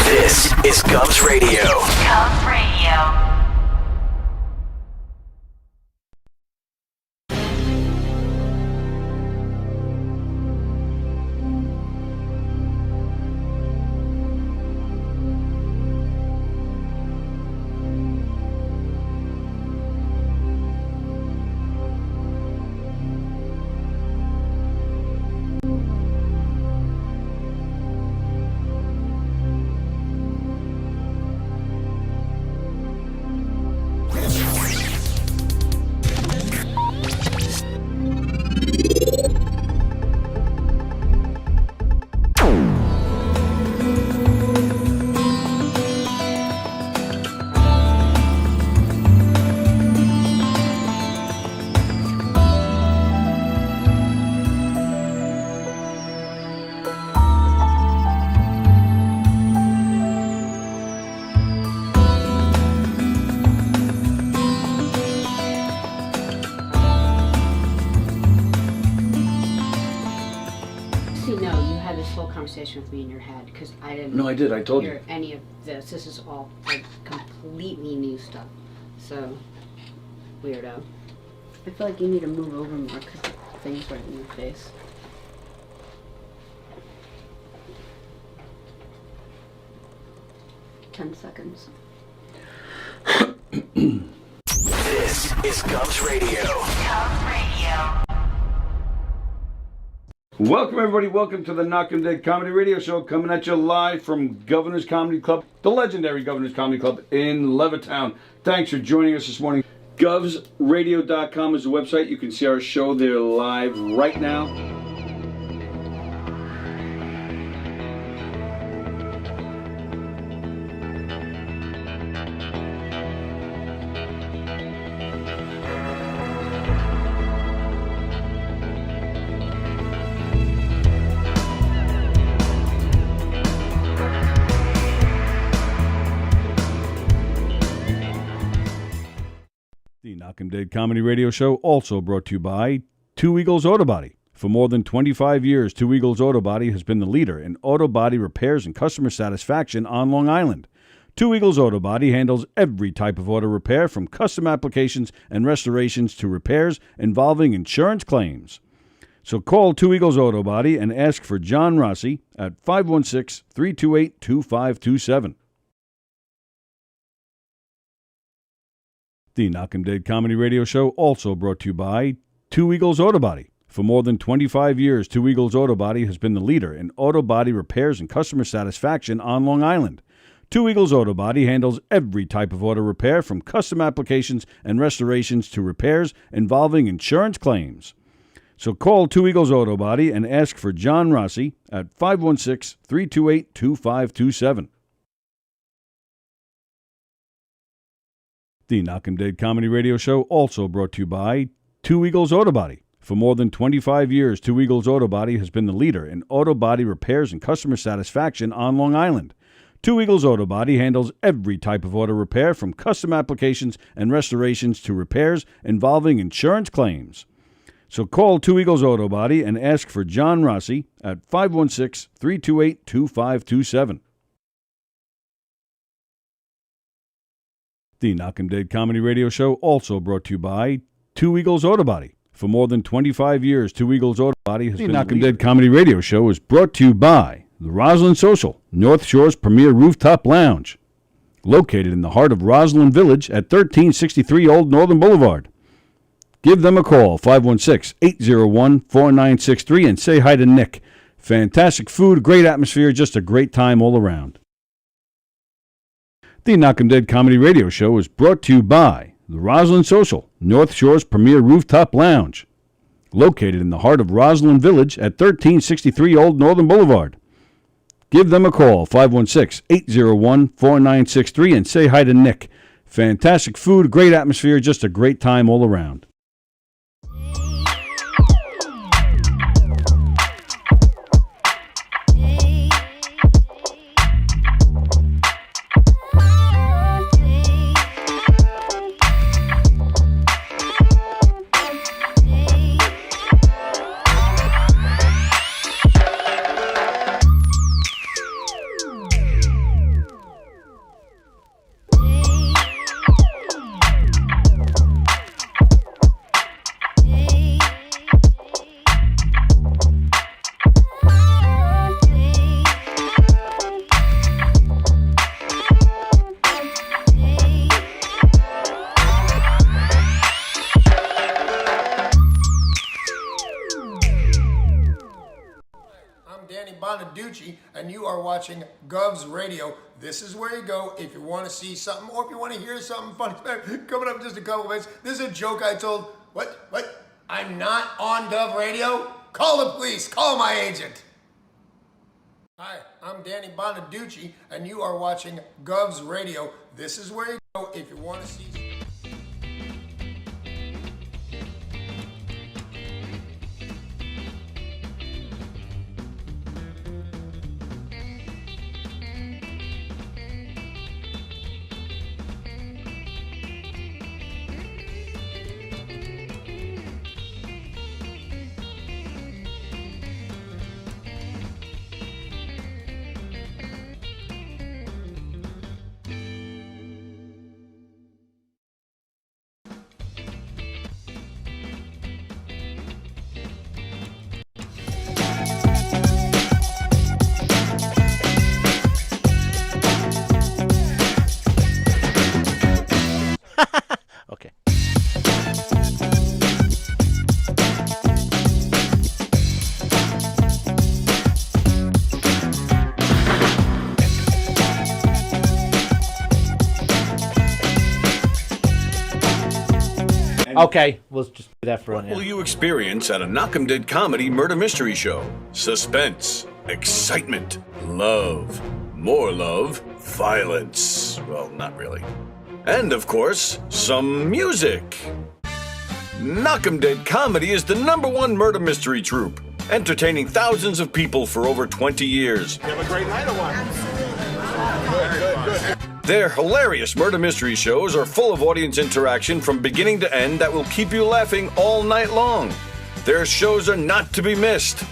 This is Govs Radio. Govs Radio. With me in your head because I didn't. No, I did. I told hear any of this. This is all like completely new stuff. So weirdo. I feel like you need to move over more because the thing's right in your face. $10 seconds. This is Govs Radio. Govs Radio. Welcome, everybody. Welcome to the Knockem Comedy Radio Show, coming at you live from Governor's Comedy Club, the legendary Governor's Comedy Club in Levittown. Thanks for joining us this morning. GovsRadio.com is the website. You can see our show there live right now. The Knockem Comedy Radio Show also brought to you by Two Eagles Auto Body. For more than 25 years, Two Eagles Auto Body has been the leader in auto body repairs and customer satisfaction on Long Island. Two Eagles Auto Body handles every type of auto repair, from custom applications and restorations to repairs involving insurance claims. So call Two Eagles Auto Body and ask for John Rossi at 516-328-2527. The Knockem Comedy Radio Show also brought to you by Two Eagles Auto Body. For more than 25 years, Two Eagles Auto Body has been the leader in auto body repairs and customer satisfaction on Long Island. Two Eagles Auto Body handles every type of auto repair, from custom applications and restorations to repairs involving insurance claims. So call Two Eagles Auto Body and ask for John Rossi at 516-328-2527. The Knockem Comedy Radio Show also brought to you by Two Eagles Auto Body. For more than 25 years, Two Eagles Auto Body has been the leader in auto body repairs and customer satisfaction on Long Island. Two Eagles Auto Body handles every type of auto repair, from custom applications and restorations to repairs involving insurance claims. So call Two Eagles Auto Body and ask for John Rossi at 516-328-2527. The Knockem Comedy Radio Show also brought to you by Two Eagles Auto Body. For more than 25 years, Two Eagles Auto Body has been... The Knockem Comedy Radio Show is brought to you by the Roslyn Social, North Shore's premier rooftop lounge, located in the heart of Roslyn Village at 1363 Old Northern Boulevard. Give them a call, 516-801-4963, and say hi to Nick. Fantastic food, great atmosphere, just a great time all around. The Knockem Comedy Radio Show is brought to you by the Roslyn Social, North Shore's premier rooftop lounge, located in the heart of Roslyn Village at 1363 Old Northern Boulevard. Give them a call, 516-801-4963, and say hi to Nick. Fantastic food, great atmosphere, just a great time all around. and you are watching Govs Radio. This is where you go if you want to see something or if you want to hear something funny. Coming up in just a couple of minutes. This is a joke I told. What? I'm not on Gov Radio? Call the police. Call my agent. Hi, I'm Danny Bonaducci, and you are watching Govs Radio. This is where you go if you want to see... Okay. Okay, we'll just do that for What right now. will you experience at a Knockem Dead Comedy Murder Mystery Show? Suspense, excitement, love, more love, violence. Well, not really. And, of course, some music. Knockem Dead Comedy is the #1 murder mystery troupe, entertaining thousands of people for over 20 years. You have a great night or what? Good. Their hilarious murder mystery shows are full of audience interaction from beginning to end that will keep you laughing all night long. Their shows are not to be missed.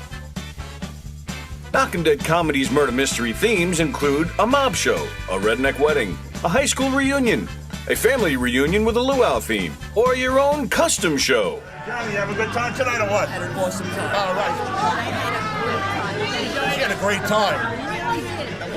Knockem Dead Comedy's murder mystery themes include a mob show, a redneck wedding, a high school reunion, a family reunion with a luau theme, or your own custom show. Johnny, you have a good time tonight or what? Had an awesome time. All right. She had a great time.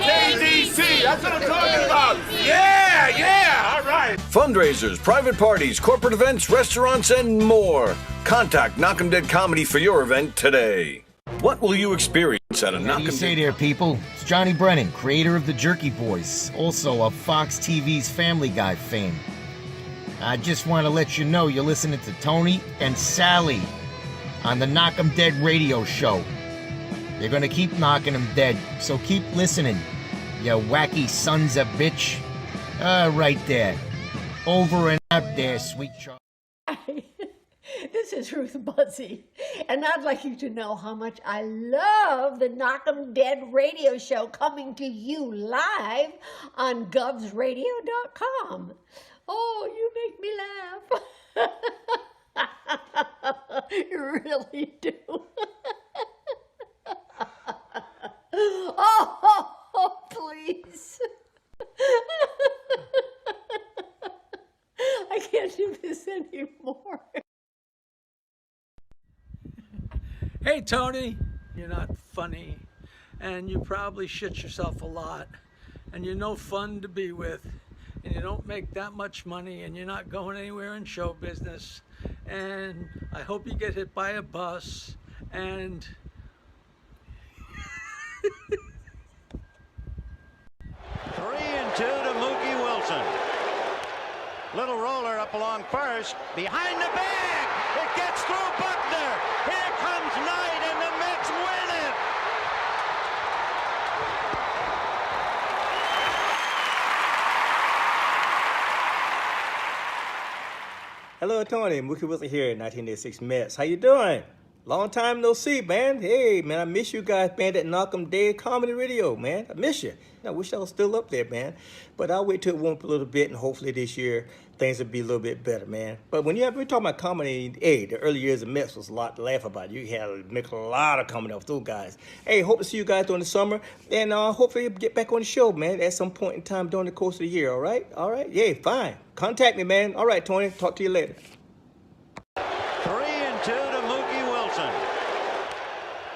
KDC, that's what I'm talking about. Yeah, all right. Fundraisers, private parties, corporate events, restaurants, and more. Contact Knockem Dead Comedy for your event today. What will you experience at a What do you Knockem say Dead... there, people? It's Johnny Brennan, creator of the Jerky Voice, also of Fox TV's Family Guy fame. I just want to let you know you're listening to Tony and Sallie on the Knockem Dead radio show. They're gonna keep knocking them dead, so keep listening, you wacky sons of bitch. Right there. Over and out there, sweet child. This is Ruth Buzzy, and I'd like you to know how much I love the Knockem Dead radio show coming to you live on govsradio.com. Oh, you make me laugh. You really do. Oh, please. I can't do this anymore. Hey, Tony, you're not funny, and you probably shit yourself a lot, and you're no fun to be with, and you don't make that much money, and you're not going anywhere in show business, and I hope you get hit by a bus, and... 3-2 to Mookie Wilson. Little roller up along first, behind the bag. It gets through Buckner. Here comes Knight, and the Mets win it. Hello, Tony. Mookie Wilson here, 1986 Mets. How you doing? Long time no see, man. Hey, man, I miss you guys, man, at Knockem Dead Comedy Radio, man. I miss you. I wish I was still up there, man. But I'll wait till it warm up a little bit, and hopefully this year things will be a little bit better, man. But when we're talking about comedy, hey, the early years of Mets was a lot to laugh about. You had to make a lot of comedy off those guys. Hey, hope to see you guys during the summer, and hopefully get back on the show, man, at some point in time during the course of the year, all right? All right? Yeah, fine. Contact me, man. All right, Tony. Talk to you later. 3-2 to Mookie Wilson.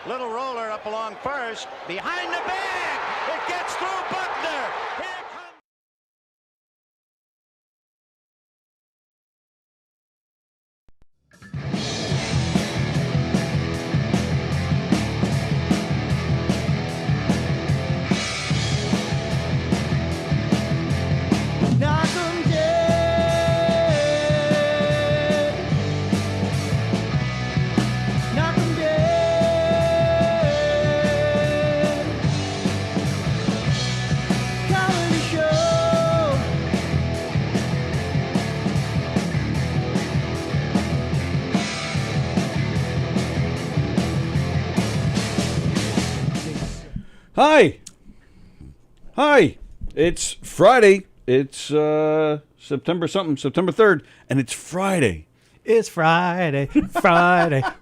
Little roller up along first, behind the bag. It gets through Buckner. Here comes... Hi. It's Friday. It's September 3rd, and it's Friday. It's Friday,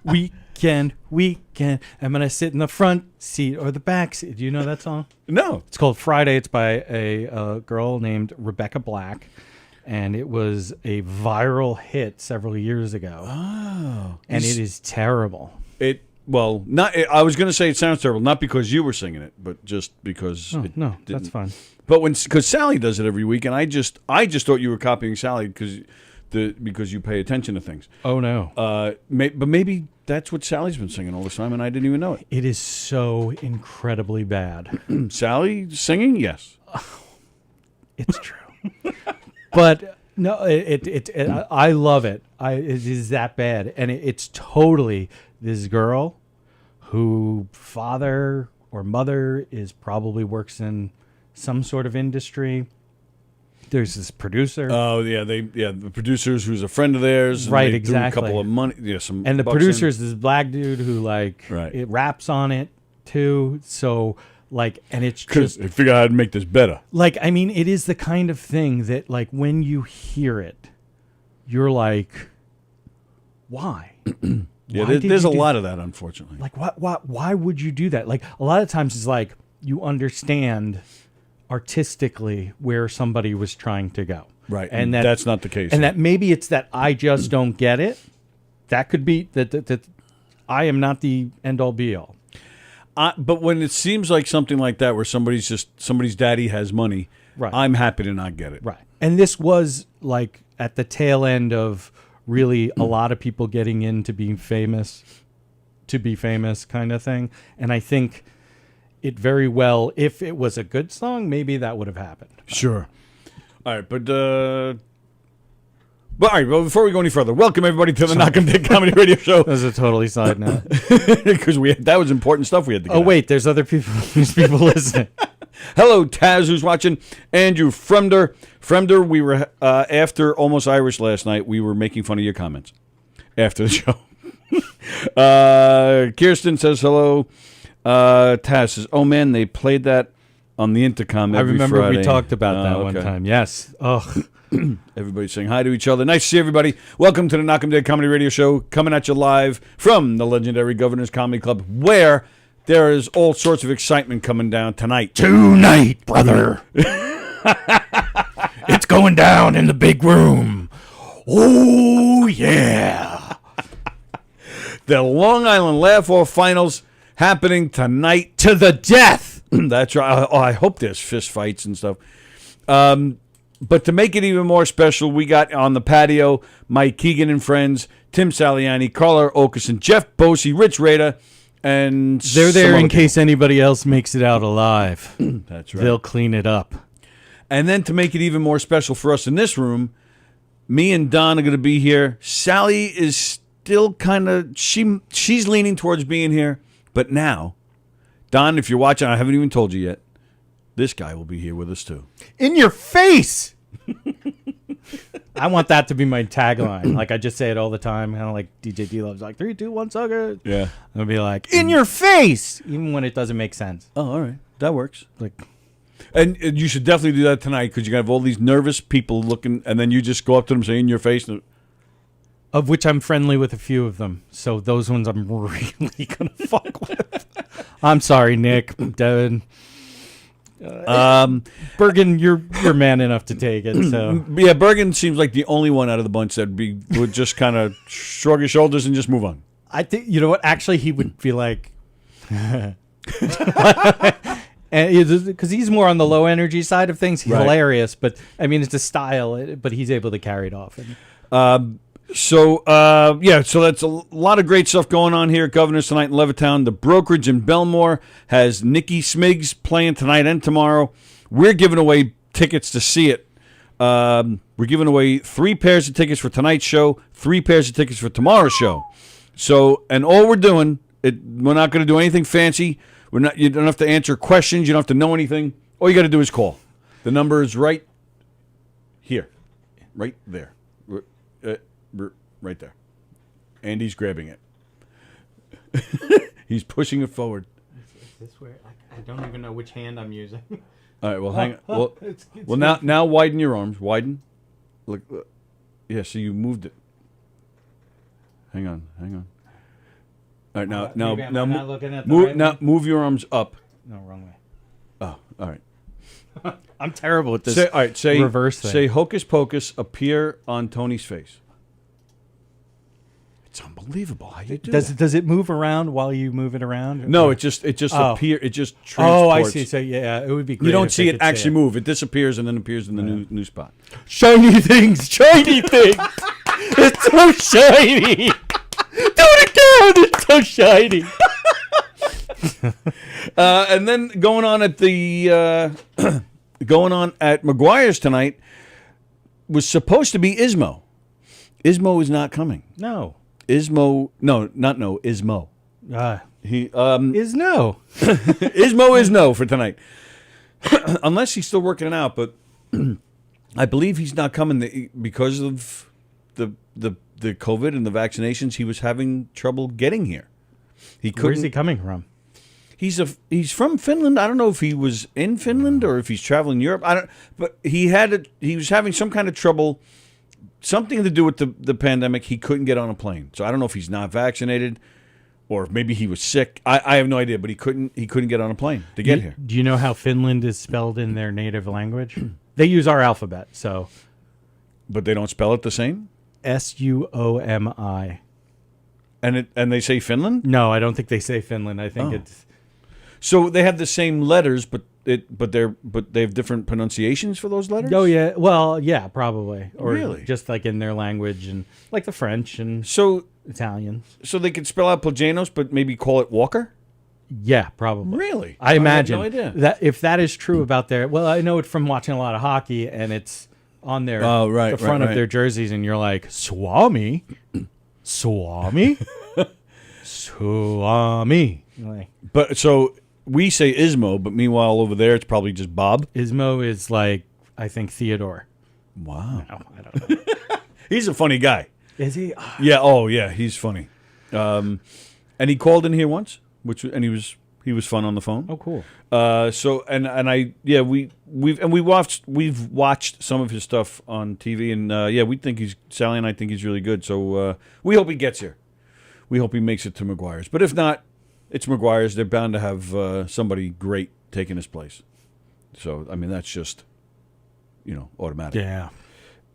weekend. I'm going to sit in the front seat or the back seat. Do you know that song? No. It's called Friday. It's by a girl named Rebecca Black, and it was a viral hit several years ago. Oh. And it is terrible. I was going to say it sounds terrible, not because you were singing it, but just because No, that's fine. But because Sallie does it every week, and I just thought you were copying Sallie because you pay attention to things. Oh, no. But maybe that's what Sallie's been singing all this time, and I didn't even know it. It is so incredibly bad. Sally singing? Yes. It's true. But no, I love it. It is that bad. And it's totally this girl who father or mother probably works in some sort of industry. There's this producer. Oh yeah, the producers who's a friend of theirs, and right? they Exactly. Do a couple of money, some. And the bucks producer in. is this black dude who it raps on it too. So and it's just they figure out how to make this better. I mean, it is the kind of thing that when you hear it, you're like, why? Yeah, there's a lot of that, unfortunately. Why would you do that? A lot of times it's you understand artistically where somebody was trying to go. Right. And that's not the case. And that maybe it's that I just don't get it. That could be that I am not the end all be all. But when it seems like something like that where somebody's daddy has money, right. I'm happy to not get it. Right. And this was at the tail end of really a lot of people getting into being famous to be famous kind of thing. And I think it very well, if it was a good song, maybe that would have happened. Sure. All right, but all right, well, before we go any further, welcome everybody to the Knockem Dick Comedy Radio Show. That was a totally side note. Because that was important stuff we had to get out. Wait, there's other people, listening. Hello, Taz, who's watching. Andrew Fremder. Fremder, we were, after Almost Irish last night, we were making fun of your comments after the show. Kirsten says hello. Taz says, oh, man, they played that on the intercom every Friday. I remember Friday. we talked about that one time. Yes. Ugh. Everybody's saying hi to each other. Nice to see everybody. Welcome to the Knockem Day Comedy Radio Show, coming at you live from the legendary Governor's Comedy Club, where there is all sorts of excitement coming down tonight. Tonight, brother. It's going down in the big room. Oh, yeah. The Long Island Laugh-Off Finals happening tonight. To the death. That's right. Oh, I hope there's fist fights and stuff. But to make it even more special, we got on the patio Mike Keegan and friends, Tim Saliani, Carla Okerson, Jeff Bosey, Rich Rada, and they're there in case anybody else makes it out alive. That's right. They'll clean it up. And then to make it even more special for us in this room, me and Don are going to be here. Sallie is still kind of she's leaning towards being here, but now, Don, if you're watching, I haven't even told you yet. This guy will be here with us too. In your face! I want that to be my tagline. I just say it all the time. Kind of like DJ D-Love's 3, 2, 1, sucker. Yeah. I'll be like, in your face! Even when it doesn't make sense. Oh, all right. That works. And you should definitely do that tonight because you're going to have all these nervous people looking, and then you just go up to them, say, in your face. Of which I'm friendly with a few of them. So those ones I'm really going to fuck with. I'm sorry, Nick, Devin. Bergen, you're man enough to take it. So yeah, Bergen seems like the only one out of the bunch that would just kind of shrug his shoulders and just move on. I think you know what? Actually, he would be like, and because he's more on the low energy side of things. He's hilarious, but I mean, it's a style. But he's able to carry it off. So that's a lot of great stuff going on here at Governor's tonight in Levittown. The Brokerage in Belmore has Nikki Smiggs playing tonight and tomorrow. We're giving away tickets to see it. We're giving away 3 pairs of tickets for tonight's show, 3 pairs of tickets for tomorrow's show. So, and all we're doing, we're not going to do anything fancy. You don't have to answer questions. You don't have to know anything. All you got to do is call. The number is right here, right there. Right there. Andy's grabbing it. He's pushing it forward. this where I don't even know which hand I'm using? All right. Well, hang. Well, It's now widen your arms. Widen. Look. Yeah. So you moved it. Hang on. All right. Now Maybe I'm not looking at the move. right Now way? move your arms up. No, wrong way. Oh. All right. I'm terrible at this. Say, all right. Say reverse thing. Say hocus pocus appear on Tony's face. It's unbelievable how you do that. Does it move around while you move it around? No, Or- it just Oh. appear. It just Oh, transports. I see. So yeah, it would be great. You don't if see they it could actually move. It disappears and then appears in the new spot. Shiny things, shiny things. It's so shiny. Do it again. It's so shiny. And then going on at McGuire's tonight was supposed to be Ismo. Ismo is not coming. No. Ismo, Ismo. He Is no. Ismo is no for tonight, unless he's still working it out. But I believe he's not coming because of the COVID and the vaccinations. He was having trouble getting here. Where's he coming from? He's from Finland. I don't know if he was in Finland or if he's traveling Europe. But he was having some kind of trouble, something to do with the pandemic. He couldn't get on a plane. So I don't know if he's not vaccinated or if maybe he was sick. I have no idea. But he couldn't get on a plane to get here. Do you know how Finland is spelled in their native language? They use our alphabet, so. But they don't spell it the same. Suomi. And they say Finland? No, I don't think they say Finland. I think it's. So they have the same letters, but they have different pronunciations for those letters. Oh yeah, well yeah, probably, or Really? just like in their language and like the French and So Italians. So they could spell out Plajanos, but maybe call it Walker. Yeah, probably. Really? I imagine had no idea. that if that is true about their. Well, I know it from watching a lot of hockey, and it's on their the front of their jerseys, and you're like Swami, Swami, Swami. Like, But so we say Ismo, but meanwhile over there it's probably just Bob. Ismo is like I think Theodore. Wow. No, I don't know. He's a funny guy. Is he? Yeah. Oh yeah, he's funny. And he called in here once, he was fun on the phone. Oh, cool. We've watched some of his stuff on TV, and Sallie and I think he's really good. So we hope he gets here. We hope he makes it to McGuire's. But if not, it's McGuire's. They're bound to have somebody great taking his place. So I mean, that's just automatic. Yeah.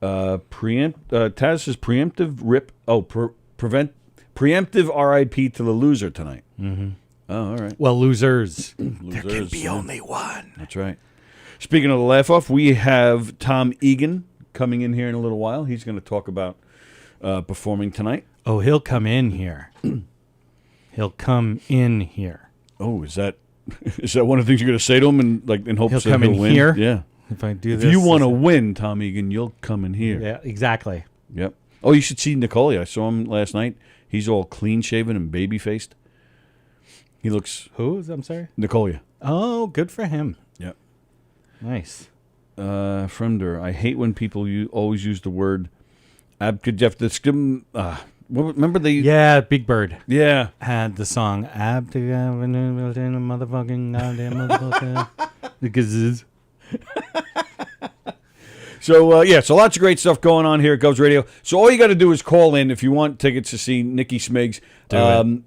Taz says preemptive rip. Oh, preemptive RIP to the loser tonight. Mm-hmm. Oh, all right. Well, losers. There can be only one. That's right. Speaking of the laugh off, we have Tom Egan coming in here in a little while. He's going to talk about performing tonight. Oh, he'll come in here. He'll come in here. Oh, is that one of the things you're going to say to him in hopes He'll that come he'll in win? here? Yeah. If I do if this, you want to win, Tom Egan, you'll come in here. Yeah, exactly. Yep. Oh, you should see Nicole. I saw him last night. He's all clean shaven and baby faced. He looks. Who? I'm sorry. Nicolia. Oh, good for him. Yep. Nice. Fremder, I hate when people always use the word abject. Remember the Big Bird. Yeah, had the song motherfucking goddamn motherfucker. Because So lots of great stuff going on here at Govs Radio. So all you got to do is call in if you want tickets to see Nicky Smiggs.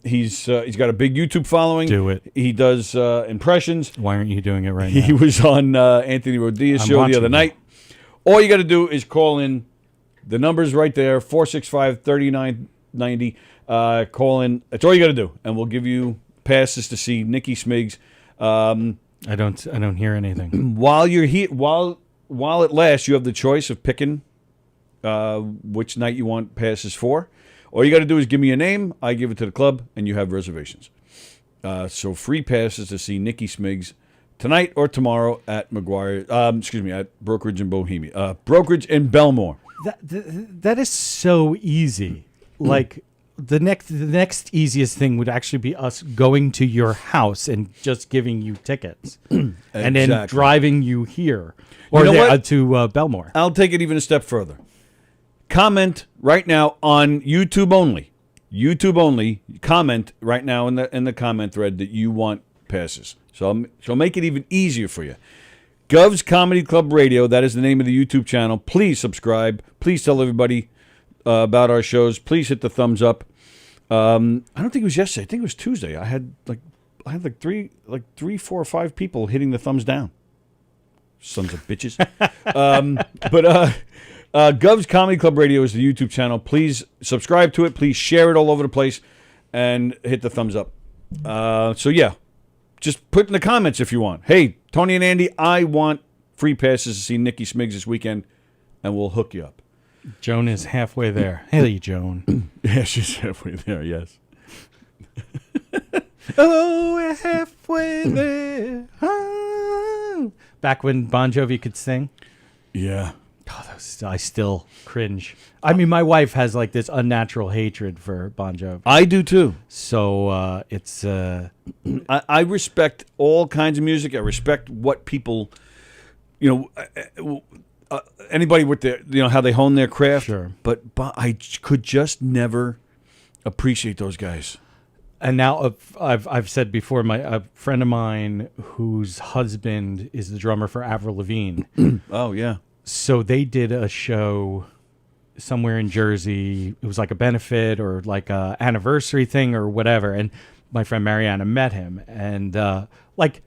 He's got a big YouTube following. Do it. He does impressions. Why aren't you doing it right now? He was on Anthony Rodia's show the other night. All you got to do is call in. The number's right there, 465-3990. Call in. That's all you got to do, and we'll give you passes to see Nicky Smiggs. I don't hear anything. While you're here, while it lasts, you have the choice of picking which night you want passes for. All you got to do is give me a name. I give it to the club, and you have reservations. So free passes to see Nicky Smiggs tonight or tomorrow at McGuire. At Brokerage in Bohemia. Brokerage in Belmore. That is so easy. Like the next easiest thing would actually be us going to your house and just giving you tickets, and then driving you here or to Belmore. I'll take it even a step further. Comment right now on YouTube only. YouTube only. Comment right now in the comment thread that you want passes. So she'll make it even easier for you. Gov's Comedy Club Radio, that is the name of the YouTube channel. Please subscribe. Please tell everybody about our shows. Please hit the thumbs up. I don't think it was yesterday. I think it was Tuesday. I had three, 4 or 5 people hitting the thumbs down. Sons of bitches. Gov's Comedy Club Radio is the YouTube channel. Please subscribe to it. Please share it all over the place and hit the thumbs up. Just put in the comments if you want. Hey, Tony and Andy, I want free passes to see Nikki Smiggs this weekend, and we'll hook you up. Joan is halfway there. Hey, Joan. Yeah, she's halfway there, yes. Oh, we're halfway there. Oh. Back when Bon Jovi could sing. Yeah. Oh, I still cringe. I mean, my wife has like this unnatural hatred for Bon Jovi. I do too. So it's. I respect all kinds of music. I respect what people, anybody with their, how they hone their craft. Sure. But I could just never appreciate those guys. And now I've said before, a friend of mine whose husband is the drummer for Avril Lavigne. Oh yeah. So they did a show somewhere in Jersey. It was like a benefit or like a anniversary thing or whatever. And my friend Mariana met him. And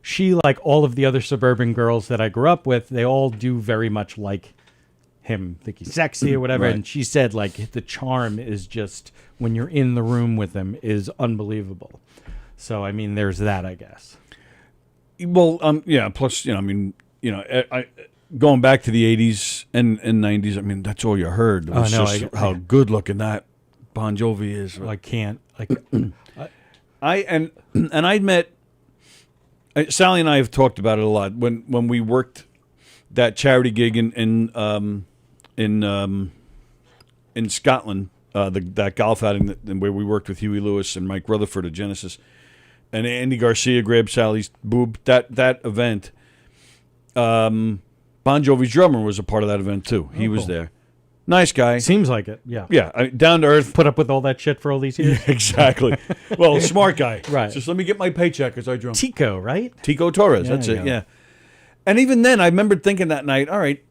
she, like all of the other suburban girls that I grew up with, they all do very much like him. Think he's sexy or whatever. Right. And she said like the charm is just, when you're in the room with him, is unbelievable. So, I mean, there's that, I guess. Well, yeah, plus, going back to the 80s and 90s, I mean, that's all you heard. It was how good looking that Bon Jovi is. I can't. I met Sallie and I have talked about it a lot when we worked that charity gig in Scotland, that golf outing where we worked with Huey Lewis and Mike Rutherford of Genesis, and Andy Garcia grabbed Sallie's boob. That event. Bon Jovi's drummer was a part of that event too. He was there. Nice guy. Seems like it. Yeah. Yeah. Down to earth. Put up with all that shit for all these years. Yeah, exactly. Well, smart guy. Right. Just let me get my paycheck as I drum. Tico, right? Tico Torres. That's it. Yeah. And even then, I remember thinking that night, all right,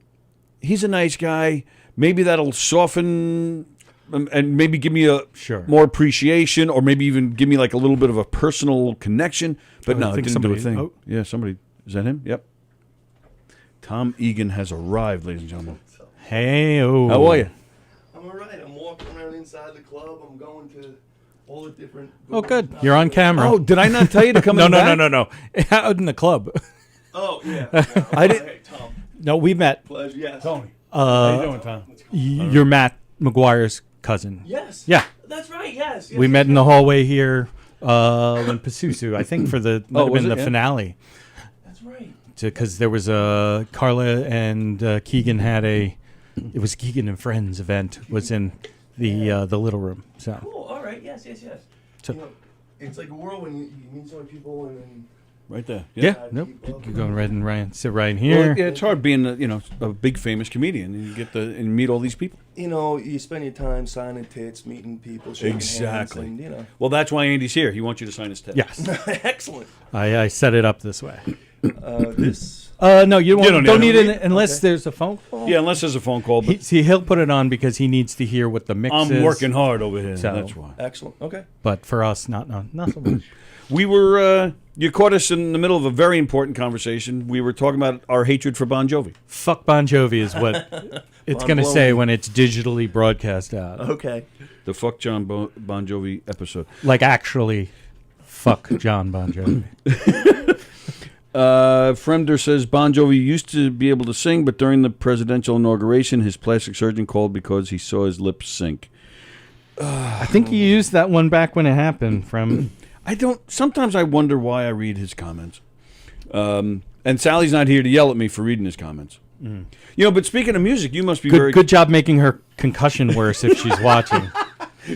he's a nice guy. Maybe that'll soften and maybe give me more appreciation, or maybe even give me like a little bit of a personal connection. But no, it didn't do a thing. Oh. Yeah, somebody. Is that him? Yep. Tom Egan has arrived, ladies and gentlemen. Hey, how are you? I'm all right. I'm walking around inside the club. I'm going to all the different... Oh, good. You're on camera. Oh, did I not tell you to come in back? No. Out in the club. Oh, yeah. I didn't... Hey, Tom. No, we met. Pleasure, yes. Tony. How you doing, Tom? You're Matt McGuire's cousin. Yes. Yeah. That's right, yes. We met in the hallway here in Pasusu, I think, for the finale. That's right. Because there was a... Carla and Keegan had a... It was Keegan and Friends event. Was in the little room. So. Cool. All right. Yes. So, it's like a world when you meet so many people and then... Right there. Yeah. Nope. You're going right and right. Sit right here. Well, it's hard being a big famous comedian and you get and meet all these people. You spend your time signing tits, meeting people, shaking exactly. hands, and, Well, that's why Andy's here. He wants you to sign his tits. Yes. Excellent. I set it up this way. This. No, you don't need it unless there's a phone call. Yeah, unless there's a phone call. But he'll put it on because he needs to hear what the mix is. I'm working hard over here. So, that's why. Excellent. Okay. But for us, not so much. We were. You caught us in the middle of a very important conversation. We were talking about our hatred for Bon Jovi. Fuck Bon Jovi is what it's going to say when it's digitally broadcast out. Okay. The Fuck John Bon Jovi episode. Like actually, fuck John Bon Jovi. Fremder says Bon Jovi used to be able to sing, but during the presidential inauguration, his plastic surgeon called because he saw his lips sink. I think he used that one back when it happened. Sometimes I wonder why I read his comments. And Sally's not here to yell at me for reading his comments. Mm. But speaking of music, you must be good job making her concussion worse if she's watching.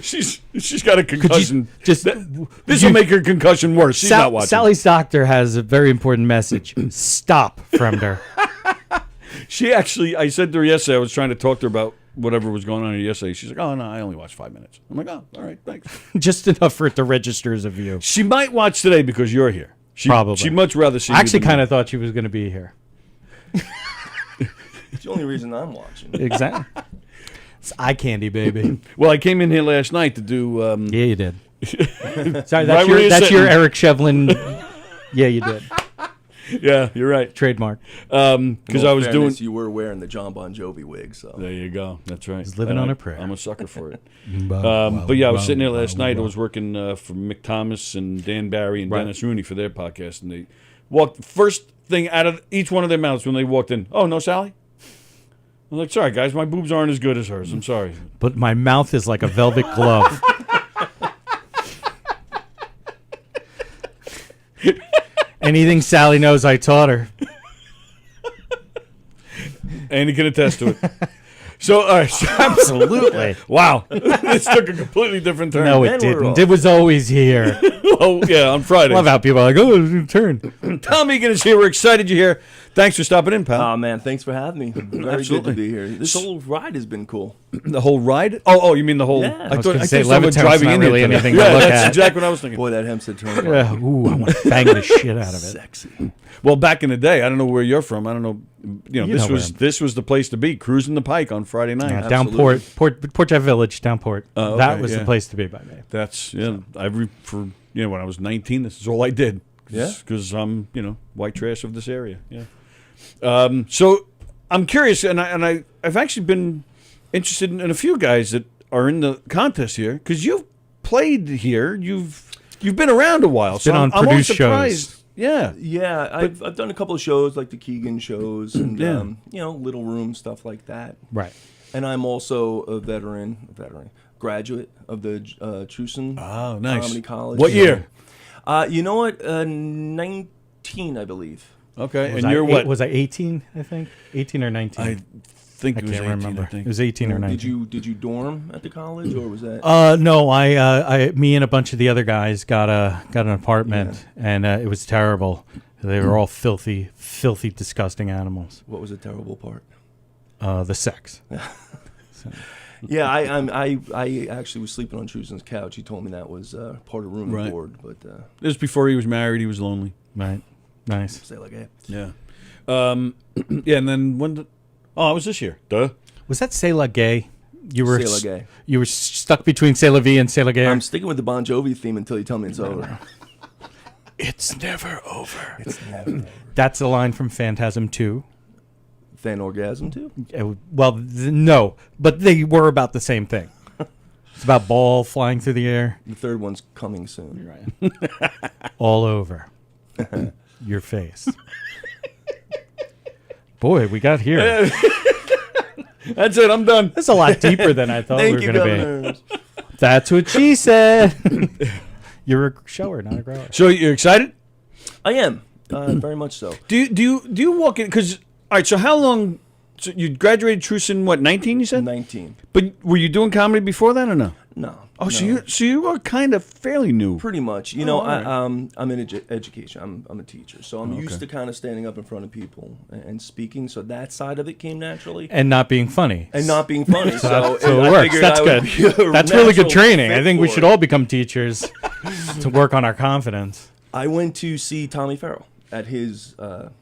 She's got a concussion. This will make her concussion worse. She's not watching. Sally's doctor has a very important message. Stop, Fremder. She actually, I said to her yesterday, I was trying to talk to her about whatever was going on here yesterday. She's like, oh, no, I only watched 5 minutes. I'm like, oh, all right, thanks. Just enough for it to register as a view. She might watch today because you're here. Probably. She'd much rather see I you actually than kind me. of thought she was going to be here. It's the only reason I'm watching. Exactly. It's eye candy, baby. Well, I came in here last night to do. Yeah, you did. Sorry, Right where you're that's your sitting. Eric Shevlin. Yeah, you did. Yeah, you're right. Trademark. Because I was doing. You were wearing the John Bon Jovi wig, so There you go. That's right. He's living And on I- a prayer. I'm a sucker for it. But yeah, I was sitting there last night. I was working for Mick Thomas and Dan Barry and Right. Dennis Rooney for their podcast, and they walked. First thing out of each one of their mouths when they walked in, "Oh, no, Sallie." I'm like, "Sorry, guys, my boobs aren't as good as hers. I'm sorry." But my mouth is like a velvet glove. Anything Sallie knows, I taught her. And he can attest to it. So, all right. Absolutely. Wow. This took a completely different turn. No, it didn't. It was always here. Oh, yeah, on Friday. Love how people are like, oh, it's a turn. Tom Egan is here. We're excited you're here. Thanks for stopping in, pal. Oh man, thanks for having me. Very Absolutely. good to be here. This whole ride has been cool. The whole ride? Oh, you mean the whole... Yeah. I was gonna say Levittown's driving not in really here today. anything to Yeah, look that's at. exactly what I was thinking. Boy, that Hempstead turn. Yeah, ooh, I want to bang the shit out of it. Sexy. Well, back in the day, I don't know where you're from. I don't know. You This know was where this was the place to be, cruising the Pike on Friday night. Downport, Port Jeff Village, Downport. Oh, That okay, was yeah. the place to be by me. That's when I was 19. This is all I did. Yeah. Because I'm white trash of this area. Yeah. So I'm curious, and I've actually been interested in a few guys that are in the contest here because you've played here. You've been around a while. Been on I'm always produced surprised. shows. Yeah. Yeah, I've done a couple of shows like the Keegan shows and Yeah. Little Room stuff like that. Right. And I'm also a graduate of the Truson Oh, nice. Comedy College. What year? You know what? 19, I believe. Okay. Was And I you're what? Was I 18, I think? 18 or 19? I think I it was can't 18, remember. I think. It was 18 or 19. Did you dorm at the college or was that? No, me and a bunch of the other guys got an apartment, and it was terrible. They were all filthy, disgusting animals. What was the terrible part? The sex. Yeah, I actually was sleeping on Truson's couch. He told me that was part of room and Right. board, but This was before he was married. He was lonely. Right. Nice. say like, hey. Yeah. Yeah, and then when it was this year. Duh. Was that C'est La Gay? You were C'est La Gay. You were stuck between C'est La Vie and C'est La Gay. I'm sticking with the Bon Jovi theme until you tell me it's over. It's never over. It's never over. That's a line from Phantasm 2. Fan orgasm too? No, but they were about the same thing. It's about ball flying through the air. The third one's coming soon. Right. All over your face. Boy, we got here. That's it. I'm done. That's a lot deeper than I thought we were Thank you, going to be. governors. That's what she said. You're a shower, not a grower. So you're excited? I am. Very much so. Do you walk in? Because all right. So how long? So you graduated Truson, what, 19? You said 19. But were you doing comedy before that or no? No. Oh, no. so you are kind of fairly new. Pretty much. all right. I'm in education. I'm a teacher, so I'm used to kind of standing up in front of people and speaking. So that side of it came naturally. And not being funny. And not being funny. So So I it works. figured That's I would good. be a That's really good natural training. fit I think we for should it. all become teachers to work on our confidence. I went to see Tommy Farrell at his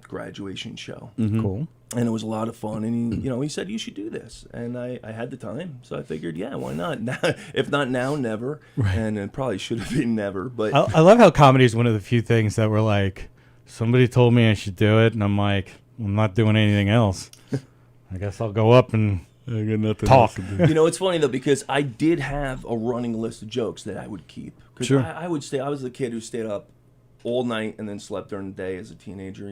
graduation show. Cool. And it was a lot of fun, and he said you should do this, and I had the time, so I figured, yeah, why not? Now, if not now, never, Right. and it probably should have been never. But I love how comedy is one of the few things that were like, somebody told me I should do it, and I'm like, I'm not doing anything else. I guess I'll go up and I got nothing talk. it's funny though because I did have a running list of jokes that I would keep. Because Sure. I would stay. I was the kid who stayed up all night and then slept during the day as a teenager.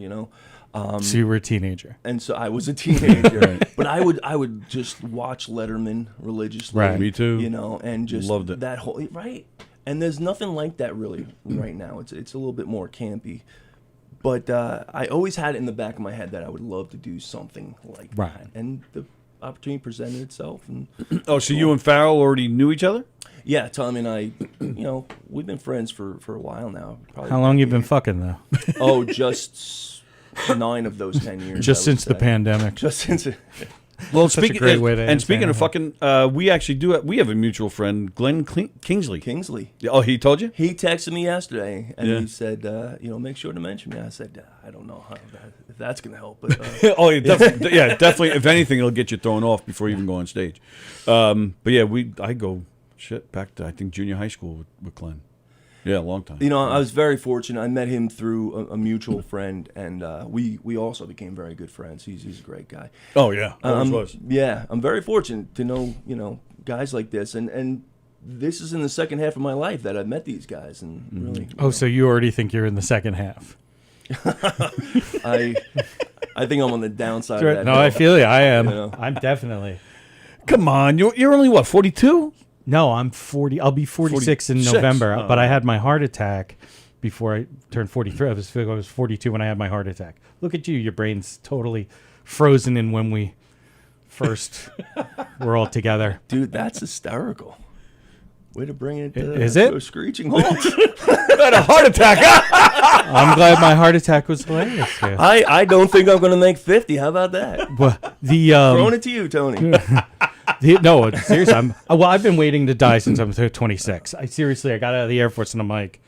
So you were a teenager. And so I was a teenager, but I would just watch Letterman religiously. Right. Me too. And just Loved it. that whole right. And there's nothing like that really right now. It's a little bit more campy, but I always had it in the back of my head that I would love to do something like Right. that. And the opportunity presented itself. And Oh, so you and Farrell already knew each other? yeah, Tommy and I, we've been friends for a while now. Probably How long you been fucking, though? Oh, just 9 of those 10 years. Just I would since the say. pandemic. Just since. Well, Such a great way to end speaking of Saturday. fucking, we actually we have a mutual friend, Glenn Kingsley. Oh, he told you? He texted me yesterday, and Yeah. he said, make sure to mention me. I said, I don't know if that's going to help. But, Oh, yeah, definitely. If anything, it'll get you thrown off before you even go on stage. But yeah, I go back to I think junior high school with Glenn. Yeah, a long time. I was very fortunate. I met him through a mutual friend, and we also became very good friends. He's a great guy. Oh yeah, always was. Yeah, I'm very fortunate to know guys like this, and this is in the second half of my life that I've met these guys, and really. Oh, so you already think you're in the second half? I think I'm on the downside of that. No, hill. I feel you. I am. You know? I'm definitely. Come on, you're only what, 42? No, I'm 40. I'll be 46 in 46. November. Oh. But I had my heart attack before I turned 43. I was 42 when I had my heart attack. Look at you. Your brain's totally frozen in when we first were all together. Dude, that's hysterical. Way to bring it to, Is it? to a screeching halt. Had a heart attack. I'm glad my heart attack was hilarious. Yeah. I don't think I'm going to make 50. How about that? Well, Throwing it to you, Tony. No, seriously. I've been waiting to die since I'm 26. I got out of the Air Force and I'm like,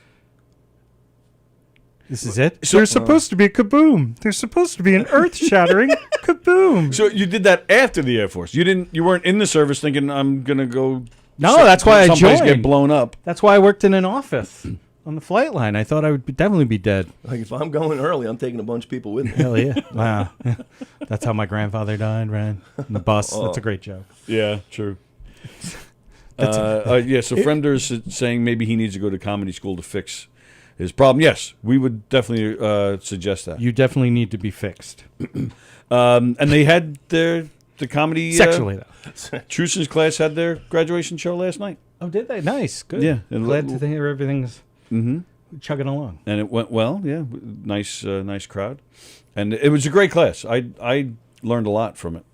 this is it? There's supposed to be a kaboom. There's supposed to be an earth-shattering kaboom. So you did that after the Air Force. You weren't in the service thinking I'm gonna go. No, that's why I someplace joined. Get blown up. That's why I worked in an office on the flight line. I thought I would definitely be dead. Like, if I'm going early, I'm taking a bunch of people with me. Hell yeah. Wow. That's how my grandfather died, right? On the bus. That's a great joke. Yeah, true. So Fremder's saying maybe he needs to go to comedy school to fix his problem. Yes, we would definitely suggest that. You definitely need to be fixed. And they had the comedy Sexually, though. Trucen's class had their graduation show last night. Oh, did they? Nice. Good. Yeah. Glad to hear everything's chugging along. And it went well. Yeah, nice crowd, and it was a great class. I learned a lot from it.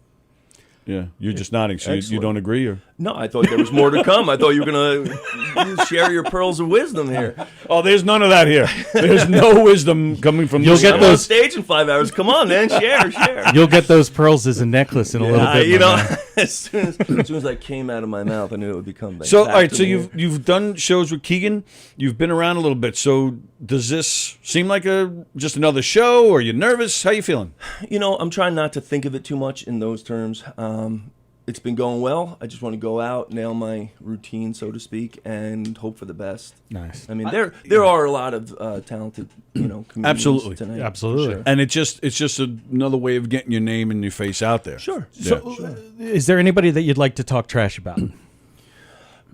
Yeah, you're just nodding, so you don't agree, or No, I thought there was more to come. I thought you were going to share your pearls of wisdom here. Oh, there's none of that here. There's no wisdom coming from. You'll this get I'm those on stage in 5 hours. Come on, man, share. You'll get those pearls as a necklace in a little bit. my man. as soon as I came out of my mouth, I knew it would become back. So, all right. to So me. you've done shows with Keegan. You've been around a little bit. So does this seem like just another show? Or are you nervous? How you feeling? I'm trying not to think of it too much in those terms. It's been going well. I just want to go out, nail my routine, so to speak, and hope for the best. Nice. I mean, there are a lot of talented, comedians Absolutely. tonight. for Absolutely. sure. And it's just another way of getting your name and your face out there. Sure. So, is there anybody that you'd like to talk trash about?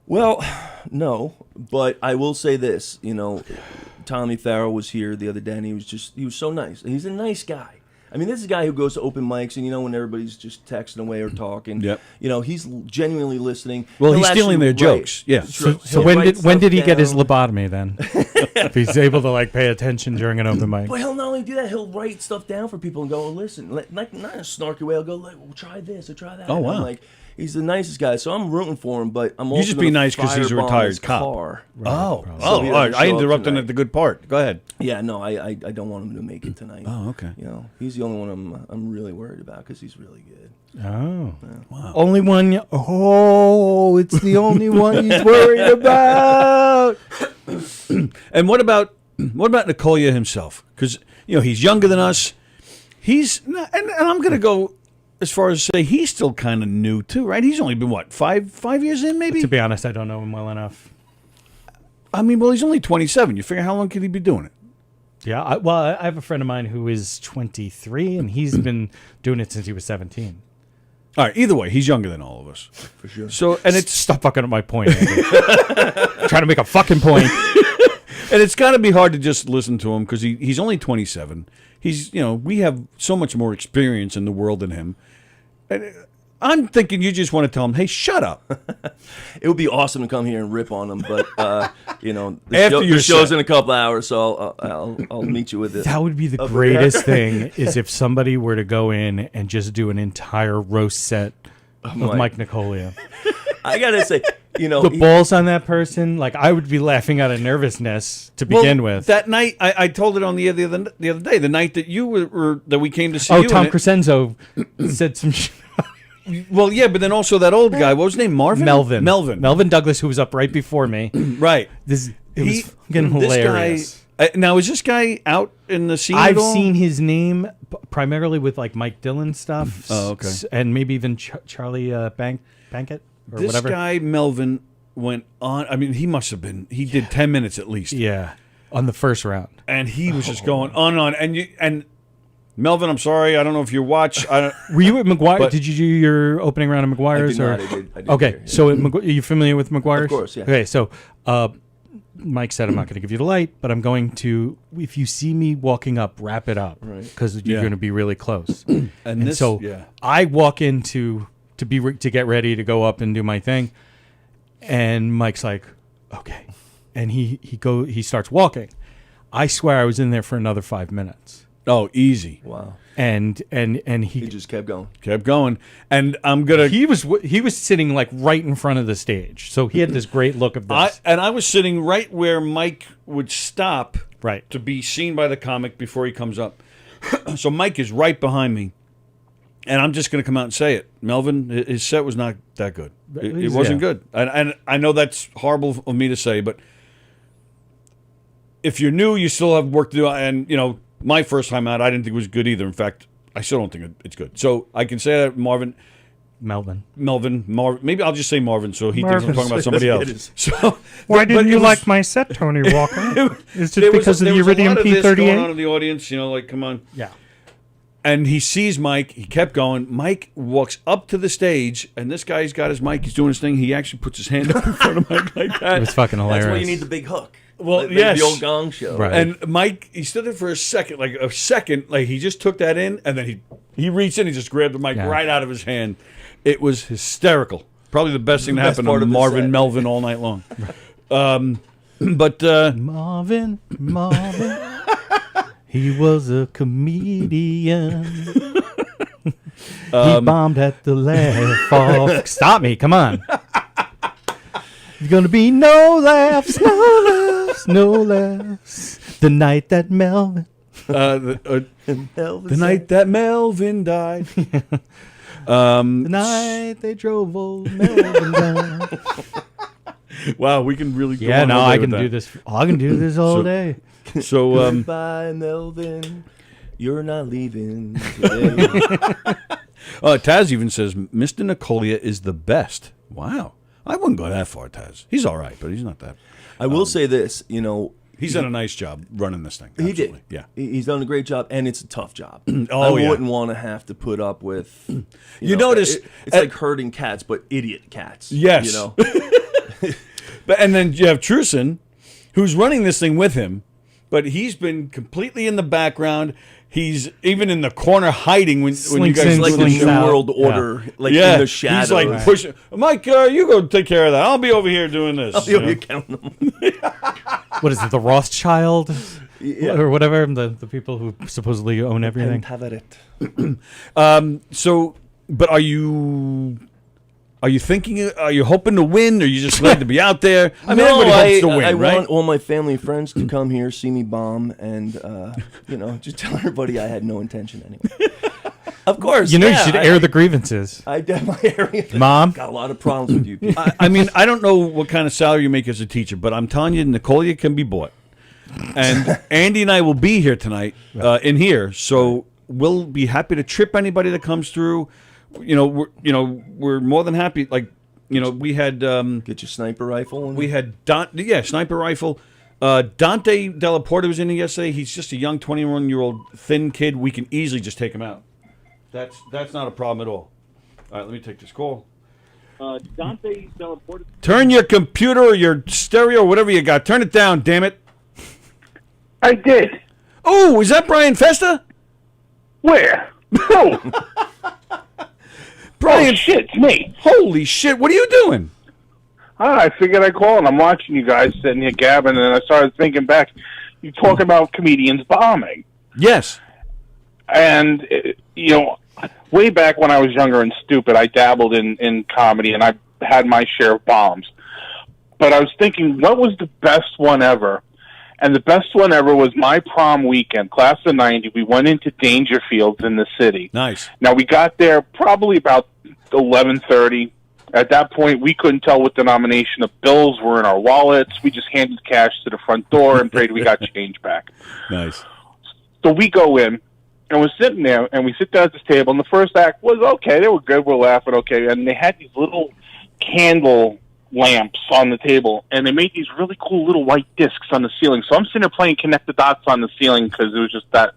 Well, no, but I will say this. Tommy Farrell was here the other day, and he was so nice. He's a nice guy. I mean, this is a guy who goes to open mics, and when everybody's just texting away or talking, Yep. He's genuinely listening. Well, He'll he's stealing actually their write- jokes. Yeah. So He'll when write did he stuff get his down. lobotomy then? If he's able to pay attention during an open mic. But he'll not only do that, he'll write stuff down for people and go, listen, not in a snarky way. He'll go, well, try this or try that. Oh, And wow. I'm like, he's the nicest guy, so I'm rooting for him. But I'm You also just be gonna nice because he's a firebomb retired his cop. car. All So he right. doesn't I show up interrupted tonight. at the good part. Go ahead. Yeah, no, I don't want him to make it tonight. Oh, okay. He's the only one I'm really worried about because he's really good. Oh. Wow. Only one. Oh, it's the only one he's worried about. And what about Nicolia himself? Because he's younger than us. And I'm going to go as far as say he's still kind of new too, right? He's only been what 5 years in, maybe. To be honest, I don't know him well enough. I mean, well, he's only 27. You figure how long could he be doing it? Yeah, I have a friend of mine who is 23, and he's been doing it since he was 17. All right. Either way, he's younger than all of us For sure. So, and it's Stop fucking up my point, Andy. Trying to make a fucking point. and it's got to be hard to just listen to him because he's only 27. He's we have so much more experience in the world than him. And I'm thinking you just want to tell him, hey, shut up. It would be awesome to come here and rip on him, but After your the show's set. in a couple hours, so I'll meet you with it. That would be the greatest thing is if somebody were to go in and just do an entire roast set of Mike Nicolia. I gotta say, The balls on that person, I would be laughing out of nervousness to begin with. That night, I told it on the other day, the night that you were that we came to see you. Tom and Crescenzo said some shit. Well, yeah, but then also that old guy. What was his name? Marvin. Melvin Douglas, who was up right before me. Right. It was fucking hilarious. This guy, now, is this guy out in the scene? I've at all? seen his name primarily with like Mike Dillon stuff. Oh, okay. And maybe even Charlie Bankett or This whatever. guy Melvin went on. I mean, he must have been. He did 10 minutes at least. Yeah, on the first round, and he was just going on and on. And Melvin, I'm sorry, I don't know if you watch. Were you at McGuire? Did you do your opening round of McGuire's? I did Okay, hear, yeah. so are you familiar with McGuire's? Of course, yeah. Okay, so Mike said I'm not going to give you the light, but I'm going to. If you see me walking up, wrap it up, right? Because you're going to be really close. and this, I walk in to get ready to go up and do my thing, and Mike's like, okay, and he starts walking. I swear I was in there for another 5 minutes. Oh, easy. Wow. And he just kept going. Kept going. And I'm gonna. He was sitting like right in front of the stage, so he had this great look of this. I was sitting right where Mike would stop, right, to be seen by the comic before he comes up. So Mike is right behind me, and I'm just gonna come out and say it. Melvin, his set was not that good. It wasn't good, and I know that's horrible of me to say, but if you're new, you still have work to do, and my first time out, I didn't think it was good either. In fact, I still don't think it's good. So I can say that Melvin. Maybe I'll just say Marvin, so he thinks I'm talking about somebody else. So why didn't you like my set, Tony Walker? Is it because of the Iridium P38 going on in the audience? Like, come on. Yeah. And he sees Mike. He kept going. Mike walks up to the stage, and this guy's got his mic. He's doing his thing. He actually puts his hand up in front of Mike like that. It was fucking hilarious. That's why you need the big hook. Well, like yes. the old Gong Show. Right. And Mike, he stood there for a second, like he just took that in, and then he reached in, he just grabbed the mic right out of his hand. It was hysterical. Probably the best thing that happened to Marvin Melvin all night long. But Marvin, he was a comedian. He bombed at the laugh off. Stop me, come on. There's gonna be no laughs. The night that Melvin. The night that Melvin died. The night they drove old Melvin down. Wow, we can really. Yeah, no, I can do this. I can do this all day. So, goodbye, Melvin. You're not leaving today. Taz even says Mr. Nicolia is the best. Wow. I wouldn't go that far, Taz. He's all right, but he's not that. I will say this, he's done a nice job running this thing. He Absolutely. did. Yeah. He's done a great job, and it's a tough job. I wouldn't want to have to put up with. You notice it's like herding cats, but idiot cats. Yes. And then you have Truson, who's running this thing with him, but he's been completely in the background. He's even in the corner hiding when you guys like the New World Order, in the shadows. He's like pushing. Mike, you go take care of that. I'll be over here doing this. I'll be over here counting them. What is it, the Rothschild? Yeah. Or whatever, the people who supposedly own everything. Have at it. But are you thinking? Are you hoping to win? Or are you just glad to be out there? I mean, everybody hopes to win, I right? want all my family and friends to come here, see me bomb, and just tell everybody I had no intention anyway. Of course, you should air the grievances. I definitely air. Mom, got a lot of problems with you people. I mean, I don't know what kind of salary you make as a teacher, but I'm telling you, Nicolia can be bought. And Andy and I will be here tonight in here, so we'll be happy to trip anybody that comes through. We're more than happy. Like, we had get your sniper rifle. We had sniper rifle. Dante Della Porta was in here yesterday. He's just a young 21-year-old thin kid. We can easily just take him out. That's not a problem at all. All right, let me take this call. Dante Della Porta. Turn your computer or your stereo, whatever you got. Turn it down, damn it. I did. Oh, is that Brian Festa? Where? Oh. Brian, shit, it's me. Holy shit, what are you doing? I figured I'd call, and I'm watching you guys sitting here gabbing, and I started thinking back. You talk about comedians bombing. Yes. And, way back when I was younger and stupid, I dabbled in comedy, and I had my share of bombs. But I was thinking, what was the best one ever? And the best one ever was my prom weekend, class of '90. We went into Dangerfields in the city. Nice. Now, we got there probably about 11:30. At that point, we couldn't tell what denomination of bills were in our wallets. We just handed cash to the front door and prayed we got change back. Nice. So we go in, and we're sitting there, and we sit down at this table, and the first act was okay. They were good. We're laughing, okay. And they had these little candle lamps on the table, and they made these really cool little white discs on the ceiling. So I'm sitting there playing Connect the Dots on the ceiling because it was just that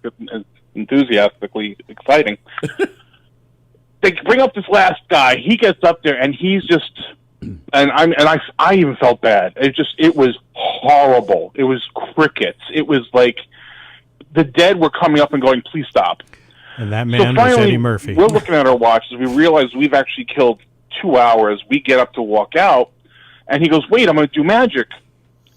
enthusiastically exciting. They bring up this last guy. He gets up there, and he's just, I even felt bad. It was horrible. It was crickets. It was like the dead were coming up and going, "Please stop." And that man was Eddie Murphy. We're looking at our watches. We realize we've actually killed 2 hours. We get up to walk out, and he goes, "Wait, I'm going to do magic."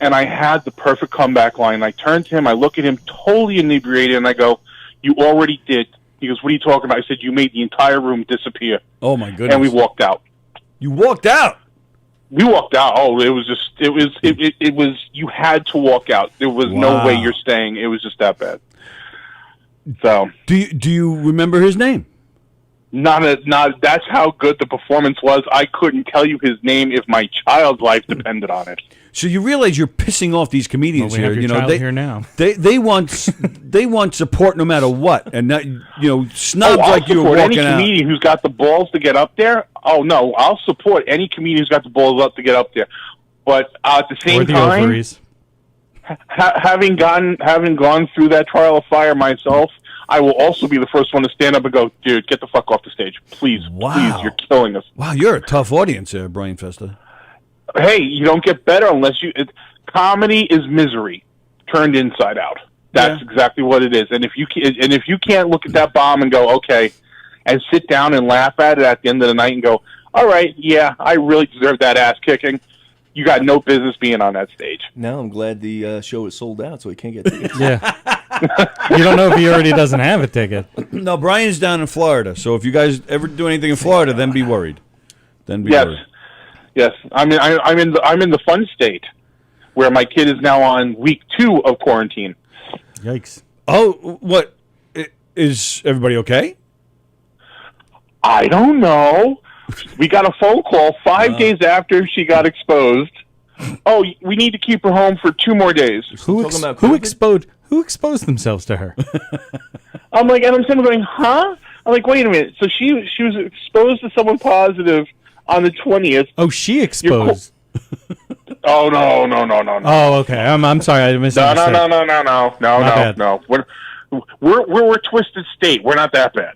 And I had the perfect comeback line. I turned to him. I look at him, totally inebriated, and I go, "You already did." He goes, "What are you talking about?" I said, "You made the entire room disappear." Oh, my goodness. And we walked out. You walked out? We walked out. Oh, it was, you had to walk out. There was no way you're staying. It was just that bad. So. Do you remember his name? Not. That's how good the performance was. I couldn't tell you his name if my child's life depended on it. So you realize you're pissing off these comedians Well, we have here. your You know, child here now. They want support no matter what, and not, snubs I'll like you were support walking any out. comedian who's got the balls to get up there. Oh no, I'll support any comedian who's got the balls up to get up there. But at the same time, ovaries. having gone through that trial of fire myself, I will also be the first one to stand up and go, "Dude, get the fuck off the stage, please, please, you're killing us." Wow, you're a tough audience there, Brian Festa. Hey, you don't get better unless you. Comedy is misery turned inside out. That's exactly what it is. And if you can't look at that bomb and go, okay, and sit down and laugh at it at the end of the night and go, all right, yeah, I really deserve that ass kicking, you got no business being on that stage. Now I'm glad the show is sold out, so he can't get tickets. Yeah. You don't know if he already doesn't have a ticket. No, Brian's down in Florida, so if you guys ever do anything in Florida, then be worried. Worried. Yes, I'm in the fun state where my kid is now on week 2 of quarantine. Yikes! Oh, what is everybody okay? I don't know. We got a phone call 5 days after she got exposed. Oh, we need to keep her home for 2 more days. Who exposed themselves to her? I'm like, and I'm sitting there going, huh? I'm like, wait a minute. So she was exposed to someone positive on the 20th. Oh, she exposed. Oh no. Oh, okay. I'm sorry, I misunderstood. No. We're a twisted state. We're not that bad.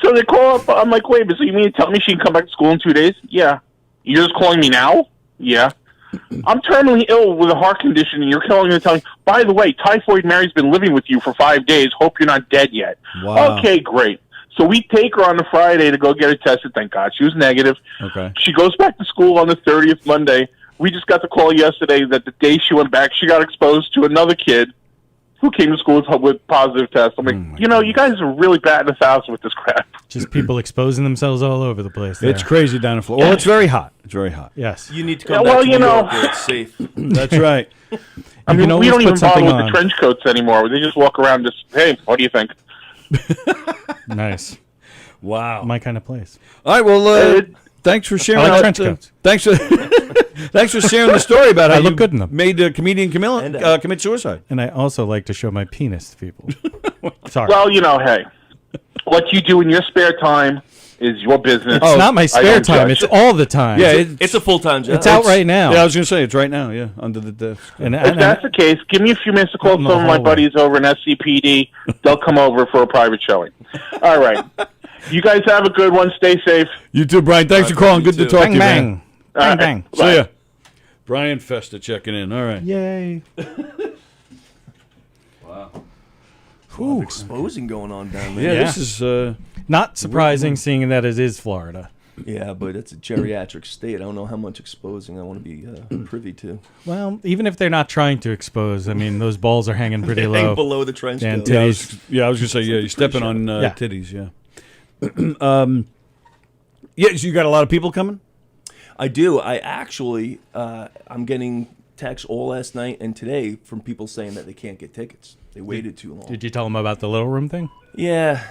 So they call up. I'm like, wait, so you mean to tell me she can come back to school in 2 days? Yeah. You're just calling me now? Yeah. I'm terminally ill with a heart condition, and you're calling me to tell me, by the way, Typhoid Mary's been living with you for 5 days. Hope you're not dead yet. Wow. Okay, great. So we take her on the Friday to go get her tested. Thank God. She was negative. Okay. She goes back to school on the 30th Monday. We just got the call yesterday that the day she went back, she got exposed to another kid who came to school with positive tests. I'm like, you guys are really batting 1,000 with this crap. Just people exposing themselves all over the place. There. It's crazy down in Florida. Well, it's very hot. It's very hot. Yes. You need to come back to New York where it's safe. That's right. I mean, we don't even bother with the trench coats anymore. They just walk around just, hey, what do you think? Nice. Wow. My kind of place. All right, well, thanks for sharing. I like trench coats. Thanks for sharing the story about how I look good in them. Made comedian Camilla commit suicide. And I also like to show my penis to people. Sorry. Well, hey, what you do in your spare time is your business. It's not my spare time. It's all the time. Yeah, it's a full-time job. It's out right now. Yeah, I was going to say, it's right now, yeah, under the desk. If that's the case, give me a few minutes to call some of my buddies over in SCPD. They'll come over for a private showing. All right. You guys have a good one. Stay safe. You too, Brian. Thanks for calling. Good to talk to you, man. Bang, bang. See ya. Brian Festa checking in. All right. Yay. Wow. A lot of exposing going on down there. Yeah, this is... Not surprising, seeing that it is Florida. Yeah, but it's a geriatric state. I don't know how much exposing I want to be privy to. Well, even if they're not trying to expose, I mean, those balls are hanging pretty low. Hang below the trench coat. I was going to say, you're stepping on titties, yeah. Yeah, so you got a lot of people coming? I do. I actually, I'm getting texts all last night and today from people saying that they can't get tickets. They waited too long. Did you tell them about the little room thing? Yeah.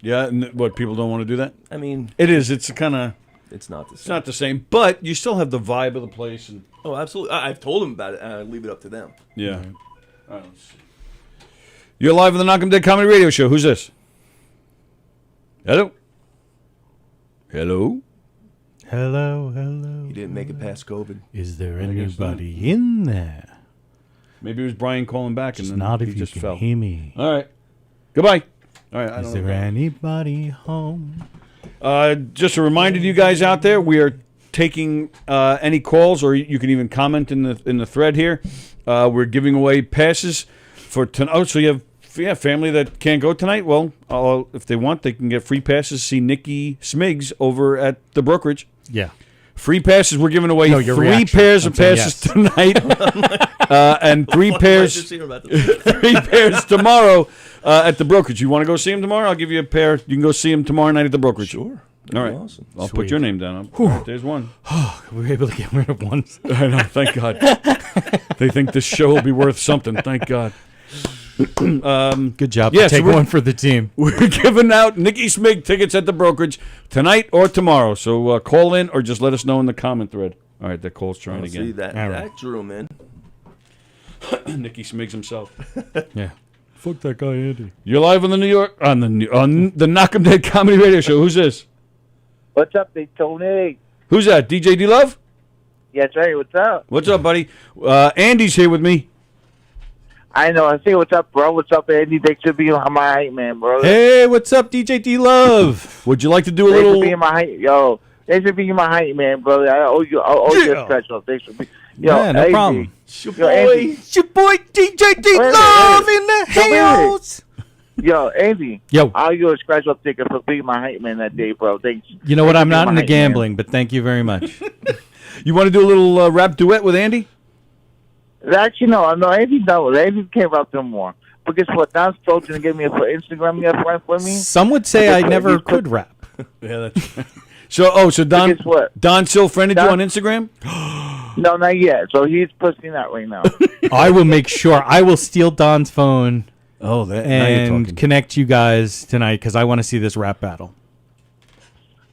Yeah, and what, people don't want to do that? I mean, it is. It's kind of. It's not the same. It's not the same, but you still have the vibe of the place. And oh, absolutely. I've told them about it, and I leave it up to them. yeah. All right, let's see. You're live on the Knockem Dead Comedy Radio Show. Who's this? Hello. Hello. Hello, hello. He didn't make it past COVID. Is there anybody in there? Maybe it was Brian calling back, and then not if he you just can fell. hear me. All right. Goodbye. All right. I Is don't there know. anybody home? Just a reminder to you guys out there, we are taking any calls, or you can even comment in the thread here. We're giving away passes for tonight. Oh, so you have family that can't go tonight? Well, if they want, they can get free passes to see Nikki Smiggs over at the brokerage. Yeah. Free passes. We're giving away No, your 3 reaction. pairs of I'm saying passes yes. tonight, and 3 What pairs. am I just hearing about this? 3 pairs tomorrow at the brokerage. You want to go see him tomorrow? I'll give you a pair. You can go see him tomorrow night at the brokerage. Sure. All right. Awesome. I'll Sweet. put your name down. All right, there's one. We were able to get rid of one. I know. Thank God. They think this show will be worth something. Thank God. Good job. Yeah, so Take we're- one for the team. We're giving out Nikki Smig tickets at the brokerage tonight or tomorrow. So call in or just let us know in the comment thread. All right, that call's trying Oh, again. see, that drew him in. Nikki Smiggs himself. Yeah. Fuck that guy, Andy. You're live on the Knockem Dead Comedy Radio Show. Who's this? What's up, Big Tony? Who's that? DJ D Love? Yeah, that's right. What's up? What's up, buddy? Andy's here with me. I know. I say, what's up, bro? What's up, Andy? Thanks for being my hype man, bro. Hey, what's up, DJ D Love? Would you like to do a Thanks little? for being my hype, yo. Thanks for being my hype man, brother. I owe you a special. Thanks for being. Yo, Yeah, no Andy. problem. Yo, Andy. It's your boy DJ D Wait a Love minute. in the Wait a minute. house. Yo, Andy. Yo. I owe you a scratch up ticket for being my hype man that day, bro. Thanks. You know what? Thanks I'm for not being into my hype gambling, but thank you very much. You want to do a little rap duet with Andy? man. Actually, no. Andy don't. Andy can't rap no more. But guess what? Don's still going to give me a Instagram friend for me. Some would say I never could rap. Yeah, that's right. So Don, guess what? Don still friended you Don- on Instagram? No, not yet. So he's pushing that right now. I will make sure. I will steal Don's phone Oh, that now you're and talking. connect you guys tonight because I want to see this rap battle.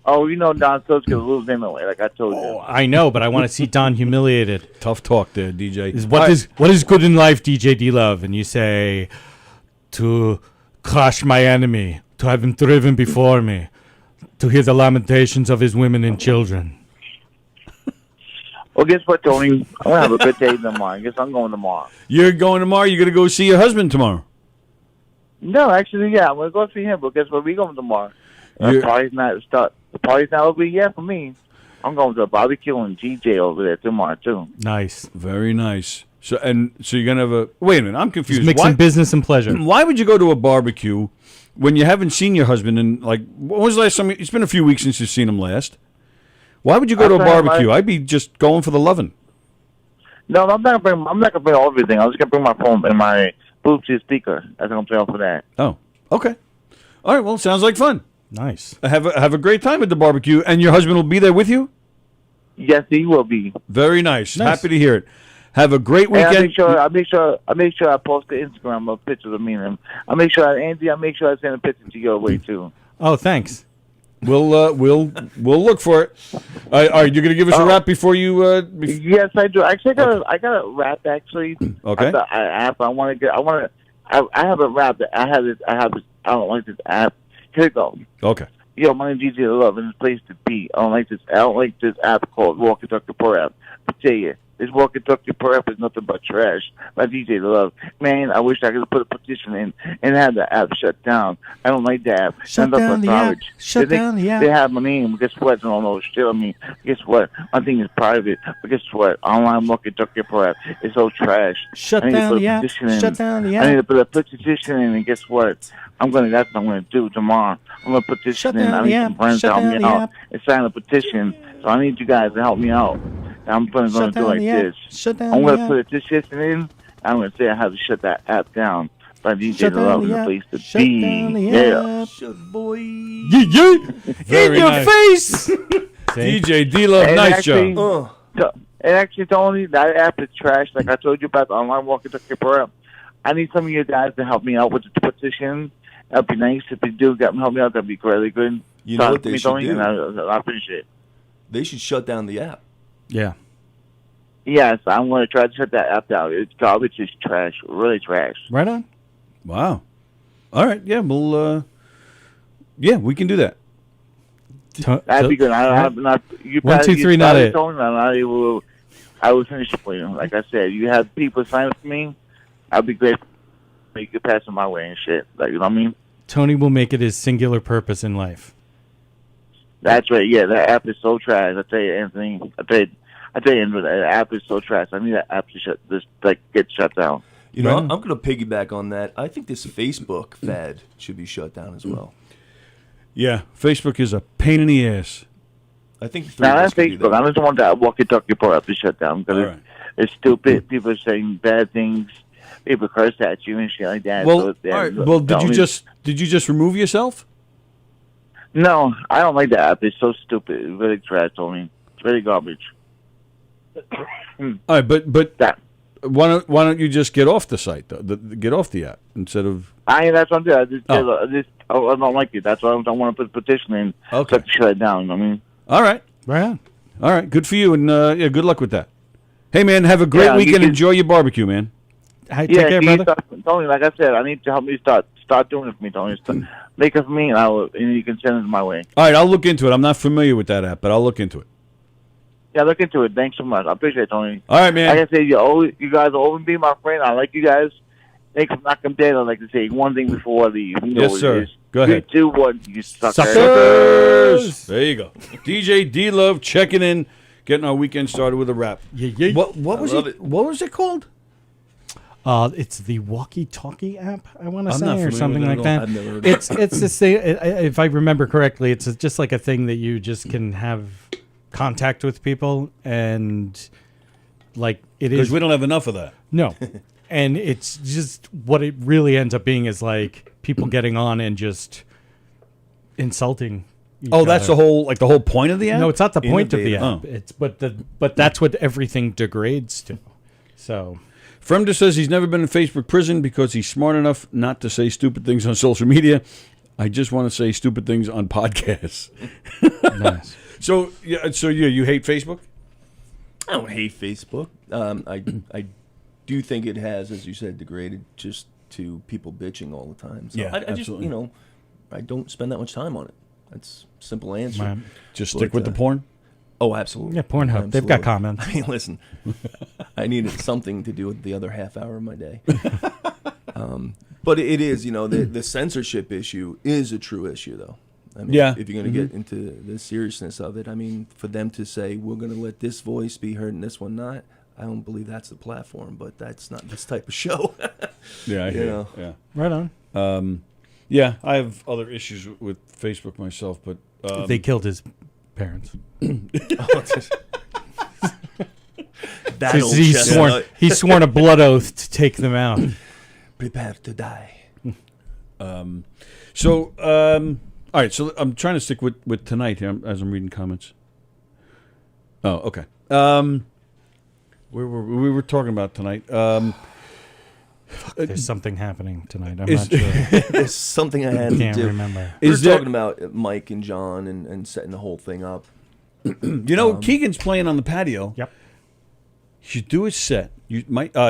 Oh, you know Don Still's going to lose anyway, like I told you. I know, but I want to see Don humiliated. Tough talk there, DJ. What is good in life, DJ D Love? And you say, to crush my enemy, to have him driven before me, to hear the lamentations of his women and children. Well, guess what, Tony? I'm going to have a good day tomorrow. I guess I'm going tomorrow. You're going tomorrow? You're going to go see your husband tomorrow? No, actually, yeah, I'm going to go see him, but guess what? We going tomorrow. The party's not over yet for me. I'm going to a barbecue and GJ over there tomorrow, too. Nice. Very nice. So you're going to have a... Wait a minute, I'm confused. Just mixing business and pleasure. Why would you go to a barbecue when you haven't seen your husband in, like, when was the last time? It's been a few weeks since you've seen him last. Why would you go to a barbecue? I'd be just going for the lovin'. No, I'm not going to bring everything. I'm just going to bring my phone and my Bluetooth speaker. That's what I'm saying for that. Oh, okay. All right, well, sounds like fun. Nice. Have a great time at the barbecue, and your husband will be there with you? Yes, he will be. Very nice. Happy to hear it. Have a great weekend. And I make sure I post to Instagram of pictures of me and him. I make sure I send a picture to your way too. Oh, thanks. We'll look for it. All right, you're gonna give us a rap before you. Yes, I do. Actually, I got a rap actually. Okay. I have a rap that I don't like this app. Here it goes. Okay. Yo, my name is DJ Love, and it's place to be. I don't like this app called Walkie Talkie Pro app. I tell you, this Walkie Talkie Pro app is nothing but trash. My DJ Love, man, I wish I could put a petition in and have the app shut down. I don't like the app. Shut down the app. Shut down the app. They have my name. Guess what? I don't know shit on me. Guess what? My thing is private. But guess what? Online Walkie Talkie Pro app is so trash. Shut I need to down put a the app. petition in. Shut down the I need app. to put a petition in, and guess what? That's what I'm gonna do tomorrow. I'm gonna petition Shut in. down I the need app. some friends Shut to help down me the out app. and sign a petition. So I need you guys to help me out. I'm gonna Shut do it down like the app. this. Shut down I'm the gonna app. put a petition in. I'm gonna say I have to shut that app down. But DJ Shut down Love the is the app. place to Shut be. down the Yeah. app. Shut boy. Yeah. In your face. DJ D Love, And nice actually, job. And actually, Tony, that app is trash. Like I told you about the online walkie talkie pro app. I need some of you guys to help me out with the petition That'd be nice if you do help me out. That'd be really good. You know Talk what to they me, should Tony, do? and I appreciate it. They should shut down the app. Yeah. Yes, I'm going to try to shut that app down. It's garbage. It's trash. Really trash. Right on. Wow. All right. Yeah. We'll. Yeah, we can do that. That'd be good. I'm not. You 1, 2, 3, not it. Tony, I will finish it for you. Like I said, you have people sign up for me. I'd be grateful. You could pass it my way and shit. Like, you know what I mean? Tony will make it his singular purpose in life. That's right. Yeah, that app is so trash. I tell you, Anthony. I tell you, Andrew, that app is so trash. I need that app to get shut down. You know, I'm going to piggyback on that. I think this Facebook fad should be shut down as well. Yeah, Facebook is a pain in the ass. I think Now, that's Facebook. I just want that walkie-talkie part up to shut down because it's stupid. People are saying bad things. People curse at you and shit like that. Well, so all right. Well, did you just remove yourself? No, I don't like that app. It's so stupid. It's really trash, Tony. It's really garbage. All right, but that. Why don't you just get off the site though? Get off the app instead of. That's what I'm doing. I don't like it. That's why I don't want to put a petition in. Okay. To shut it down. I mean. All right. Right on. All right. Good for you, and yeah, good luck with that. Hey, man, have a great weekend. Enjoy your barbecue, man. Hey, take care, brother. Tony, like I said, I need to help me start doing it for me, Tony. Make it for me, and you can send it my way. All right, I'll look into it. I'm not familiar with that app, but I'll look into it. Yeah, look into it. Thanks so much. I appreciate it, Tony. All right, man. Like I said, you guys will always be my friend. I like you guys. Thanks for knocking dead. I'd like to say one thing before I leave. You know Yes, what sir. It is. Go ahead. 3, 2, 1. You Suckers! There you go. DJ D-Love checking in, getting our weekend started with a rap. Yeah. What was it? What was it called? It's the walkie-talkie app, I want to I'm say, not or familiar something with it like at that. all. I've never heard of it. It's this thing. If I remember correctly, it's just like a thing that you just can have contact with people, and like it is. Because we don't have enough of that. No, and it's just what it really ends up being is like people getting on and just insulting. Oh, that's the whole point of the app. No, it's not the point of the app. Oh. It's but that's what everything degrades to. So. Fremda says he's never been in Facebook prison because he's smart enough not to say stupid things on social media. I just want to say stupid things on podcasts. Nice. So you hate Facebook? I don't hate Facebook. I do think it has, as you said, degraded just to people bitching all the time. So Yeah, I just, absolutely. I don't spend that much time on it. That's a simple answer. Right. Just stick with the porn? Oh, absolutely. Yeah, Pornhub. They've got comments. I mean, listen, I needed something to do with the other half hour of my day. But it is, the censorship issue is a true issue, though. I mean, Yeah. if you're going to get into the seriousness of it, I mean, for them to say, we're going to let this voice be heard and this one not, I don't believe that's the platform, but that's not this type of show. Yeah, I hear you. Yeah. Right on. Yeah, I have other issues with Facebook myself, but They killed his parents. That old He's sworn a blood oath to take them out. Prepare to die. All right, so I'm trying to stick with tonight here as I'm reading comments. Oh, okay. We were talking about tonight. There's something happening tonight. I'm not sure. There's something I had to Can't do. remember. We were talking about Mike and John and setting the whole thing up. Keegan's playing on the patio. Yep. You should do a set.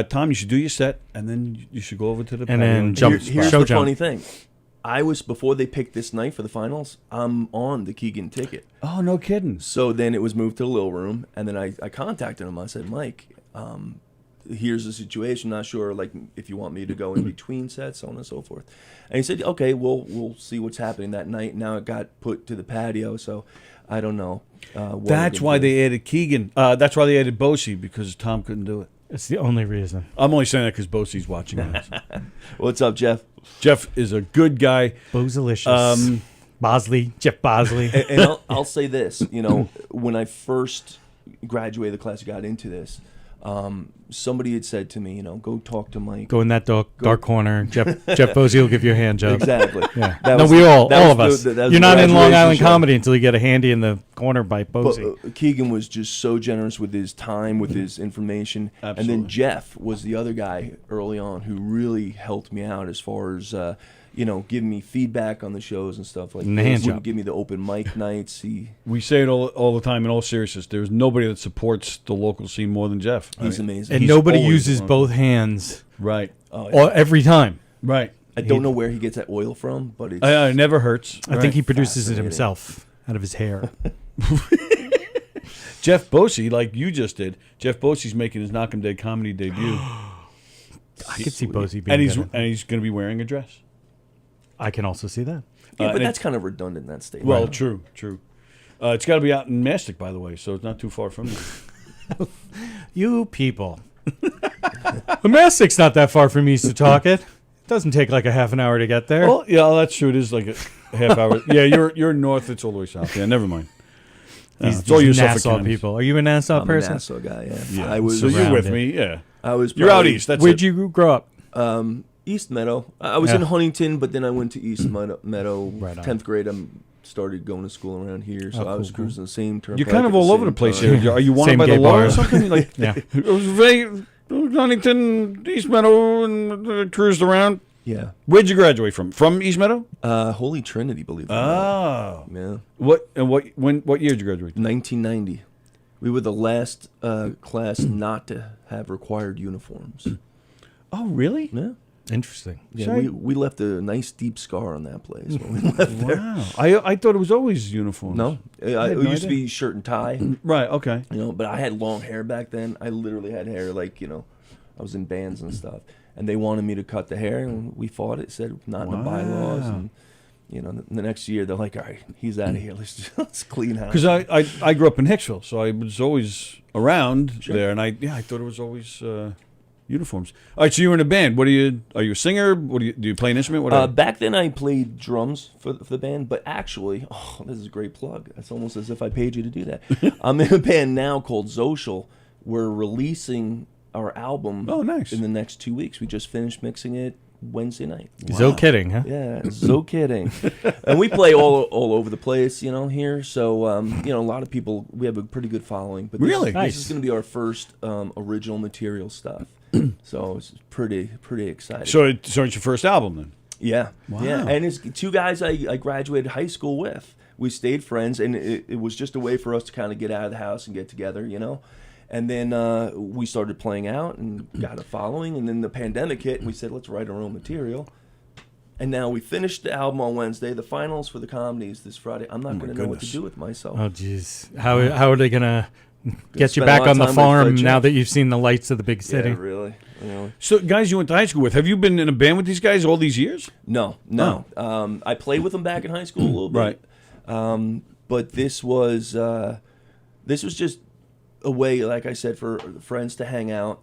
Tom, you should do your set, and then you should go over to the And patio. then jump. Here's Show the jump. funny thing. Before they picked this night for the finals, I'm on the Keegan ticket. Oh, no kidding. So then it was moved to the Lil Room, and then I contacted him. I said, Mike, here's the situation. Not sure, like, if you want me to go in between sets, so on and so forth. And he said, okay, we'll see what's happening that night. Now it got put to the patio, so I don't know. That's why they added Keegan. That's why they added Bosey, because Tom couldn't do it. It's the only reason. I'm only saying that because Bosey's watching us. What's up, Jeff? Jeff is a good guy. Bozelicious. Bosley. Jeff Bosley. And I'll say this. When I first graduated the class, got into this, somebody had said to me, go talk to Mike. Go in that dark corner. Jeff Bosley will give you a hand job. Exactly. Yeah. That all of us. was You're not in Long Island show. Comedy until you get a handy in the corner by Bosley. But Keegan was just so generous with his time, with his information. Absolutely. And then Jeff was the other guy early on who really helped me out as far as, give me feedback on the shows and stuff like And this. hand He would job. give me the open mic nights. We say it all the time in all seriousness. There's nobody that supports the local scene more than Jeff. He's amazing. And he's nobody always uses on. both hands. Right. Every time. Right. I don't know where he gets that oil from, but it's it never hurts. I think he produces it Fascinating. himself out of his hair. Jeff Bosey, like you just did. Jeff Bosey's making his Knockem Dead comedy debut. I could see Bosey being and good. he's going to be wearing a dress. I can also see that. Yeah, but and that's kind of redundant in that state. Well, true. It's got to be out in Mastic, by the way, so it's not too far from you. You people. The Mastic's not that far from East Setauket. It doesn't take like a half an hour to get there. Well, yeah, that's true. It is like a half hour. Yeah, you're north. It's all the way south. Yeah, never mind. These it's all you Suffolk Nassau counties. people. Are you a Nassau I'm person? a Nassau guy. Yeah, Yeah. I was. So you're around with it. me. Yeah. I was. You're out probably- east. That's Where'd it. you grow up? East Meadow. I was in Huntington, but then I went to East Meadow. Right on. 10th grade. I started going to school around here, so I was cool. cruising the same term. You're kind of all over the place here. Are you wanted Same by the gay law bar. or something? Like, Yeah. It was Vegas, Huntington, East Meadow, and cruised around. Yeah. Where'd you graduate from? From East Meadow? Holy Trinity, believe it or not. Oh. Yeah. What year did you graduate? 1990. We were the last class not to have required uniforms. Oh, really? Yeah. Interesting. Yeah, we left a nice deep scar on that place when we left there. Wow. I thought it was always uniforms. No, had it no used to idea. be shirt and tie. Right, okay. But I had long hair back then. I literally had hair like, I was in bands and stuff. And they wanted me to cut the hair, and we fought it. Said not in the bylaws. And, the next year, they're like, all right, he's out of here. Let's clean house. Because I grew up in Hicksville, so I was always around there, and I thought it was always uniforms. All right, so you're in a band. Are you a singer? Do you play an instrument? What are you? Back then, I played drums for the band, but actually, this is a great plug. It's almost as if I paid you to do that. I'm in a band now called Social. We're releasing our album in the next 2 weeks. We just finished mixing it Wednesday night. So kidding, huh? Yeah, so kidding. And we play all over the place, here. So, a lot of people, we have a pretty good following. But Really? This is going to be our first original material stuff. So it's pretty exciting. So it's your first album then? Yeah. Wow. Yeah. And it's two guys I graduated high school with. We stayed friends, and it was just a way for us to kind of get out of the house and get together, And then we started playing out and got a following. And then the pandemic hit, and we said, let's write our own material. And now we finished the album on Wednesday. The finals for the comedy is this Friday. I'm not going to know what to do with myself. Oh, jeez. How are they going to get you spend a back lot of on the time with farm Jeff. now that you've seen the lights of the big city? Yeah, really. So, guys you went to high school with, have you been in a band with these guys all these years? No. I played with them back in high school a little bit. Right. But this was just a way, like I said, for friends to hang out.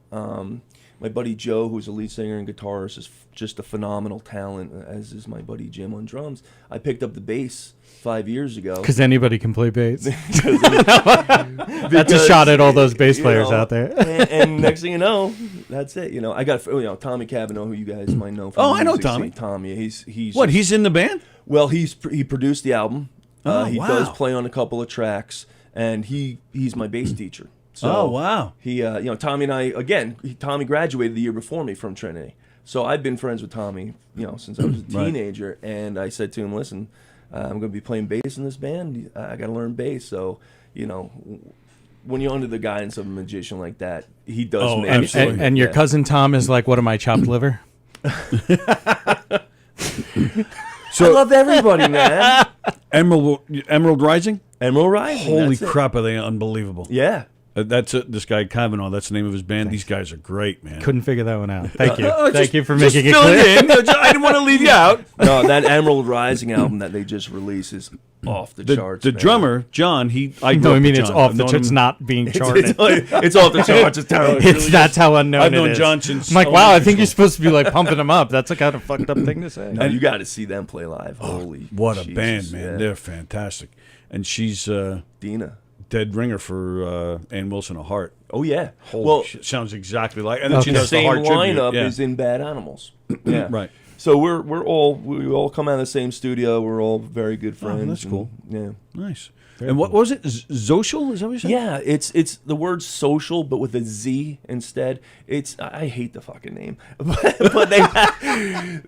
My buddy Joe, who's a lead singer and guitarist, is just a phenomenal talent, as is my buddy Jim on drums. I picked up the bass 5 years ago. Because anybody can play bass. That's a shot at all those bass players out there. and next thing you know, that's it. I got Tommy Cavanaugh, who you guys might know from I know music Tommy. scene. Tommy, he's What, he's in the band? Well, he produced the album. He wow. does play on a couple of tracks, and he's my bass teacher. So Oh, wow. He, Tommy and I, Tommy graduated the year before me from Trinity. So I've been friends with Tommy, since I was a Right. teenager. And I said to him, listen, I'm going to be playing bass in this band. I got to learn bass. So, when you're under the guidance of a magician like that, he does make it. And your cousin Tom is like, what am I, chopped liver? So I love everybody, man. Emerald Rising? Emerald Rising. Holy that's it. crap, are they unbelievable? Yeah. That's this guy Kavanaugh. That's the name of his band. These guys are great, man. Couldn't figure that one out. Thank you. Oh, Thank you for just making it fill clear. in. I didn't want to leave you out. No, that Emerald Rising album that they just released is off the charts. The man. drummer, John, I No, I mean with it's John. off I've the known charts, him- not being charted. It's off the charts. It's terrible. That's how unknown I've it known is. John since I'm like, wow, I think you're supposed to be like pumping them up. That's a kind of fucked up thing to say. No, you got to see them play live. Holy, What a Jesus, band, man. yeah. They're fantastic. And she's Dina. dead ringer for Ann Wilson of Heart. Oh yeah. Holy Well, shit, sounds exactly like. And then she the does the same Heart tribute. lineup Yeah. is in Bad Animals. Yeah. Right. So we all come out of the same studio. We're all very good friends. Oh, that's cool. Yeah, nice. And what was it? Social? Is that what you said? Yeah, it's the word social, but with a Z instead. I hate the fucking name, but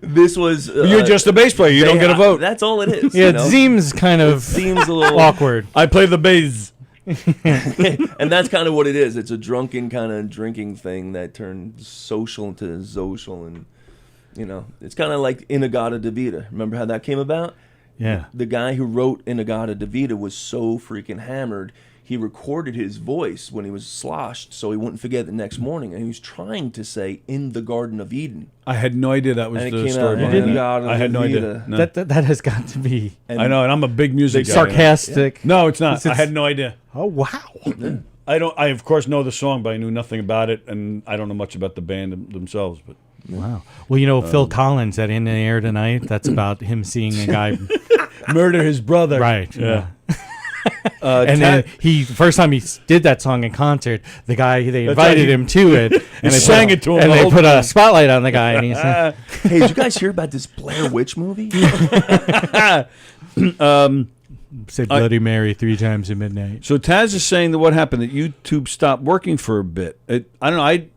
this was. You're just a bass player. You don't get a vote. That's all it is. Yeah, it seems kind of seems a little awkward. I play the bass. And that's kind of what it is. It's a drunken kind of drinking thing that turned social into social, and it's kind of like Inagata Davida. Remember how that came about? Yeah. The guy who wrote Inagata Davida was so freaking hammered, he recorded his voice when he was sloshed so he wouldn't forget the next morning, and he was trying to say "in the Garden of Eden." I had no idea that was And it the came story out, behind "Inagata that. I had no idea. Davida." No. That has got to be. I know, and I'm a big music guy. Sarcastic. No, it's not. It's- I had no idea. Oh wow. I of course know the song, but I knew nothing about it, and I don't know much about the band themselves. But Wow. Well, Phil Collins at In the Air Tonight. That's about him seeing a guy murder his brother. Right. Yeah. And then first time he did that song in concert, the guy they That's invited right. him to it, and He sang it to him and the they whole put time. a spotlight on the guy, and he said, Hey, did you guys hear about this Blair Witch movie? "Said Bloody Mary 3 times at midnight." So Taz is saying that what happened, that YouTube stopped working for a bit. I don't know.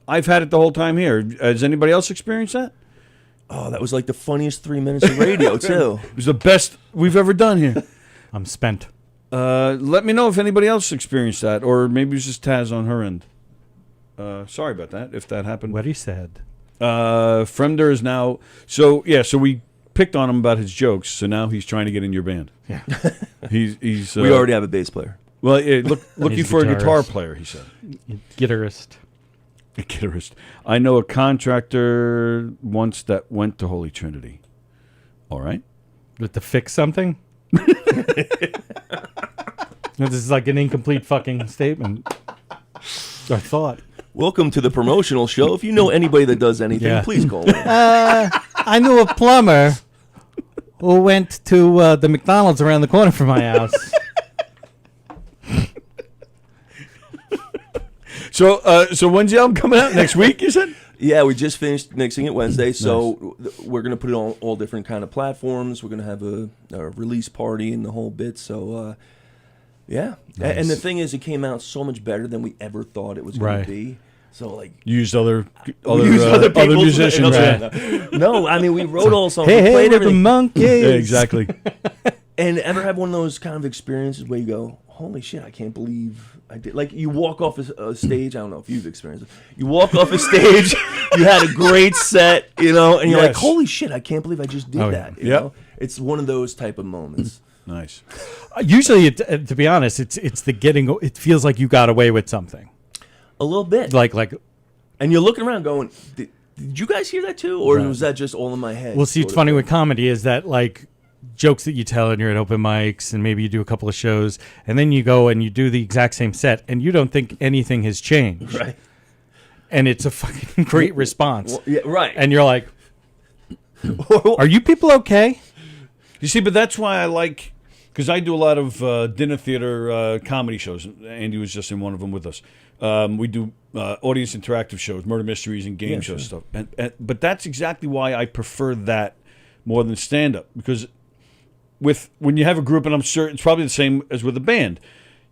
I've had it the whole time here. Has anybody else experienced that? Oh, that was like the funniest 3 minutes of radio too. It was the best we've ever done here. I'm spent. Let me know if anybody else experienced that, or maybe it was just Taz on her end. Sorry about that, if that happened. What he said. Fremder is now... So we picked on him about his jokes, so now he's trying to get in your band. Yeah. He's We already have a bass player. Well, yeah, looking He's a for a guitar guitarist. player, he said. Guitarist. A guitarist. I know a contractor once that went to Holy Trinity. All right. But to fix something? This is like an incomplete fucking statement. I thought. Welcome to the promotional show. If you know anybody that does anything, Yeah. please call me. I knew a plumber who went to the McDonald's around the corner from my house. So when's the album coming out? Next week, you said? Yeah, we just finished mixing it Wednesday, so we're going to put it on all different kind of platforms. We're going to have a release party and the whole bit. So, yeah. Nice. And the thing is, it came out so much better than we ever thought it was going Right. to be. So, like... You used other people's- musicians. Right. No, I mean, we wrote all songs. Hey, we hey, played we're the everything. monkeys. Yeah, exactly. And ever have one of those kind of experiences where you go, holy shit, I can't believe I did. Like, you walk off a stage, I don't know if you've experienced it. You walk off a stage, you had a great set, and you're like, Yes. holy shit, I can't believe I just did Oh, that. You Yep. know? It's one of those type of moments. Nice. Usually, to be honest, it's the getting. It feels like you got away with something. A little bit. Like, And you're looking around going, did you guys hear that too? Or Right. was that just all in my head? well, see, sort it's of funny thing? with comedy is that like jokes that you tell and you're at open mics and maybe you do a couple of shows and then you go and you do the exact same set and you don't think anything has changed. Right. And it's a fucking great response. Well, yeah, right. And you're like, are you people okay? You see, but that's why I like, because I do a lot of dinner theater comedy shows. Andy was just in one of them with us. We do audience interactive shows, murder mysteries and game shows stuff. But that's exactly why I prefer that more than stand-up. Because when you have a group, and I'm sure it's probably the same as with a band,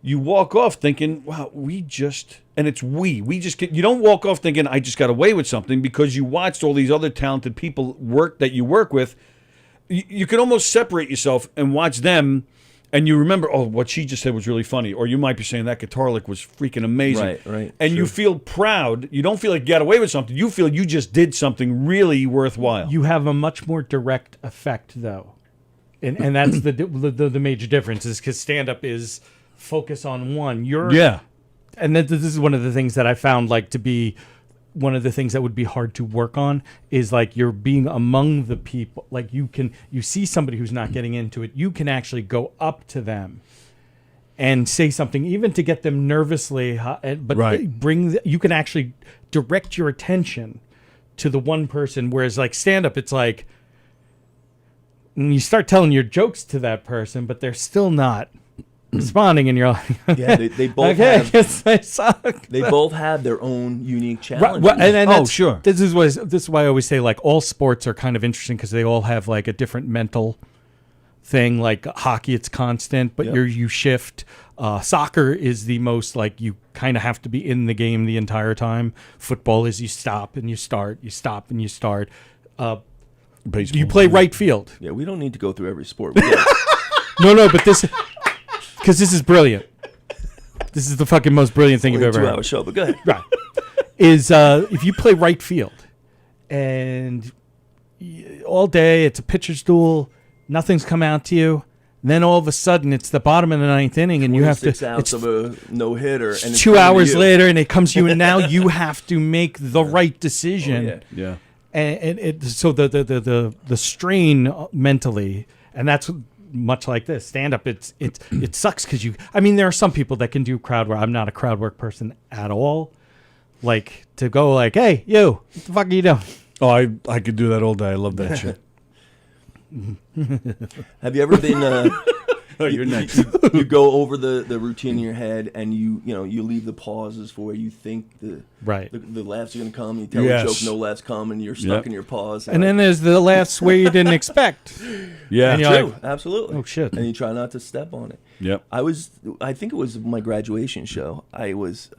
you walk off thinking, wow, we just get, you don't walk off thinking, I just got away with something, because you watched all these other talented people that you work with. You can almost separate yourself and watch them, and you remember, oh, what she just said was really funny. Or you might be saying that guitar lick was freaking amazing. Right, And you feel proud. You don't feel like you got away with something. You feel you just did something really worthwhile. You have a much more direct effect, though. And that's the major difference, is because stand-up is focus on one. And this is one of the things that I found like to be one of the things that would be hard to work on is like you're being among the people. Like you see somebody who's not getting into it, you can actually go up to them and say something, even to get them nervously, but Right. you can actually direct your attention to the one person. Whereas like stand up, it's like, and you start telling your jokes to that person, but they're still not responding, and you're like, Yeah, they both okay, have. yes, I suck. They both have their own unique Right, challenges. well, and that's- sure. This is why I always say like all sports are kind of interesting because they all have like a different mental thing. Like hockey, it's constant, but Yep. you shift. Soccer is the most like you kind of have to be in the game the entire time. Football is you stop and you start, you stop and you start. Baseball. You play right field. Yeah, we don't need to go through every sport. We get- No, but this because this is brilliant. This is the fucking most brilliant thing you've Only a ever heard. 2-hour show, but go ahead. Right. Is if you play right field and all day it's a pitcher's duel, nothing's come out to you, then all of a sudden it's the bottom of the ninth inning and you have to. 6 outs of a no hitter, and it's 2 coming to hours you. later and it comes to you, and now you have to make the right decision. Oh, Yeah. And so the strain mentally, and that's much like this stand up. It sucks because I mean, there are some people that can do crowd work. I'm not a crowd work person at all. Like to go like, hey, you, what the fuck are you doing? Oh, I could do that all day. I love that shit. Have you ever been? Oh, you're next. You go over the routine in your head, and you leave the pauses for where you think the laughs are going to come. You tell a Yes. joke, no laughs come, and you're stuck in your pause. And then there's the laughs where you didn't expect. Yeah, and you're True, like, absolutely. oh shit! And you try not to step on it. Yep. I think it was my graduation show. I was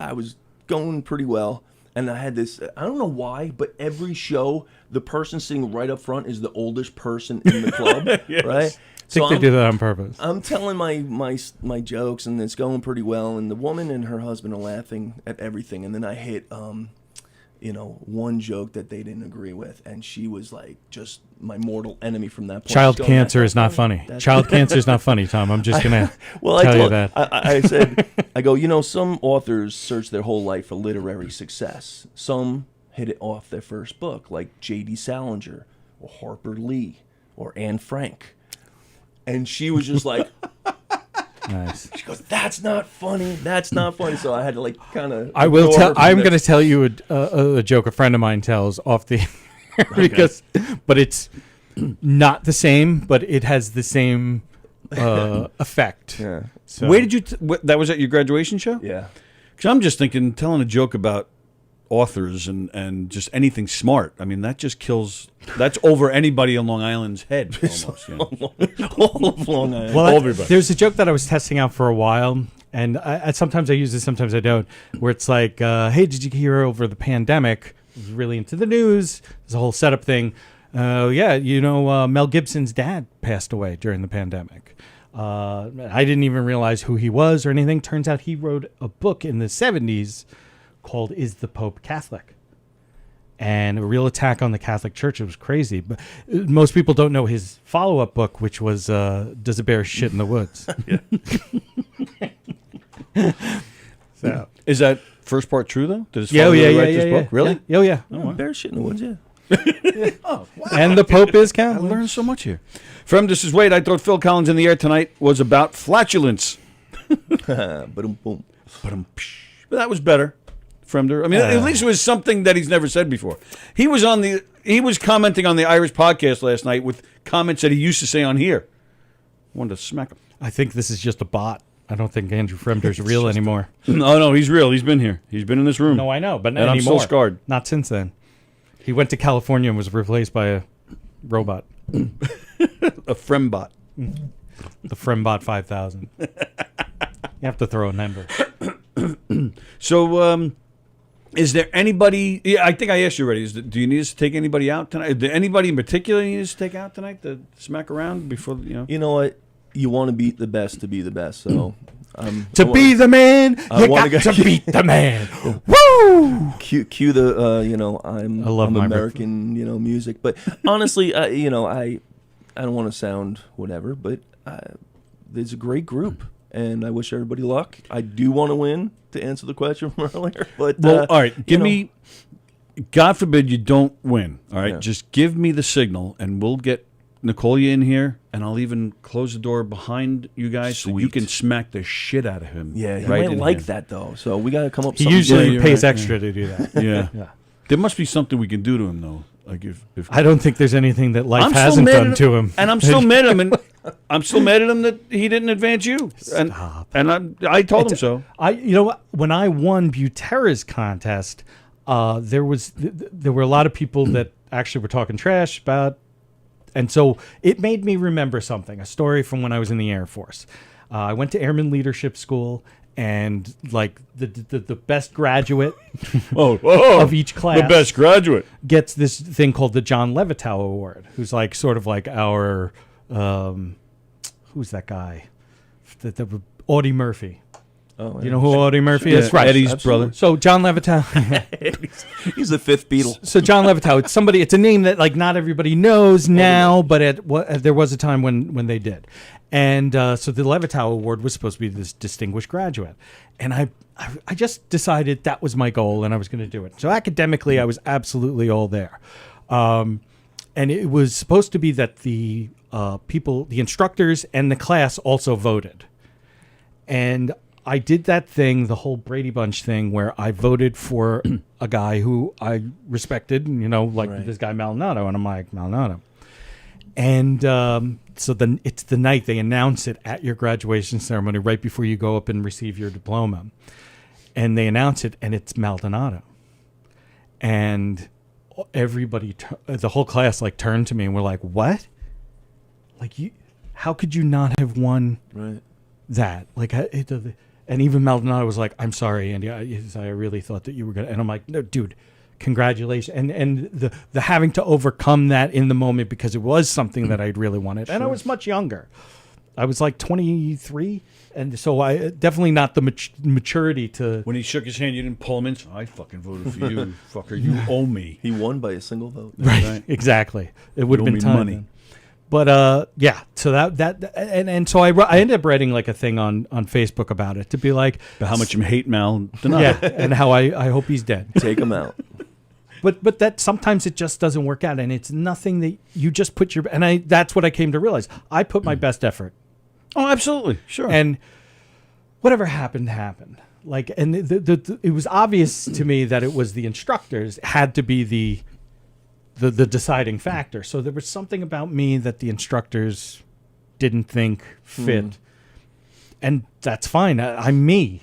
going pretty well, and I had this. I don't know why, but every show, the person sitting right up front is the oldest person in the club, Yes. right? I think they do that on purpose. I'm telling my jokes, and it's going pretty well, and the woman and her husband are laughing at everything, and then I hit one joke that they didn't agree with, and she was like just my mortal enemy from that point. Child She's going, cancer "That's is not funny. That's Child cancer is not funny, Tom. I'm just gonna tell you that. I said, I go, some authors search their whole life for literary success. Some hit it off their first book, like J.D. Salinger or Harper Lee or Anne Frank. And she was just like, nice. She goes, "That's not funny. That's not funny." So I had to like kind of. I will tell. I'm going to tell you a joke a friend of mine tells off the but it's not the same, but it has the same effect. Yeah. So Where did you? That was at your graduation show? Yeah. Because I'm just thinking, telling a joke about authors and just anything smart. I mean, that just kills. That's over anybody on Long Island's head almost. You know? All of Long Island. Well, everybody. there's a joke that I was testing out for a while, and I sometimes I use it, sometimes I don't. Where it's like, "Hey, did you hear over the pandemic? It was really into the news. There's a whole setup thing. Yeah, Mel Gibson's dad passed away during the pandemic. I didn't even realize who he was or anything. Turns out he wrote a book in the 70s called "Is the Pope Catholic?" And a real attack on the Catholic Church. It was crazy. But most people don't know his follow-up book, which was "Does a Bear Shit in the Woods?" So is that first part true though? Did his Yeah, father yeah, really yeah, write yeah, this yeah. book? Really? Yeah. Oh, yeah. Oh, wow. Bear shit in the woods, yeah. Oh, wow. And the Pope is I Catholic. learned so much here. From This Is Wade, I thought Phil Collins in the Air Tonight was about flatulence. Ba-dum-boom. But that was better. Fremder. I mean, at least it was something that he's never said before. He was commenting on the Irish podcast last night with comments that he used to say on here. Wanted to smack him. I think this is just a bot. I don't think Andrew Fremder's real anymore. No, he's real. He's been here. He's been in this room. No, I know, but not and anymore. I'm still scarred. Not since then. He went to California and was replaced by a robot. A Frembot. The Frembot 5000. You have to throw a number. So, is there anybody? Yeah, I think I asked you already. Do you need us to take anybody out tonight? Is there anybody in particular you need us to take out tonight to smack around before You know what? You want to beat the best to be the best. So, be the man, you got to beat the man. Woo! Cue the I'm my American music. But honestly, I don't want to sound whatever, but there's a great group, and I wish everybody luck. I do want to win, to answer the question from earlier. But all right, give me. God forbid you don't win. All right, Yeah. just give me the signal, and we'll get Nicolia in here, and I'll even close the door behind you guys so you can smack the shit out of him. Yeah, he right might in like here. that though. So we got to come up. with He something usually good. pays extra to do that. Yeah. Yeah. There must be something we can do to him though. Like if I don't think there's anything that life I'm still hasn't mad done at to him. and I'm still mad at him. And I'm still mad at him that he didn't advance you. Stop. And I told him so. You know what? When I won Butera's contest, there were a lot of people that actually were talking trash about, and so it made me remember something, a story from when I was in the Air Force. I went to Airman Leadership School, and like the best graduate of each class, the best graduate, gets this thing called the John Levitow Award, who's like sort of like our who's that guy? Audie Murphy. Oh, you know who Audie Murphy is? Right. Eddie's brother. So John Levitow. He's the fifth Beatle. So John Levitow, it's a name that like not everybody knows now, but there was a time when they did. And so the Levitow Award was supposed to be this distinguished graduate. And I just decided that was my goal and I was going to do it. So academically, I was absolutely all there. And it was supposed to be that the people, the instructors and the class also voted. And I did that thing, the whole Brady Bunch thing, where I voted for a guy who I respected, this guy Maldonado, and I'm like, Maldonado. And so then it's the night they announce it at your graduation ceremony, right before you go up and receive your diploma. And they announce it, and it's Maldonado. And everybody, the whole class, like turned to me and were like, "What? Like how could you not have won that?" Like and even Maldonado was like, "I'm sorry, Andy. I really thought that you were gonna." And I'm like, "No, dude, congratulations!" And the having to overcome that in the moment because it was something that I'd really wanted, and I was much younger. I was like 23, and so I definitely not the maturity to. When he shook his hand, you didn't pull him in. So I fucking voted for you, fucker. You owe me. He won by a single vote. Right. Exactly. It would have been time. Money. Then. But yeah, so and so I ended up writing like a thing on Facebook about it to be like how much you hate Mal. Yeah, and how I hope he's dead. Take him out. But that sometimes it just doesn't work out, and it's nothing that you just put your that's what I came to realize. I put my best effort. Oh, absolutely, sure. And whatever happened. Like, and it was obvious to me that it was the instructors had to be the deciding factor. So there was something about me that the instructors didn't think fit. And that's fine. I'm me.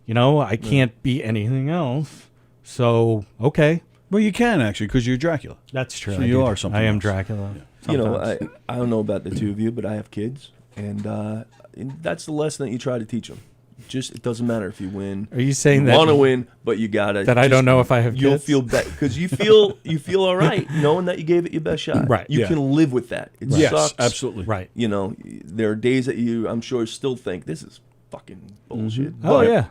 I can't be anything else. So, okay. Well, you can actually because you're Dracula. That's true. So you are something I am else. Dracula. Yeah. I don't know about the two of you, but I have kids. And that's the lesson that you try to teach them. Just it doesn't matter if you win. Are you saying you want to win, but you gotta. That I don't know if I have. You'll kids? feel better because you feel all right knowing that you gave it your best shot. Right. You can live with that. It sucks. Absolutely. Right. There are days that I'm sure still think this is fucking bullshit. Mm-hmm. Oh yeah.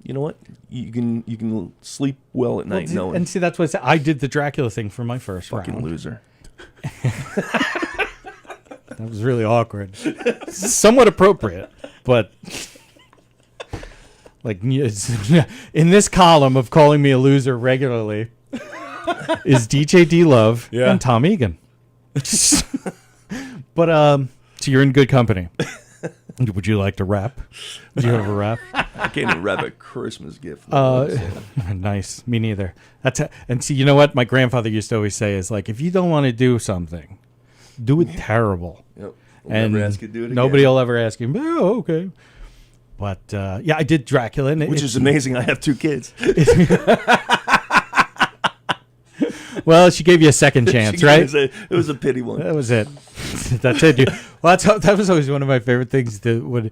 You know what? You can sleep well at night knowing. And see, that's what I said. I did the Dracula thing for my first fucking round. Loser. That was really awkward. Somewhat appropriate, but like in this column of calling me a loser regularly is DJ D Love and Tom Egan. But so you're in good company. Would you like to rap? Do you have a rap? I can't even wrap a Christmas gift. Nice. Me neither. And see, you know what my grandfather used to always say is like, if you don't want to do something, do it terrible. Yep. And never ask you to do it nobody again. will ever ask you. Oh, okay. But yeah, I did Dracula, which is amazing. I have 2 kids. Well, she gave you a second chance, right? It was a pity one. That was it. That's it. Well, that was always one of my favorite things. When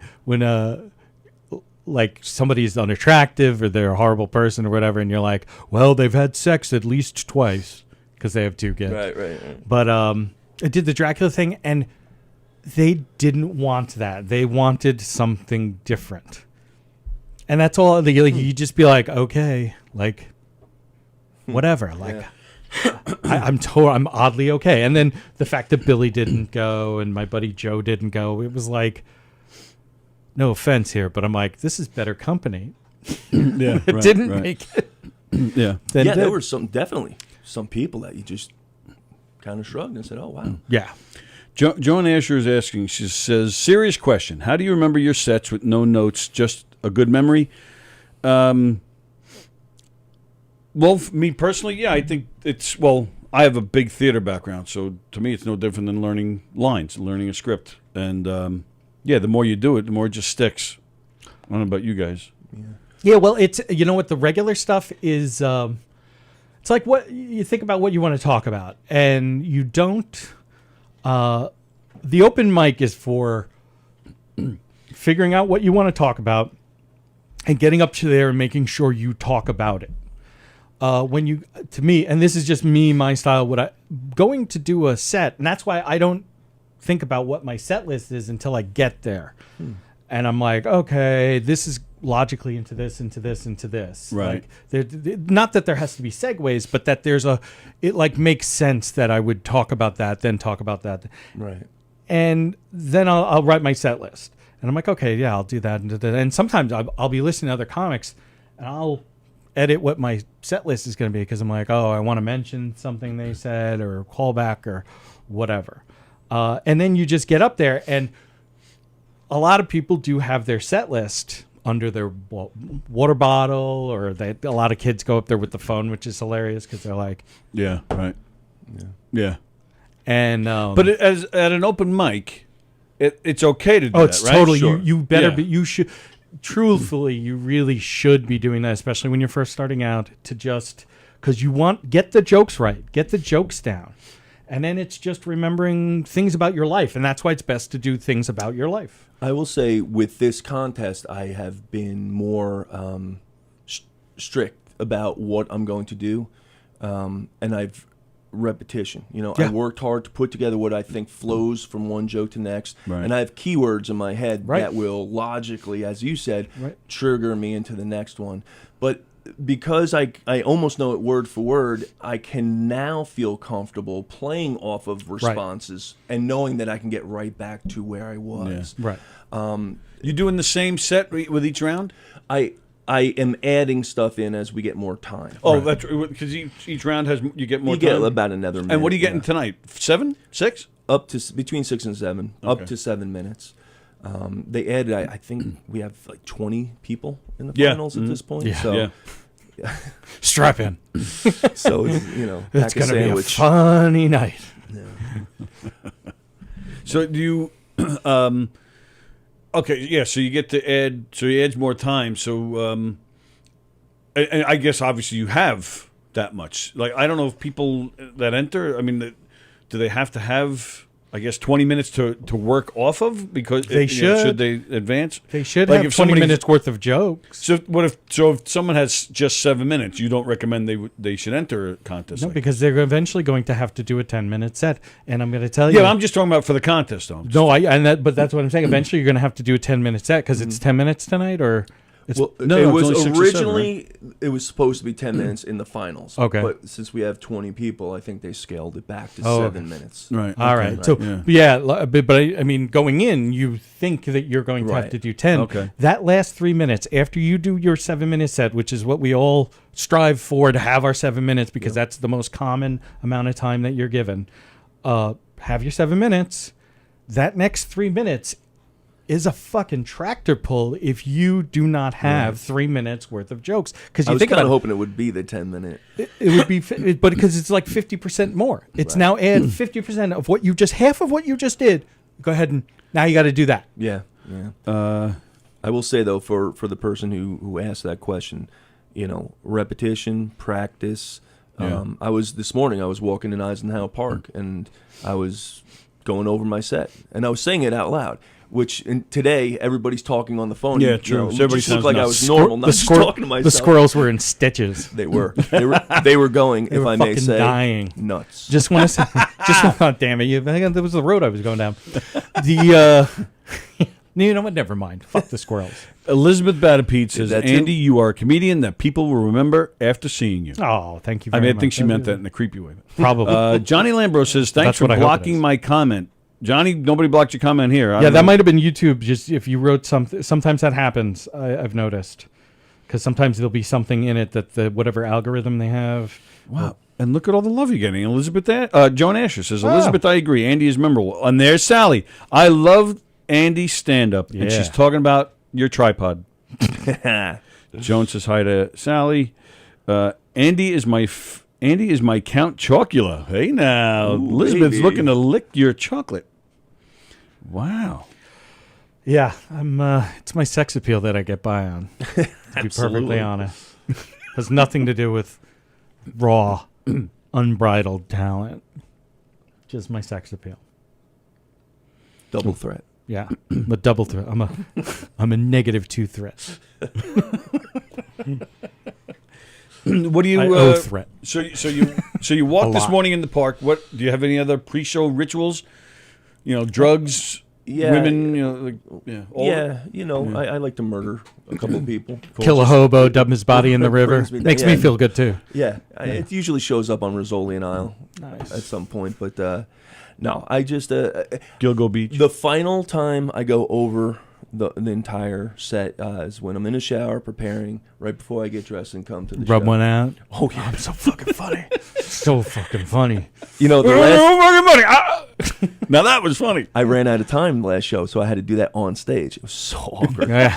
like somebody's unattractive or they're a horrible person or whatever, and you're like, well, they've had sex at least twice because they have 2 kids. Right. But I did the Dracula thing, and they didn't want that. They wanted something different. And that's all. You just be like, okay, like, whatever. Like, I'm oddly okay. And then the fact that Billy didn't go and my buddy Joe didn't go, it was like, no offense here, but I'm like, this is better company. Yeah, it didn't make it. Yeah. There were definitely some people that you just kind of shrugged and said, oh, wow. Yeah. Joan Asher is asking, she says, serious question. How do you remember your sets with no notes, just a good memory? Well, for me personally, yeah, I think it's, I have a big theater background, so to me it's no different than learning lines, learning a script. And yeah, the more you do it, the more it just sticks. I don't know about you guys. Yeah, well, it's, you know what, the regular stuff is, it's like what you think about what you want to talk about, and you don't, the open mic is for figuring out what you want to talk about and getting up to there and making sure you talk about it. When you, to me, and this is just me, my style, going to do a set, and that's why I don't think about what my set list is until I get there. And I'm like, okay, this is logically into this, into this, into this. Right. Like, not that there has to be segues, but that there's it like makes sense that I would talk about that, then talk about that. Right. And then I'll write my set list. And I'm like, okay, yeah, I'll do that. And sometimes I'll be listening to other comics, and I'll edit what my set list is going to be, because I'm like, oh, I want to mention something they said or call back or whatever. And then you just get up there, and a lot of people do have their set list under their water bottle, or a lot of kids go up there with the phone, which is hilarious because they're like, yeah, right, yeah. And but at an open mic, it's okay to do that, right? It's totally, Sure. you better be, you should, truthfully, you really should be doing that, especially when you're first starting out, to just, because you get the jokes right, get the jokes down. And then it's just remembering things about your life. And that's why it's best to do things about your life. I will say with this contest, I have been more strict about what I'm going to do. And I've repetition. I worked hard to put together what I think flows from one joke to the next. Right. And I have keywords in my head Right. that will logically, as you said, Right. trigger me into the next one. But because I almost know it word for word, I can now feel comfortable playing off of responses and knowing that I can get right back to where I was. Yeah. Right. You doing the same set with each round? I am adding stuff in as we get more time. Oh, that's because each round you get more you time? get about another minute. And what are you getting tonight? 7? 6? Up to between 6 and 7. Okay. Up to 7 minutes. They added, I think we have like 20 people in the Yeah. finals at this point. Yeah. So, Yeah. Strap in. So, it's, It's going to be a funny night. So do you... okay, yeah, so you get to add... So he adds more time, so... and I guess, obviously, you have that much. Like, I don't know if people that enter... I mean, do they have to have... I guess 20 minutes to work off of, because They should. Should they advance? They should Like have if 20 somebody- minutes worth of jokes. So if someone has just 7 minutes, you don't recommend they should enter a contest? No, like because they're eventually going to have to do a 10-minute set. And I'm going to tell you. yeah, I'm just talking about for the contest, though. No, but that's what I'm saying. Eventually, you're going to have to do a 10-minute set because it's 10 minutes tonight, or it's Well, No, it it's was only 6 or 7, originally it was supposed to be 10 minutes in the finals. Okay. But since we have 20 people, I think they scaled it back to Oh, 7 okay. minutes. Right. all okay. right. So but I mean, going in, you think that you're going to have Right. to do 10. Okay. That last 3 minutes after you do your 7-minute set, which is what we all strive for, to have our 7 minutes, because that's the most common amount of time that you're given. Have your 7 minutes. That next 3 minutes is a fucking tractor pull if you do not have 3 minutes worth of jokes. Because I you was think kind about of hoping it would be the 10-minute. it would be, but because it's like 50% more. It's now add 50% of what you just, half of what you just did. Go ahead and now you got to do that. Yeah. I will say, though, for the person who asked that question, repetition, practice. This morning I was walking in Eisenhower Park, and I was going over my set, and I was saying it out loud. Which today everybody's talking on the phone. Yeah, true. So everybody just looked sounds like I nuts. was normal, not just talking to myself. The squirrels were in stitches. They were. They were going. They if were I may fucking say, dying. Nuts. Just want to say, oh, damn it! That was the road I was going down. You know what? Never mind. Fuck the squirrels. Elizabeth Batapete says, That too? Andy, you are a comedian that people will remember after seeing you. Oh, thank you I very mean, much. I think she meant that in a creepy way. Probably. Johnny Lambro says, thanks That's for what I hope it blocking is. my comment. Johnny, nobody blocked your comment here. Yeah, that might have been YouTube. Just if you wrote something, sometimes that happens. I've noticed, because sometimes there'll be something in it that the whatever algorithm they have. Wow. And look at all the love you're getting. Elizabeth, Joan Asher says, Elizabeth, I agree. Andy is memorable. And there's Sally. I love Andy's stand-up. And she's talking about your tripod. Joan says hi to Sally. Andy is Andy is my Count Chocula. Hey now, Ooh, Elizabeth's baby. looking to lick your chocolate. Wow. Yeah, I'm. It's my sex appeal that I get by on. To be Absolutely. perfectly honest, has nothing to do with raw, unbridled talent. Just my sex appeal. Double threat. Yeah, I'm a double threat. I'm a -2 threat. What do you? I threat. So you walked A this lot. morning in the park. What do you have? Any other pre-show rituals? Drugs, Yeah. women. all Yeah, I like to murder a couple of people. Kill a hobo, dump his body in the river. Brings me down. Makes me feel good too. Yeah, it usually shows up on Rizzoli and Isle at some point, but no, I just Gilgo Beach. The final time I go over the entire set is when I'm in the shower preparing right before I get dressed and come to the Rub show. one out. Oh yeah, I'm so fucking funny. So fucking funny. The last. Now that was funny. I ran out of time last show, so I had to do that on stage. It was so awkward. Yeah.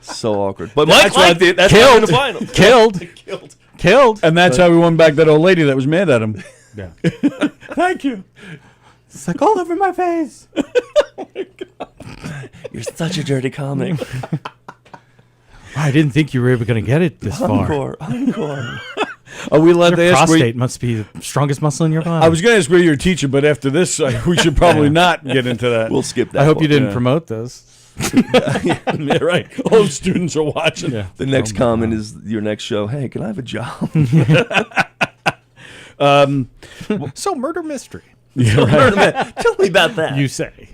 So awkward. But That's why I did. That's why I killed. did the final. Killed. And that's how we won back that old lady that was mad at him. Yeah. Thank you. It's like all over my face. You're such a dirty comic. I didn't think you were ever going to get it this far. Encore. Are we allowed to Your ask? prostate must be the strongest muscle in your body. I was going to ask where you're a teacher, but after this, we should probably not get into that. We'll skip that. I hope you didn't Yeah. promote this. Yeah, right. All the students are watching. Yeah. The next comment is your next show. Hey, can I have a job? So murder mystery. Yeah, right. Tell me about that. You say.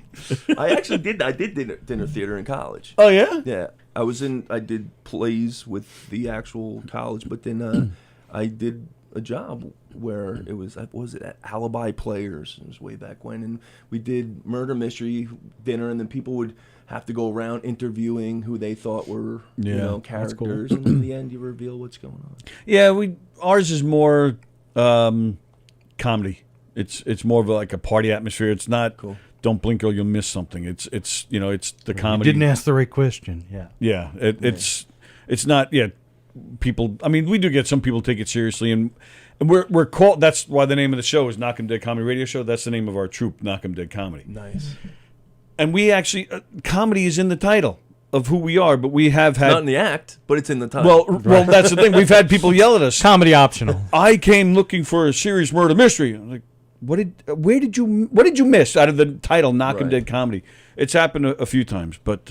I actually did. I did dinner theater in college. Oh yeah. Yeah, I did plays with the actual college, but then I did a job where it was at Alibi Players. It was way back when, and we did murder mystery dinner, and then people would have to go around interviewing who they thought were that's cool. characters, and in the end you reveal what's going on. Yeah, ours is more comedy. It's more of like a party atmosphere. It's not. Cool. Don't blink or you'll miss something. It's the comedy. You didn't ask the right question. Yeah. Yeah, it's not. Yeah, people. I mean, we do get some people take it seriously, and we're called. That's why the name of the show is Knockem Dead Comedy Radio Show. That's the name of our troupe, Knockem Dead Comedy. Nice. And we actually comedy is in the title of who we are, but we have had Not in the act, but it's in the title. well, that's the thing. We've had people yell at us. Comedy optional. I came looking for a serious murder mystery. I'm like, what did you miss out of the title Knockem Right. Dead Comedy? It's happened a few times, but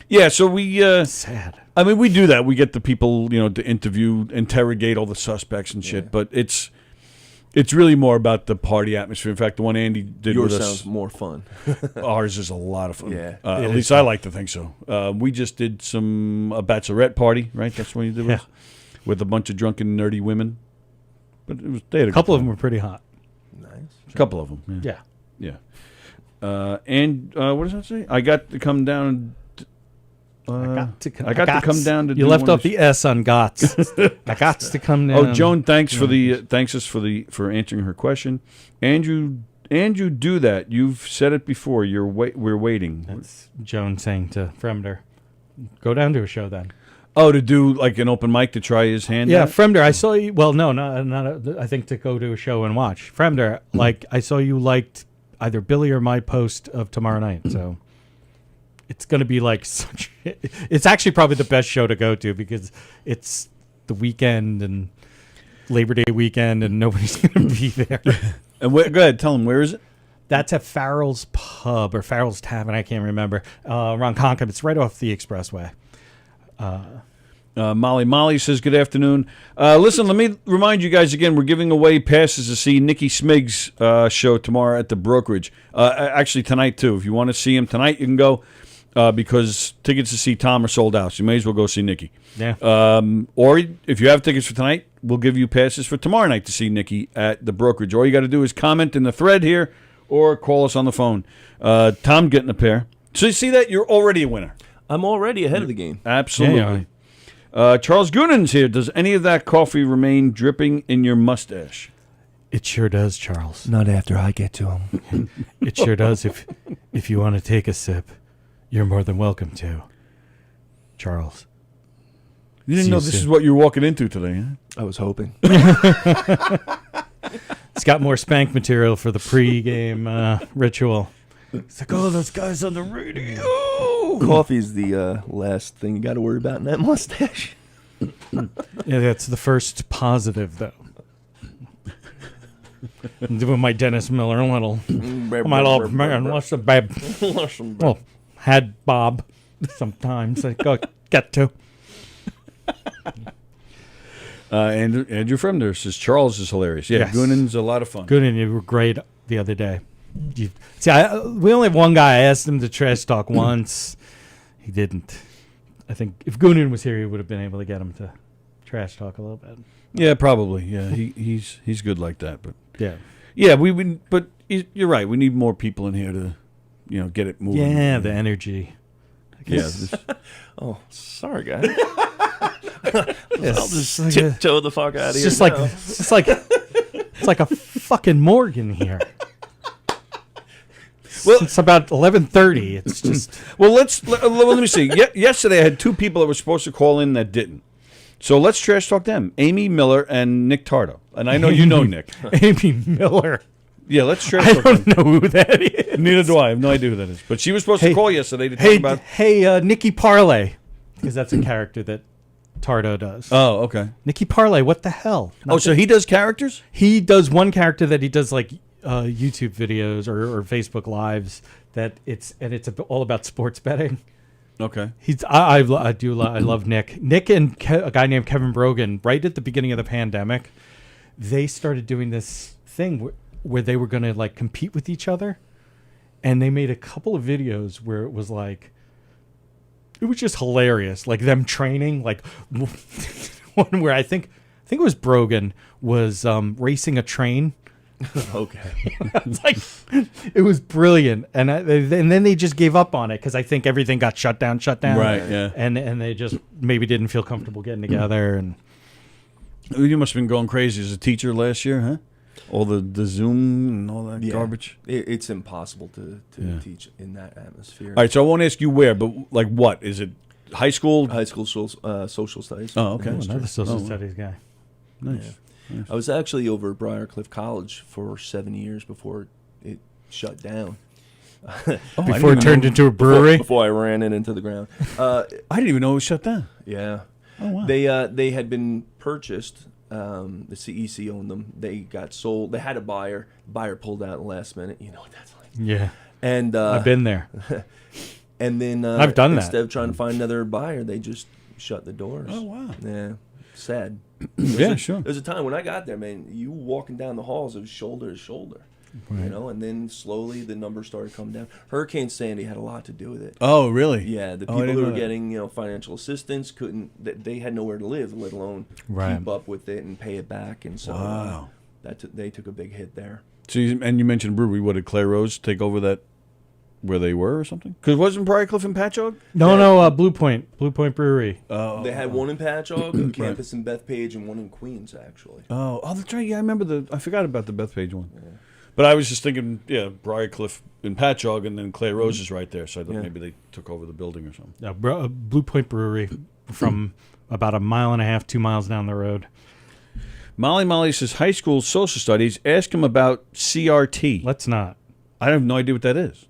yeah. So we sad. I mean, we do that. We get the people, to interrogate all the suspects and shit. But it's really more about the party atmosphere. In fact, the one Andy did Yours with us, sounds more fun. ours is a lot of fun. Yeah. At least I like to think so. We just did a bachelorette party, right? That's what you did with a bunch of drunken, nerdy women. But they had A couple of them were pretty hot. Nice. A couple of them. Yeah. Yeah. And what does that say? I got to come down. I got to come down to. You do left one off of the S on GOTS. I got to come down. Oh, Joan, thanks us for answering her question. Andrew, do that. You've said it before. We're waiting. That's Joan saying to Fremder, go down to a show then. Oh, to do like an open mic to try his hand. Yeah, at it? Fremder, I saw you. Well, no, I think to go to a show and watch. Fremder, I saw you liked either Billy or my post of tomorrow night. So it's going to be like such. It's actually probably the best show to go to because it's the weekend and Labor Day weekend, and nobody's going to be there. And go ahead, tell him, where is it? That's at Farrell's Pub or Farrell's Tavern. I can't remember. Around Knockem. It's right off the expressway. Molly says, good afternoon. Listen, let me remind you guys again, we're giving away passes to see Nikki Smig's show tomorrow at the Brokerage. Actually, tonight, too. If you want to see him tonight, you can go because tickets to see Tom are sold out. So you may as well go see Nikki. Yeah. Or if you have tickets for tonight, we'll give you passes for tomorrow night to see Nikki at the Brokerage. All you got to do is comment in the thread here or call us on the phone. Tom getting a pair. So you see that? You're already a winner. I'm already ahead of the game. Absolutely. Charles Goonan's here. Does any of that coffee remain dripping in your mustache? It sure does, Charles. Not after I get to him. It sure does. If you want to take a sip, you're more than welcome to. Charles. You didn't know this is what you were walking into today, huh? I was hoping. It's got more spank material for the pre-game ritual. It's like, oh, those guys on the radio. Coffee's the last thing you got to worry about in that mustache. Yeah, that's the first positive, though. I'm doing my Dennis Miller little. My little man, what's the babe? Well, had Bob sometimes. I go get to. Andrew Fremder says Charles is hilarious. Yeah, Yes. Goonin's a lot of fun. Goonin, you were great the other day. We only have one guy. I asked him to trash talk once. He didn't. I think if Goonin was here, he would have been able to get him to trash talk a little bit. Yeah, probably. Yeah, he's good like that. But yeah, but you're right. We need more people in here to, get it moving. Yeah, the energy. Yeah. Oh, sorry, guys. Yes, I'll just like tiptoe the fuck out of here. It's like a fucking morgue in here. Well, it's about 11:30. It's just well. Let me see. Yesterday, I had two people that were supposed to call in that didn't. So let's trash talk them: Amy Miller and Nick Tardo. And I know you know Nick. Amy Miller. Yeah, let's trash I talk don't them. know who that is. Neither do I. I have no idea who that is. But she was supposed to call yesterday to talk about. Hey, Nikki Parlay, because that's a character that Tardo does. Oh, okay. Nikki Parlay, what the hell? So he does characters? He does one character that he does like YouTube videos or Facebook lives that it's all about sports betting. Okay. I love Nick. Nick and a guy named Kevin Brogan, right at the beginning of the pandemic, they started doing this thing where they were going to like compete with each other, and they made a couple of videos where it was like, it was just hilarious, like them training, like one where I think it was Brogan was racing a train. Okay. It's like, it was brilliant, and then they just gave up on it because I think everything got shut down. Right. Yeah. And they just maybe didn't feel comfortable getting together. And you must have been going crazy as a teacher last year, huh? All the Zoom and all that garbage. It's impossible to teach in that atmosphere. All right, so I won't ask you where, but like what is it? High school? High school social studies. Oh, okay. Another social studies guy. Nice. Yeah. Nice. I was actually over at Briarcliff College for 7 years before it shut down. Before it turned into a brewery? Before I ran it into the ground. I didn't even know it was shut down. Yeah. Oh, wow. They had been purchased. The CEC owned them. They got sold. They had a buyer. Buyer pulled out last minute. You know what that's like. Yeah. And I've been there. And then I've done that. Instead of trying to find another buyer, they just shut the doors. Oh, wow. Yeah. Sad. Yeah, sure. There was a time when I got there, man, you walking down the halls, it was shoulder to shoulder. Right. You know, and then slowly the numbers started coming down. Hurricane Sandy had a lot to do with it. Oh, really? Yeah, the Oh, I people didn't who know were that. getting, financial assistance they had nowhere to live, let alone Right. keep up with it and pay it back. And so Wow. they took a big hit there. So and you mentioned brewery. What did Claire Rose take over that where they were or something? Because wasn't Briarcliff and Patchogue? No, Blue Point Brewery. They had one in Patchogue, a campus in Bethpage, and one in Queens, actually. Oh, that's right. Yeah, I remember I forgot about the Bethpage one. Yeah. But I was just thinking, Briarcliff and Patchogue, and then Claire Rose is right there. So I thought maybe they took over the building or something. Blue Point Brewery from about a mile and a half, 2 miles down the road. Molly says high school social studies. Ask him about CRT. Let's not. I have no idea what that is.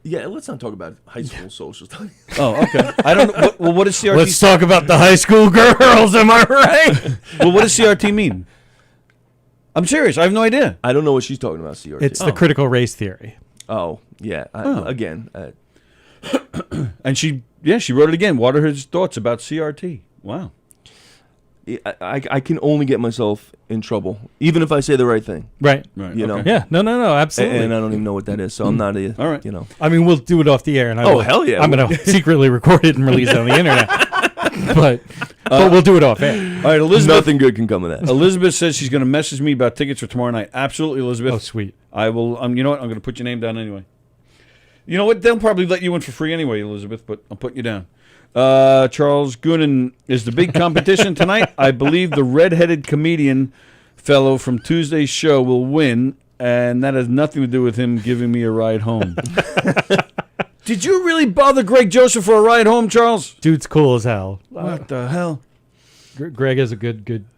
Yeah, let's not talk about high school social studies. Oh, okay. I don't know. What does CRT? Let's talk about the high school girls. Am I right? Well, what does CRT mean? I'm serious. I have no idea. I don't know what she's talking about, CRT. It's the critical race theory. Oh, yeah. Again. And she wrote it again. What are her thoughts about CRT? Wow. I can only get myself in trouble, even if I say the right thing. Right. You know? Yeah. No, absolutely. And I don't even know what that is, so I'm not a, all right. you know. I mean, we'll do it off the air. And hell yeah. I'm going to secretly record it and release it on the internet. but we'll do it off air. All right, Elizabeth. Nothing good can come of that. Elizabeth says she's going to message me about tickets for tomorrow night. Absolutely, Elizabeth. Oh, sweet. I will. You know what? I'm going to put your name down anyway. You know what? They'll probably let you in for free anyway, Elizabeth, but I'm putting you down. Charles Goonan is the big competition tonight. I believe the red-headed comedian fellow from Tuesday's show will win, and that has nothing to do with him giving me a ride home. Did you really bother Greg Joseph for a ride home, Charles? Dude's cool as hell. What the hell? Greg is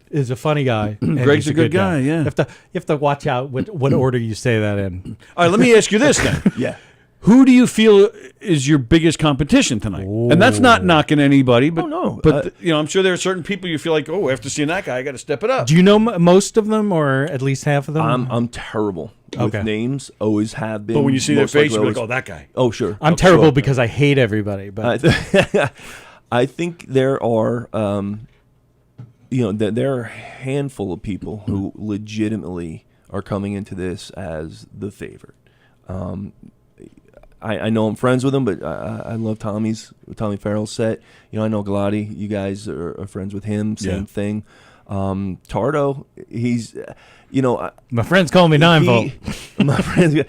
is a funny guy. and Greg's he's a good guy, yeah. You have to watch out what order you say that in. All right, let me ask you this then. Yeah. Who do you feel is your biggest competition tonight? And that's not knocking anybody, but but I'm sure there are certain people you feel like, oh, after seeing that guy, I got to step it up. Do you know most of them, or at least half of them? I'm terrible with names. Always have been. But when you see their Most face, likely you're like, always- oh, that guy. Oh, sure. I'm Oh, terrible sure. because I hate everybody. But I think there are, there are a handful of people who legitimately are coming into this as the favorite. I know I'm friends with him, but I love Tommy Farrell's set. I know Galati. You guys are friends with him. Same thing. Tardo, he's, my friends call me 9-Volt. My friends,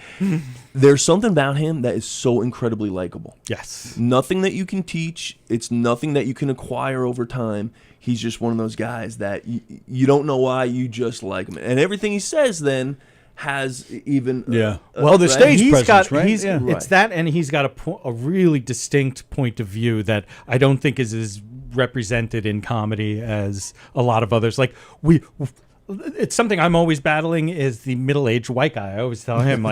there's something about him that is so incredibly likable. Yes. Nothing that you can teach. It's nothing that you can acquire over time. He's just one of those guys that you don't know why, you just like him. And everything he says then has even well, the stage presence, right? It's that, and he's got a really distinct point of view that I don't think is as represented in comedy as a lot of others. Like it's something I'm always battling is the middle-aged white guy. I always tell him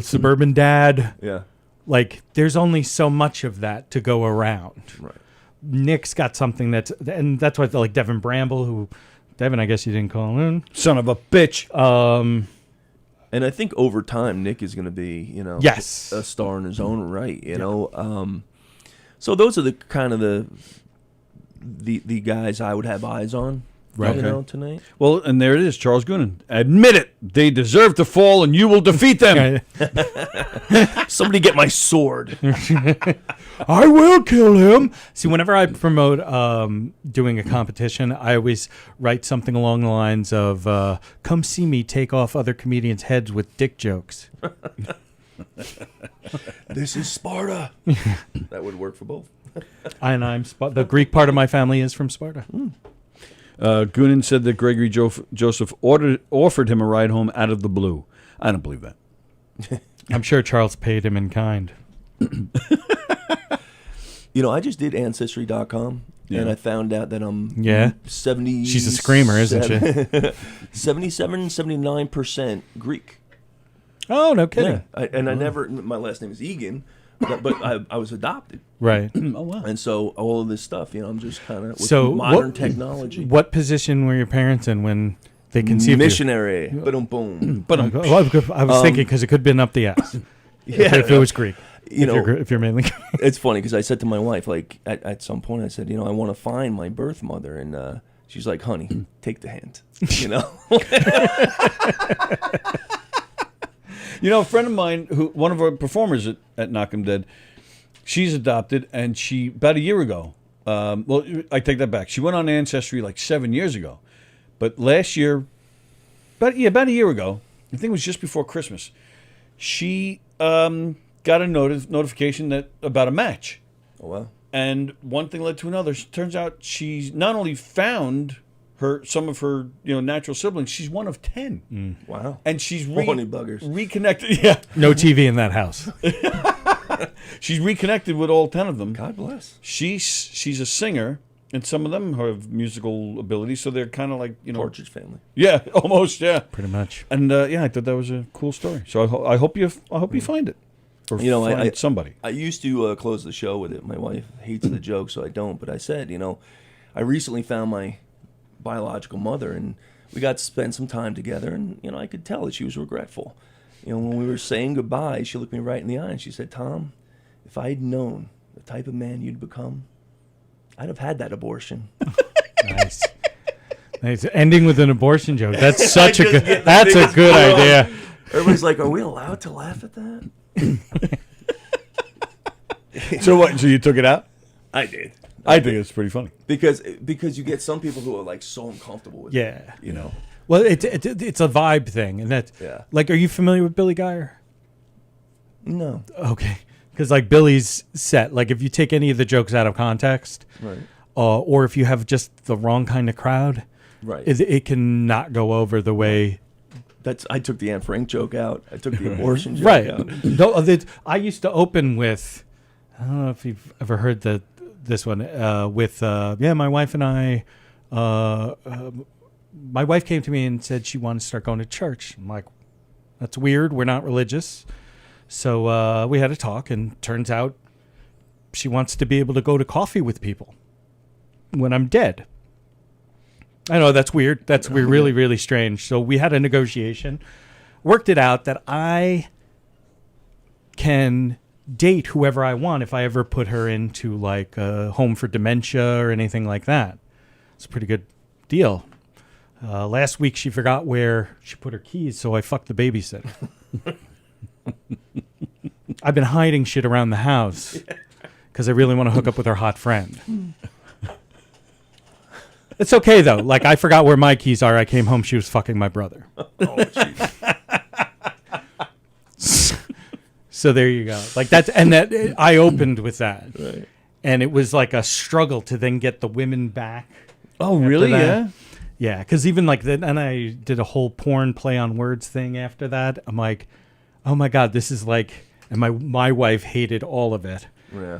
suburban dad. Yeah. Like there's only so much of that to go around. Right. Nick's got something and that's why like Devin Bramble, who Devin, I guess you didn't call him. Son of a bitch. And I think over time, Nick is going to be, yes, a star in his own right. So those are the kind of the guys I would have eyes on. Right. Tonight. Well, and there it is, Charles Goonan. Admit it. They deserve to fall, and you will defeat them. Somebody get my sword. I will kill him. See, whenever I promote doing a competition, I always write something along the lines of, come see me take off other comedians' heads with dick jokes. This is Sparta. That would work for both. I'm the Greek part of my family is from Sparta. Goonan said that Gregory Joseph offered him a ride home out of the blue. I don't believe that. I'm sure Charles paid him in kind. I just did Ancestry.com, and I found out that I'm 70. She's a screamer, isn't she? 77, 79% Greek. Oh, no kidding. Yeah. My last name is Egan, but I was adopted. Right. Oh, wow. And so all of this stuff, I'm just kind of with modern technology. What position were your parents in when they conceived missionary? Boom, boom. I was thinking because it could have been up the ass. If it was Greek. If you're mainly. It's funny because I said to my wife, like at some point, I said, I want to find my birth mother, and she's like, "Honey, take the hint." A friend of mine, one of our performers at Knockem Dead, she's adopted, and she about a year ago. Well, I take that back. She went on Ancestry like 7 years ago, but last year, about a year ago, I think it was just before Christmas, she got a notification about a match. Oh wow! And one thing led to another. Turns out she's not only found some of her natural siblings. She's one of 10. Wow! And she's buggers. Reconnected. Yeah. No TV in that house. She's reconnected with all 10 of them. God bless. She's a singer, and some of them have musical abilities, so they're kind of like Partridge Family. Yeah, almost. Yeah, pretty much. And I thought that was a cool story. So I hope you find it. Or find somebody. I used to close the show with it. My wife hates the joke, so I don't. But I said, I recently found my biological mother, and we got to spend some time together, and I could tell that she was regretful. When we were saying goodbye, she looked me right in the eye and she said, "Tom, if I'd known the type of man you'd become, I'd have had that abortion." Nice. Nice. Ending with an abortion joke. That's such a good. That's a good idea. Everybody's like, "Are we allowed to laugh at that?" So what? So you took it out? I did. I think it's pretty funny because you get some people who are like so uncomfortable with it. Well, it's a vibe thing, and that's like, are you familiar with Billy Geyer? No. Okay, because like Billy's set, like if you take any of the jokes out of context, right, or if you have just the wrong kind of crowd, right, it can not go over the way I took the Anne Frank joke out. I took the abortion joke Right. out. No, I used to open with, I don't know if you've ever heard this one, with, my wife and I, my wife came to me and said she wanted to start going to church. I'm like, that's weird. We're not religious. So we had a talk, and turns out she wants to be able to go to coffee with people when I'm dead. I know that's weird. That's really, really strange. So we had a negotiation, worked it out that I can date whoever I want if I ever put her into like a home for dementia or anything like that. It's a pretty good deal. Last week she forgot where she put her keys, so I fucked the babysitter. I've been hiding shit around the house because I really want to hook up with her hot friend. It's okay though. Like I forgot where my keys are. I came home. She was fucking my brother. So there you go. Like that's I opened with that, Right. and it was like a struggle to then get the women back. Oh, really? Yeah. Yeah, because even like then, and I did a whole porn play on words thing after that. I'm like, oh my god, this is like, and my wife hated all of it. Yeah.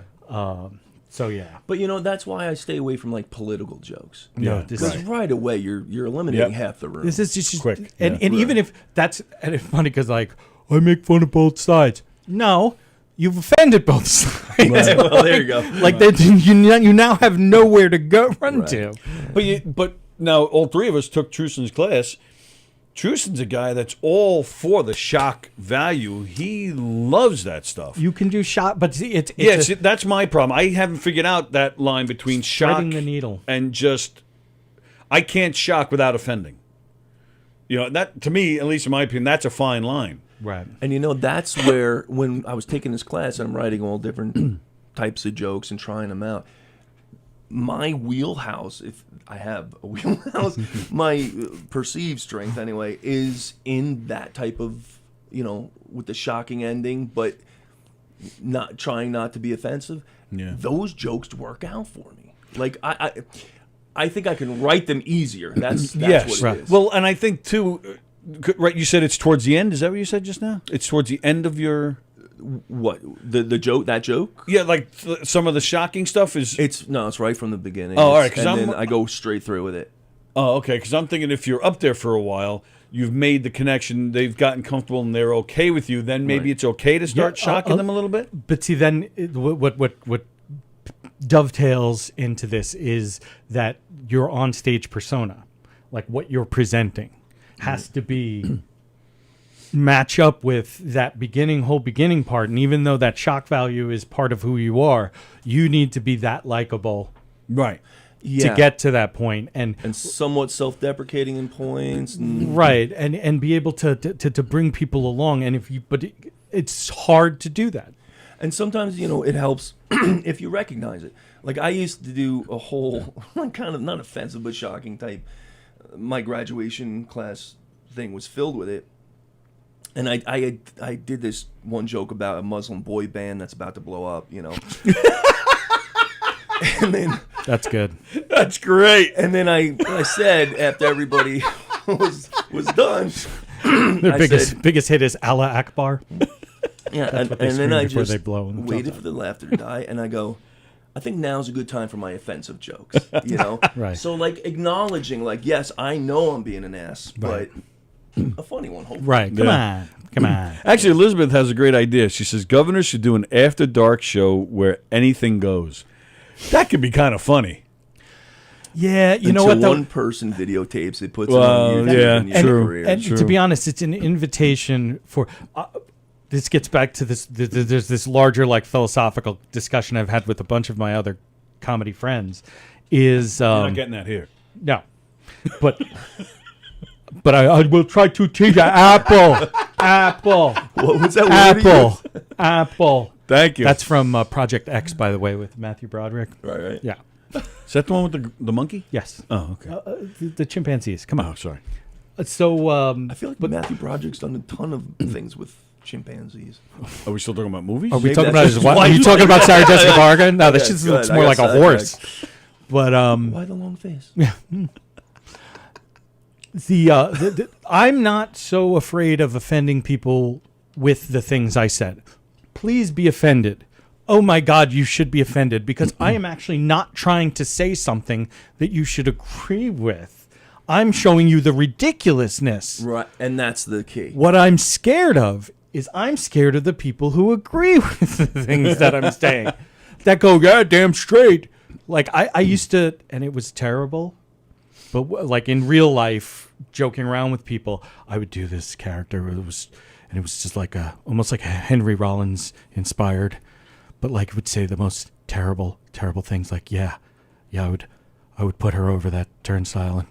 So yeah. But that's why I stay away from like political jokes. Yeah, Because right away you're eliminating half the room. This is just quick. And even if that's, and it's funny because like I make fun of both sides. No, you've offended both sides. Right. Well, there you go. Like that, you now have nowhere to go run to. But now all three of us took Truson's class. Truson's a guy that's all for the shock value. He loves that stuff. You can do shock, but see, that's my problem. I haven't figured out that line between shock threading the needle and just. I can't shock without offending. That to me, at least in my opinion, that's a fine line. Right. And that's where when I was taking this class and I'm writing all different types of jokes and trying them out. My wheelhouse, if I have a wheelhouse, my perceived strength anyway, is in that type of, with the shocking ending, but not trying not to be offensive. Yeah. Those jokes work out for me. Like I think I can write them easier. That's yes, what it is. Well, and I think too, right? You said it's towards the end. Is that what you said just now? It's towards the end of your. What the joke? That joke? Yeah, like some of the shocking stuff is. It's right from the beginning. Oh, all right. Then I go straight through with it. Oh, okay. Because I'm thinking if you're up there for a while, you've made the connection, they've gotten comfortable, and they're okay with you. Then maybe it's okay to start shocking them a little bit. But see, then what dovetails into this is that your on-stage persona, like what you're presenting, has to be. Match up with that whole beginning part, and even though that shock value is part of who you are, you need to be that likable, right? To get to that point, and somewhat self-deprecating in points, right, and be able to bring people along. And it's hard to do that. And sometimes it helps if you recognize it. Like I used to do a whole kind of not offensive but shocking type. My graduation class thing was filled with it. And I did this one joke about a Muslim boy band that's about to blow up, And then that's good. That's great. And then I said after everybody was done, their biggest hit is Allah Akbar. Yeah, and then I just they blow waited for the laughter to die, and I go, I think now's a good time for my offensive jokes, Right. So like acknowledging, like, yes, I know I'm being an ass, but. A funny one, hopefully. Right. Come on. Actually, Elizabeth has a great idea. She says governors should do an after dark show where anything goes. That could be kind of funny. Yeah, you know Until what? Though, one person videotapes it, puts it on YouTube, yeah, true. career. And to be honest, it's an invitation for. This gets back to this. There's this larger, like, philosophical discussion I've had with a bunch of my other comedy friends. Is You're not getting that here. No, but. But I will try to teach you Apple. What was that word? Apple. Thank you. That's from Project X, by the way, with Matthew Broderick. Right. Yeah. Is that the one with the monkey? Yes. Oh, okay. The chimpanzees. Come on. Oh, sorry. So I feel like Matthew Broderick's done a ton of things with chimpanzees. Are we still talking about movies? Are we talking about his wife? Are you talking about Sarah Jessica Parker? No, that just looks more like a horse. But why the long face? Yeah. I'm not so afraid of offending people with the things I said. Please be offended. Oh my God, you should be offended because I am actually not trying to say something that you should agree with. I'm showing you the ridiculousness. Right, and that's the key. What I'm scared of is I'm scared of the people who agree with the things that I'm saying. That go, yeah, damn straight. Like I used to, and it was terrible. But like in real life, joking around with people, I would do this character. It was just like almost like a Henry Rollins inspired, but like would say the most terrible things. Like I would put her over that turnstile and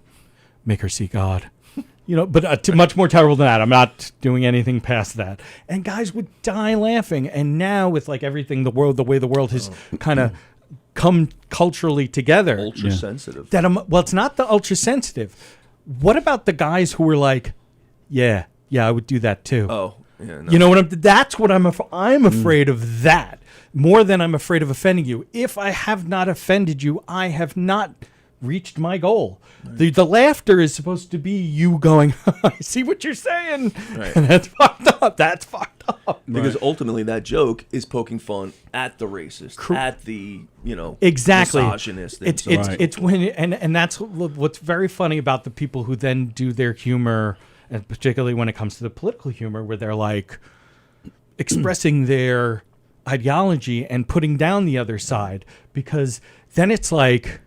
make her see God, But much more terrible than that. I'm not doing anything past that. And guys would die laughing. And now with like everything, the way the world has kind of come culturally together. Ultra sensitive. It's not the ultra sensitive. What about the guys who were like, yeah, I would do that too. Oh, yeah. No. You know what that's what I'm afraid of that more than I'm afraid of offending you. If I have not offended you, I have not reached my goal. Right. The laughter is supposed to be you going, I see what you're saying. Right. And that's fucked up. That's fucked up. Because ultimately that joke is poking fun at the racist, at the, exactly. misogynist. It's when, and that's what's very funny about the people who then do their humor, and particularly when it comes to the political humor, where they're like expressing their ideology and putting down the other side, because then it's like,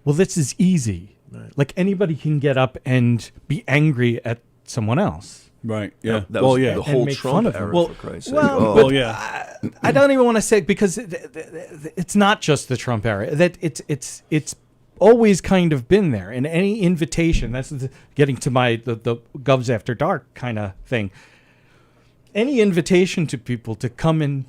well, this is easy. Right. Like anybody can get up and be angry at someone else. Right. Yeah. That was the whole make Trump fun of era, them. for Christ's sake. I don't even want to say it because it's not just the Trump era. That it's always kind of been there. And any invitation, that's getting to the Govs After Dark kind of thing. Any invitation to people to come in,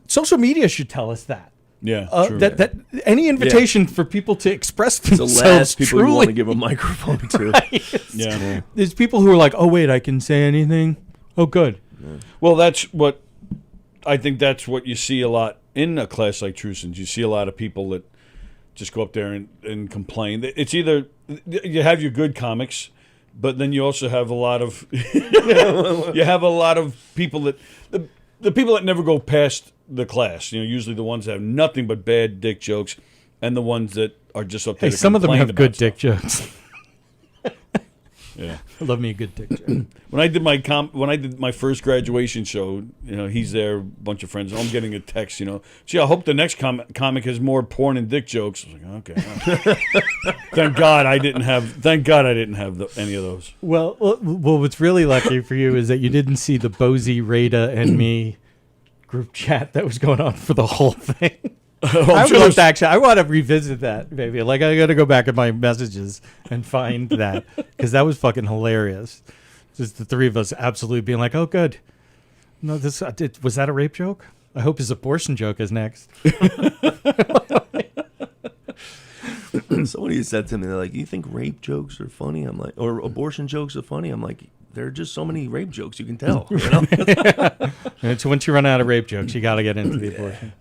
social media should tell us that. Yeah, true. That any invitation for people to express themselves the last people truly, you want to give a microphone to. Right? Yeah. There's people who are like, oh wait, I can say anything. Oh, good. Yeah. Well, I think that's what you see a lot in a class like Truson's. You see a lot of people that just go up there and complain. It's either you have your good comics, but then you also have a lot of people that the people that never go past the class, usually the ones that have nothing but bad dick jokes, and the ones that are just up there. Hey, some of them have good dick jokes. Yeah, I love me a good dick joke. When I did my first graduation show, he's there, a bunch of friends. I'm getting a text, gee, I hope the next comic has more porn and dick jokes. I was like, okay. Thank God I didn't have any of those. Well, what's really lucky for you is that you didn't see the Bozy, Rada, and me group chat that was going on for the whole thing. I want to revisit that, maybe. Like, I got to go back in my messages and find that, because that was fucking hilarious. Just the three of us absolutely being like, oh, good. No, was that a rape joke? I hope his abortion joke is next. Somebody said to me, they're like, you think rape jokes are funny? I'm like, or abortion jokes are funny? I'm like, there are just so many rape jokes you can tell. So once you run out of rape jokes, you got to get into the abortion.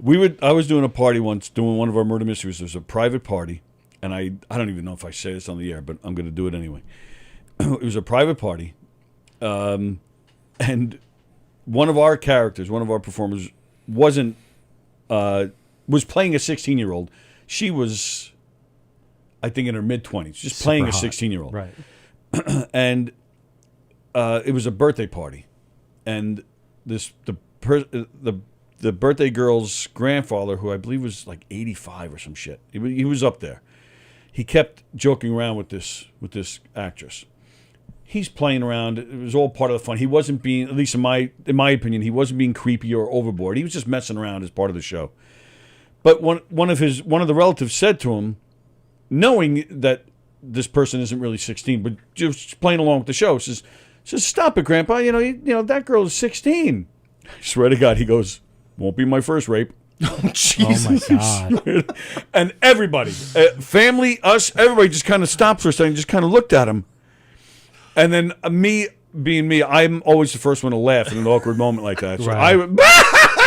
I was doing a party once, doing one of our murder mysteries. It was a private party, and I don't even know if I say this on the air, but I'm going to do it anyway. It was a private party, and one of our characters, one of our performers, was playing a 16-year-old. She was, I think, in her mid-20s, just super playing a 16-year-old. Right. And it was a birthday party, and the birthday girl's grandfather, who I believe was like 85 or some shit, he was up there. He kept joking around with this actress. He's playing around. It was all part of the fun. He wasn't being, at least in my opinion, he wasn't being creepy or overboard. He was just messing around as part of the show. But one of the relatives said to him, knowing that this person isn't really 16, but just playing along with the show, says, stop it, Grandpa. That girl is 16. I swear to God, he goes, won't be my first rape. Oh, Jesus. Oh, my God. And everybody, family, us, everybody just kind of stopped for a second, just kind of looked at him. And then me, being me, I'm always the first one to laugh in an awkward moment like that. So right.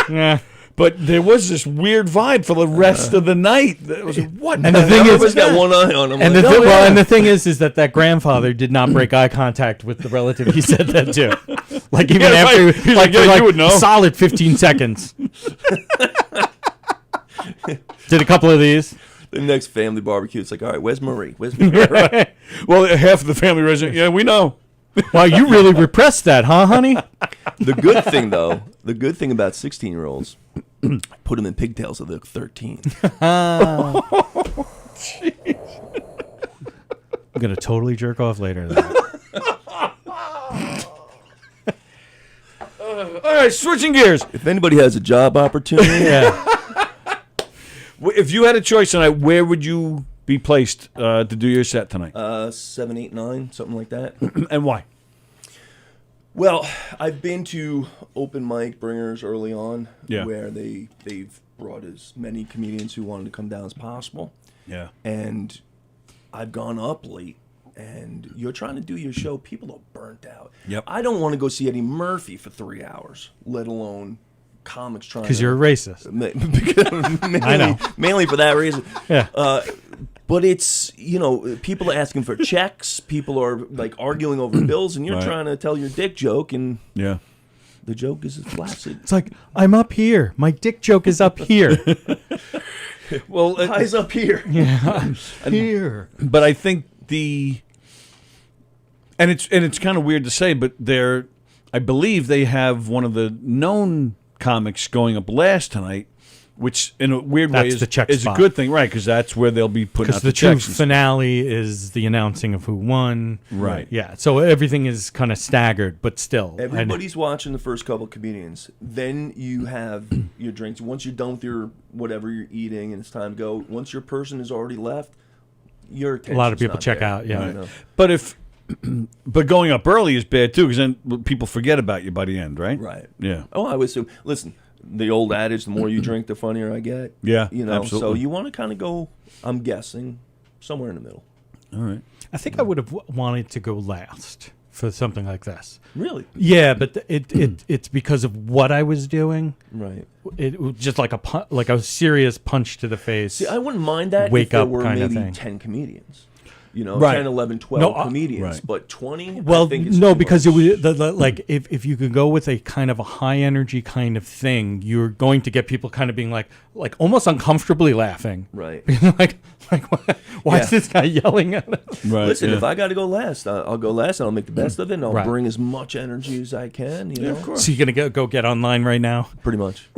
yeah. But there was this weird vibe for the rest of the night. It was what? And the thing is, Everybody's got one eye on him. And like, the and the thing is that grandfather did not break eye contact with the relative he said that to. Like even after, right. He's like, for you would know. solid 15 seconds. Did a couple of these. The next family barbecue, it's like, all right, where's Marie? Where's Marie? Right. Well, half of the family resident. Yeah, we know. Wow, you really repressed that, huh, honey? The good thing, though, about 16-year-olds, put them in pigtails of the 13. I'm gonna totally jerk off later. All right, switching gears. If anybody has a job opportunity, if you had a choice tonight, where would you be placed to do your set tonight? 7, 8, 9, something like that. And why? Well, I've been to open mic bringers early on, Yeah. where they've brought as many comedians who wanted to come down as possible. Yeah. And I've gone up late, and you're trying to do your show. People are burnt out. Yep. I don't want to go see Eddie Murphy for 3 hours, let alone comics trying. Because you're a racist. mainly, I know. Mainly for that reason. Yeah. But it's, people are asking for checks. People are like arguing over bills, and you're Right. trying to tell your dick joke, and Yeah. the joke is flaccid. It's like, I'm up here. My dick joke is up here. Well, Eyes up here. Yeah. Here. But I think and it's kind of weird to say, but I believe they have one of the known comics going up last tonight, which in a weird way That's the check is a spot. good thing, right? Because that's where they'll be putting Because out the the true checks. finale is the announcing of who won. Right. Yeah. So everything is kind of staggered, but still. I know. Everybody's watching the first couple comedians. Then you have your drinks. Once you're done with your whatever you're eating and it's time to go, once your person is already left, your A lot of attention's people not check there. out. Yeah. You know? But going up early is bad too, because then people forget about you by the end, right? Right. Yeah. Oh, I would assume. Listen, the old adage: the more you drink, the funnier I get. Yeah, You know. absolutely. So you want to kind of go. I'm guessing somewhere in the middle. All right. I think I would have wanted to go last for something like this. Really? Yeah, but it's because of what I was doing. Right. It was just like a serious punch to the face. See, I wouldn't mind that Wake if there up were kind of maybe thing. 10 comedians. Right. 10, 11, 12 No, comedians. right. But 20, Well, I think it's no, too because much. it was like if you could go with a kind of a high energy kind of thing, you're going to get people kind of being like almost uncomfortably laughing. Right. like why is Yeah. this guy yelling at us? Right. Listen, yeah. if I got to go last, I'll go last, and I'll make the best of it, and I'll Right. bring as much energy as I can. You know? of course. So you're gonna go get online right now? Pretty much.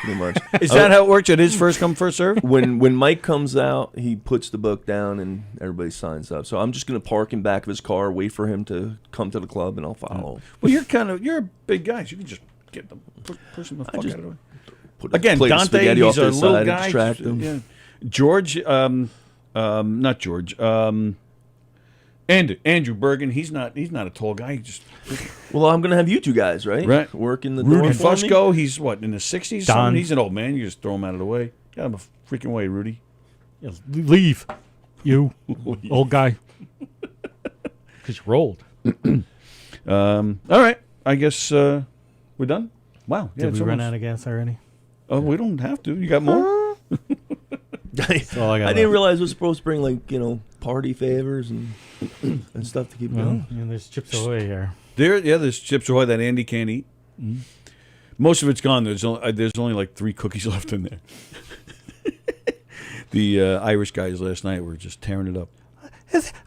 Pretty much. Is that how it works? It is first come, first serve? When Mike comes out, he puts the book down, and everybody signs up. So I'm just going to park in back of his car, wait for him to come to the club, and I'll follow. Well, you're a big guy. So you can just get the person the fuck just out of the way. Put a Again, plate of Dante, spaghetti he's off a to the little side and guy. distract him. Yeah. George, not George. Andrew Bergen. He's not a tall guy. He just Well, I'm going to have you two guys, right? Right. Working the door Rudy for me? Fusco. He's what, in his 60s? Don. He's an old man. You just throw him out of the way. Get him a freaking way, Rudy. Yeah, leave, you old guy, because you're old. All right. I guess we're done. Wow. Yeah, Did it's we run almost- out of gas already? Oh, we don't have to. You got more? That's all I got I didn't left. realize we're supposed to bring, like, party favors and stuff to keep going. Yeah, there's Chips Ahoy here. There's Chips Ahoy that Andy can't eat. Most of it's gone. There's only like 3 cookies left in there. The Irish guys last night were just tearing it up.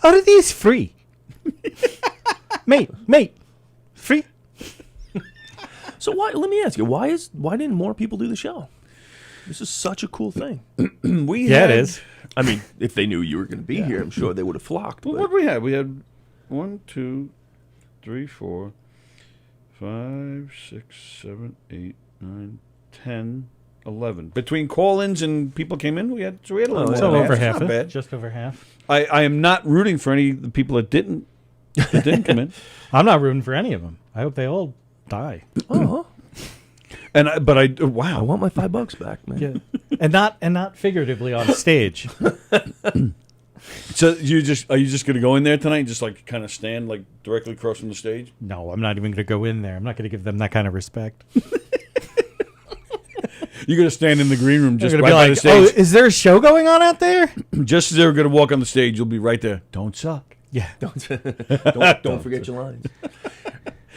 Are these free? mate, free? So let me ask you, why didn't more people do the show? This is such a cool thing. It is. I mean, if they knew you were going to be here, I'm sure they would have flocked. Well, but- what did we have? We had 1, 2, 3, 4, 5, 6, 7, 8, 9, 10, 11. Between call-ins and people came in, we had a little more. It's than all over It's half. not bad. Just over half. I am not rooting for any of the people that didn't come in. I'm not rooting for any of them. I hope they all die. Oh, But I I wow. want my $5 back, man. Yeah, and not figuratively on stage. So are you just going to go in there tonight and just like kind of stand like directly across from the stage? No, I'm not even going to go in there. I'm not going to give them that kind of respect. You're going to stand in the green room just You're right gonna by be the like, stage. oh, is there a show going on out there? Just as they're going to walk on the stage, you'll be right there. Don't suck. Yeah. Don't forget your lines.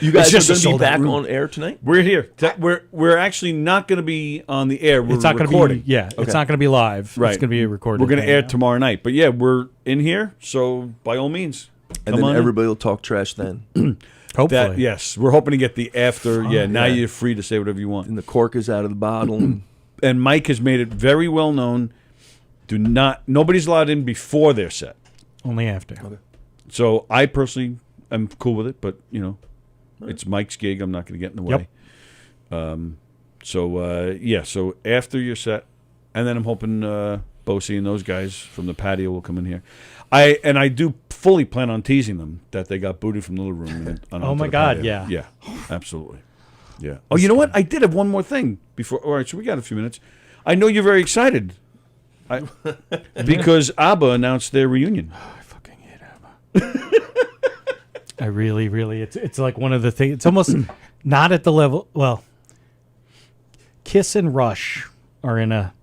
You guys just are a going to be sold-out back room. on air tonight? We're here. We're actually not going to be on the air. We're It's not going to recording. be. Yeah, it's not going to be live. Right. It's going to be a recorded. We're going to thing air now. tomorrow night. But yeah, we're in here. So by all means, And come then on in. everybody will talk trash then. Hopefully. Yes, we're hoping to get the after. Yeah, now yeah. you're free to say whatever you want. And the cork is out of the bottle. And Mike has made it very well known. Nobody's allowed in before their set. Only after. Okay. So I personally am cool with it, but it's Mike's gig. I'm not going to get in the way. Yep. So after your set, and then I'm hoping Bosie and those guys from the patio will come in here. I do fully plan on teasing them that they got booted from the little room. And Oh onto my the God, patio. yeah. Yeah, absolutely. Yeah. Oh, you know what? I did have one more thing before. All right, so we got a few minutes. I know you're very excited. Because ABBA announced their reunion. Oh, I fucking hate ABBA. I really, really, it's like one of the things. It's almost not at the level. Well, Kiss and Rush are in a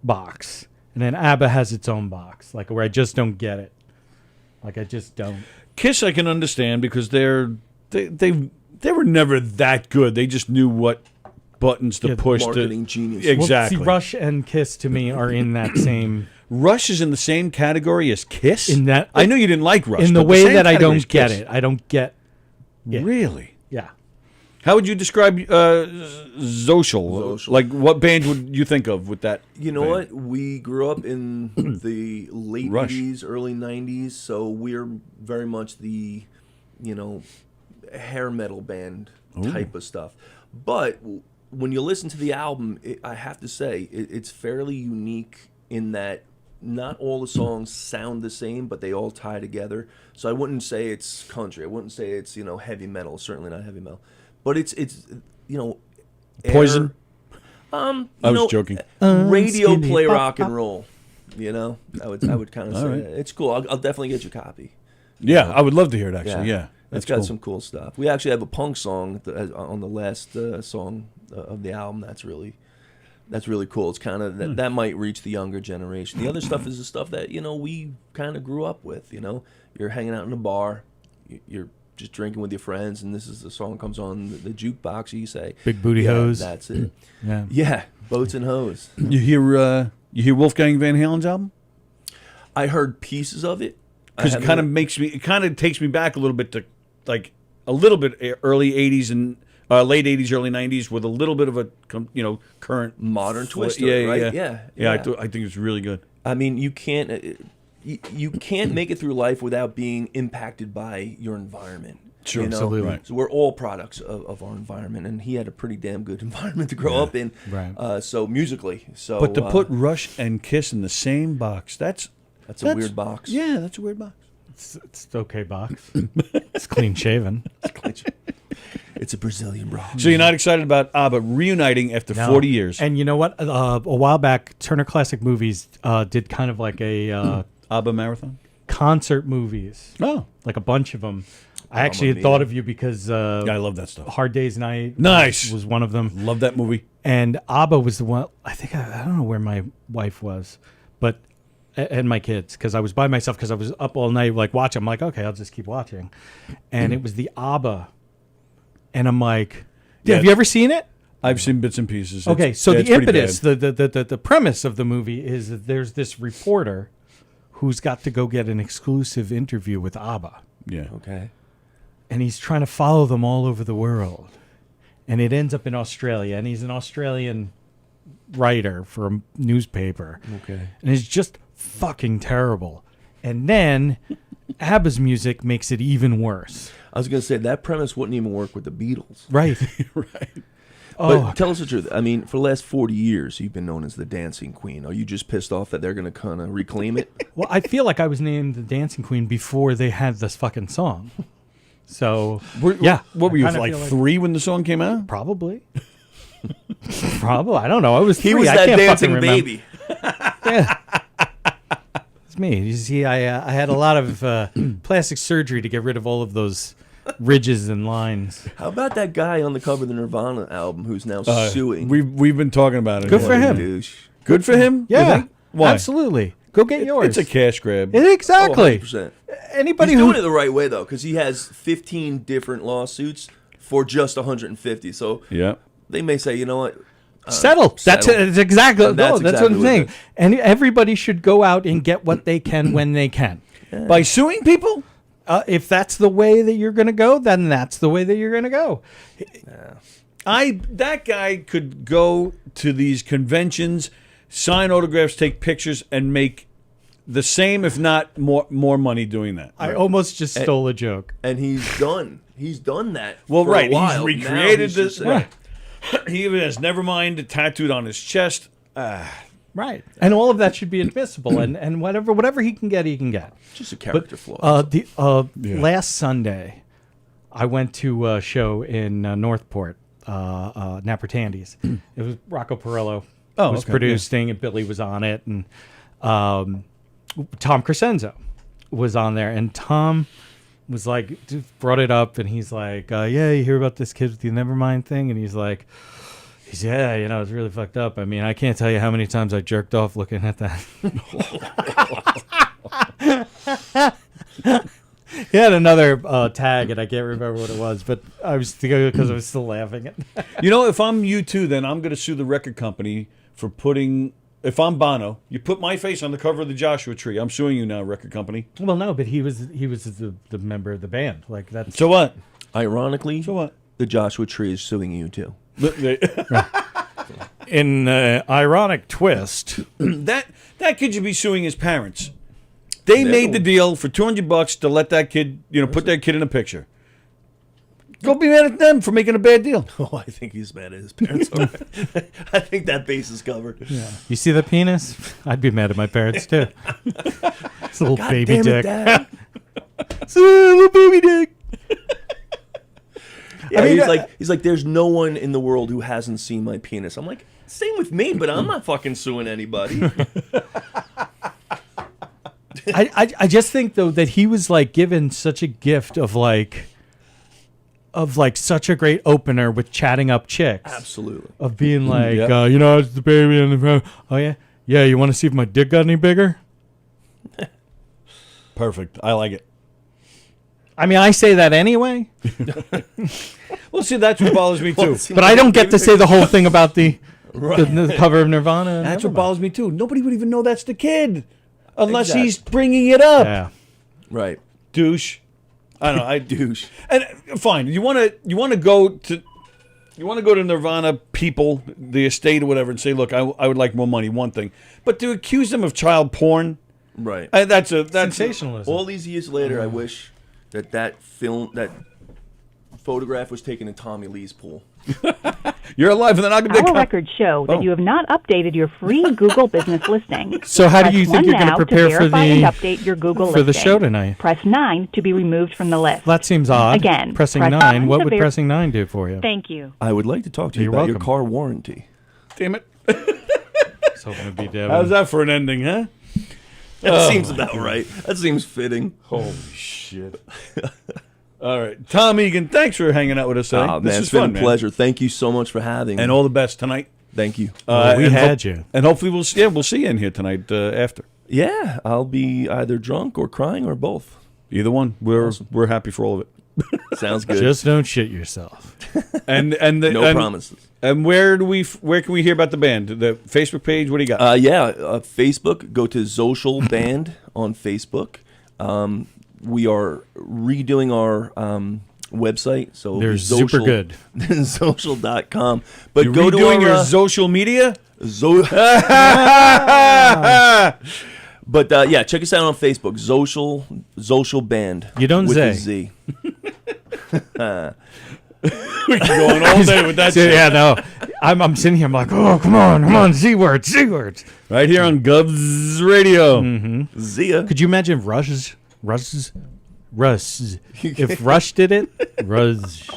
box, and then ABBA has its own box, like where I just don't get it. Like I just don't. Kiss I can understand because they were never that good. They just knew what buttons to push. Marketing genius. Exactly. Well, see, Rush and Kiss to me are in that same. Rush is in the same category as Kiss. In that, I know you didn't like Rush. in the but way same that I category as don't get Kiss. it. I don't get. it. Really? Yeah. How would you describe Zoshel? Like, what band would you think of with that? You know band? what? We grew up in the late Rush. 80s, early 90s, so we're very much the, hair metal band type of stuff. But when you listen to the album, I have to say, it's fairly unique in that not all the songs sound the same, but they all tie together. So I wouldn't say it's country. I wouldn't say it's, heavy metal. Certainly not heavy metal. But it's Poison? I was joking. Radio Skinny play pop, rock and pop. roll. I would kind of say right. that. It's cool. I'll definitely get you a copy. Yeah, I would love to hear it, actually. Yeah. It's That's got cool. some cool stuff. We actually have a punk song on the last song of the album. That's really cool. It's kind of that might reach the younger generation. The other stuff is the stuff that we kind of grew up with. You're hanging out in a bar, you're just drinking with your friends, and this is the song comes on the jukebox. You say, Big Booty Hose. That's it. Yeah. Yeah, Boats and Hose. You hear Wolfgang Van Halen's album? I heard pieces of it Because it kind of takes me back a little bit to like a little bit early '80s and late '80s, early '90s with a little bit of a current modern twist. To it, right? Yeah. I think it's really good. I mean, you can't make it through life without being impacted by your environment. Sure, absolutely. Right. So we're all products of our environment, and he had a pretty damn good environment to grow up in. Right. So musically, But to put Rush and Kiss in the same box, that's a weird box. Yeah, that's a weird box. It's okay box. It's clean shaven. It's a Brazilian box. So you're not excited about ABBA reuniting after 40 years? And you know what? A while back, Turner Classic Movies did kind of like a ABBA marathon concert movies. Oh, like a bunch of them. I actually had thought of you because I love that stuff. Hard Day's Night was one of them. Love that movie. And ABBA was the one. I think I don't know where my wife was, but and my kids, because I was by myself because I was up all night like watching. I'm like, okay, I'll just keep watching. And it was the ABBA, and I'm like, have you ever seen it? I've seen bits and pieces. Okay, so it's the pretty impetus, bad. the premise of the movie is that there's this reporter who's got to go get an exclusive interview with ABBA. Yeah. Okay. And he's trying to follow them all over the world. And it ends up in Australia. And he's an Australian writer for a newspaper. Okay. And it's just fucking terrible. And then ABBA's music makes it even worse. I was going to say, that premise wouldn't even work with the Beatles. Right. Right. But tell us the truth. I mean, for the last 40 years, you've been known as the Dancing Queen. Are you just pissed off that they're going to kind of reclaim it? Well, I feel like I was named the Dancing Queen before they had this fucking song. So, yeah. What were you, I kinda like feel 3 when the song came out? Probably. Probably. I don't know. I was 3. He was I that can't dancing fucking remember. baby. Yeah. It's me. You see, I had a lot of plastic surgery to get rid of all of those ridges and lines. How about that guy on the cover of the Nirvana album who's now suing? We've been talking about it. Good for him. Douche. Good for him? You Yeah, think? Why? absolutely. Go get yours. It's a cash grab. Exactly. 100%. Anybody He's who doing it the right way though, because he has 15 different lawsuits for just 150. So Yeah. they may say, you know what? settle. That's exactly. And that's that's exactly what I'm what it saying. is. And everybody should go out and get what they can when they can. By suing people? If that's the way that you're going to go, then that's the way that you're going to go. That guy could go to these conventions, sign autographs, take pictures, and make the same, if not more money doing that. I almost just stole a joke. And he's done. He's done that. Well, for right. A while. He's Now recreated he's this. just- Right. He even has Nevermind tattooed on his chest. Right. And all of that should be admissible. and whatever he can get, he can get. Just a character flaw. Last Sunday, I went to a show in Northport, Napper Tandy's. It was Rocco Perillo was producing, and Billy was on it, and Tom Crescenzo was on there, and Tom was like, brought it up, and he's like, yeah, you hear about this kid with the Nevermind thing? And he's like, yeah, you know, it's really fucked up. I mean, I can't tell you how many times I jerked off looking at that. He had another tag, and I can't remember what it was, but I was because I was still laughing at that. You know, if I'm U2, then I'm going to sue the record company for putting. If I'm Bono, you put my face on the cover of the Joshua Tree. I'm suing you now, record company. Well, no, but he was the member of the band. Like that's So what? Ironically, So what? The Joshua Tree is suing you too. In ironic twist. that kid should be suing his parents. They made the deal for $200 to let that kid, put that kid in a picture. Go be mad at them for making a bad deal. Oh, I think he's mad at his parents. I think that base is covered. Yeah. You see the penis? I'd be mad at my parents too. It's a little God baby damn dick. it, Dad. It's a little baby dick. Yeah, he's like, there's no one in the world who hasn't seen my penis. I'm like, same with me, but I'm not fucking suing anybody. I just think though that he was like given such a gift of such a great opener with chatting up chicks. Absolutely. Of being like, Yep. it's the baby in the front. Oh yeah, yeah. You want to see if my dick got any bigger? Perfect. I like it. I mean, I say that anyway. Well, see, that's what bothers me too. But I don't get to say the whole thing about the cover of Nirvana. and That's what Nevermind. bothers me too. Nobody would even know that's the kid unless Exactly. he's bringing it up. Yeah. Right. Douche. I don't know. I Douche. And fine. You want to go to Nirvana people, the estate or whatever, and say, look, I would like more money. One thing, but to accuse them of child porn, Right. that's Sensationalism. All these years later, I wish that photograph was taken in Tommy Lee's pool. You're alive in the Knockem Dead. Our records show that you have not updated your free Google business listing. So how do Press you think 1 you're going now to prepare for verify the and update your Google for the listing. show tonight? Press 9 to be removed from the list. That seems odd. Again, pressing press 9. on What to would pressing 9 do for you? Thank you. I would like to talk to you You're about your welcome. car warranty. Damn it! So it'd be Devin. How's that for an ending, huh? That seems about right. That seems fitting. Holy shit! All right, Tom Egan, thanks for hanging out with us today. Oh, This man, is it's been fun, a man. pleasure. Thank you so much for having me. And all the best tonight. Thank you. Well, we and had you. and hopefully we'll see you in here tonight after. Yeah, I'll be either drunk or crying or both. Either one. We're happy for all of it. Sounds good. Just don't shit yourself. And No promises. And where can we hear about the band? The Facebook page? What do you got? Facebook. Go to Social Band on Facebook. We are redoing our website, so They're social, super good. Social.com. But You're go to redoing our your social media? But yeah, check us out on Facebook. Social Band. You don't with say. a Z. We can go on all day with that shit. Yeah, no. I'm sitting here. I'm like, oh, come on, Z words. Right here on Govs Radio. Mm-hmm. Zia. Could you imagine Rush? If Rush did it, Rush.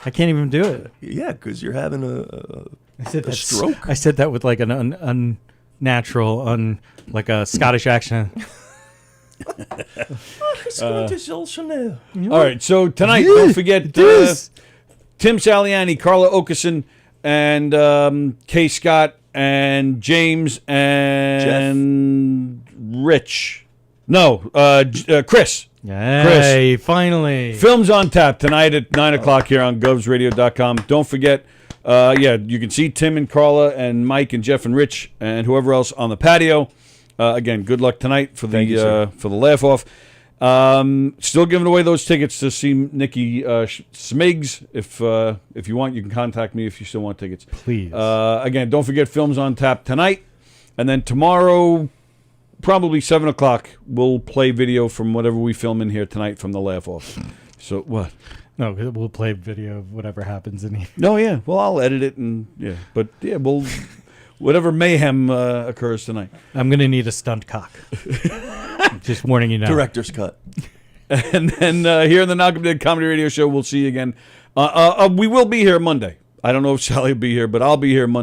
I can't even do it. Yeah, because you're having a stroke. I said that with like an unnatural, like a Scottish accent. All right, so tonight, don't forget Tim Saliani, Carla Okeson, and Kay Scott, and James, and Rich. No, Chris. Hey, finally. Films on tap tonight at 9 o'clock here on govsradio.com. Don't forget, you can see Tim and Carla and Mike and Jeff and Rich and whoever else on the patio. Again, good luck tonight for the laugh-off. Still giving away those tickets to see Nikki Smigs. If you want, you can contact me if you still want tickets. Please. Again, don't forget Films on tap tonight. And then tomorrow, probably 7 o'clock, we'll play video from whatever we film in here tonight from the laugh-off. So, what? No, we'll play video of whatever happens in here. No, yeah. Well, I'll edit it and, yeah. But, yeah, we'll... Whatever mayhem occurs tonight. I'm going to need a stunt cock. Just warning you now. Director's cut. And then here in the Knockem Dead Comedy Radio Show, we'll see you again. We will be here Monday. I don't know if Sallie will be here, but I'll be here Monday.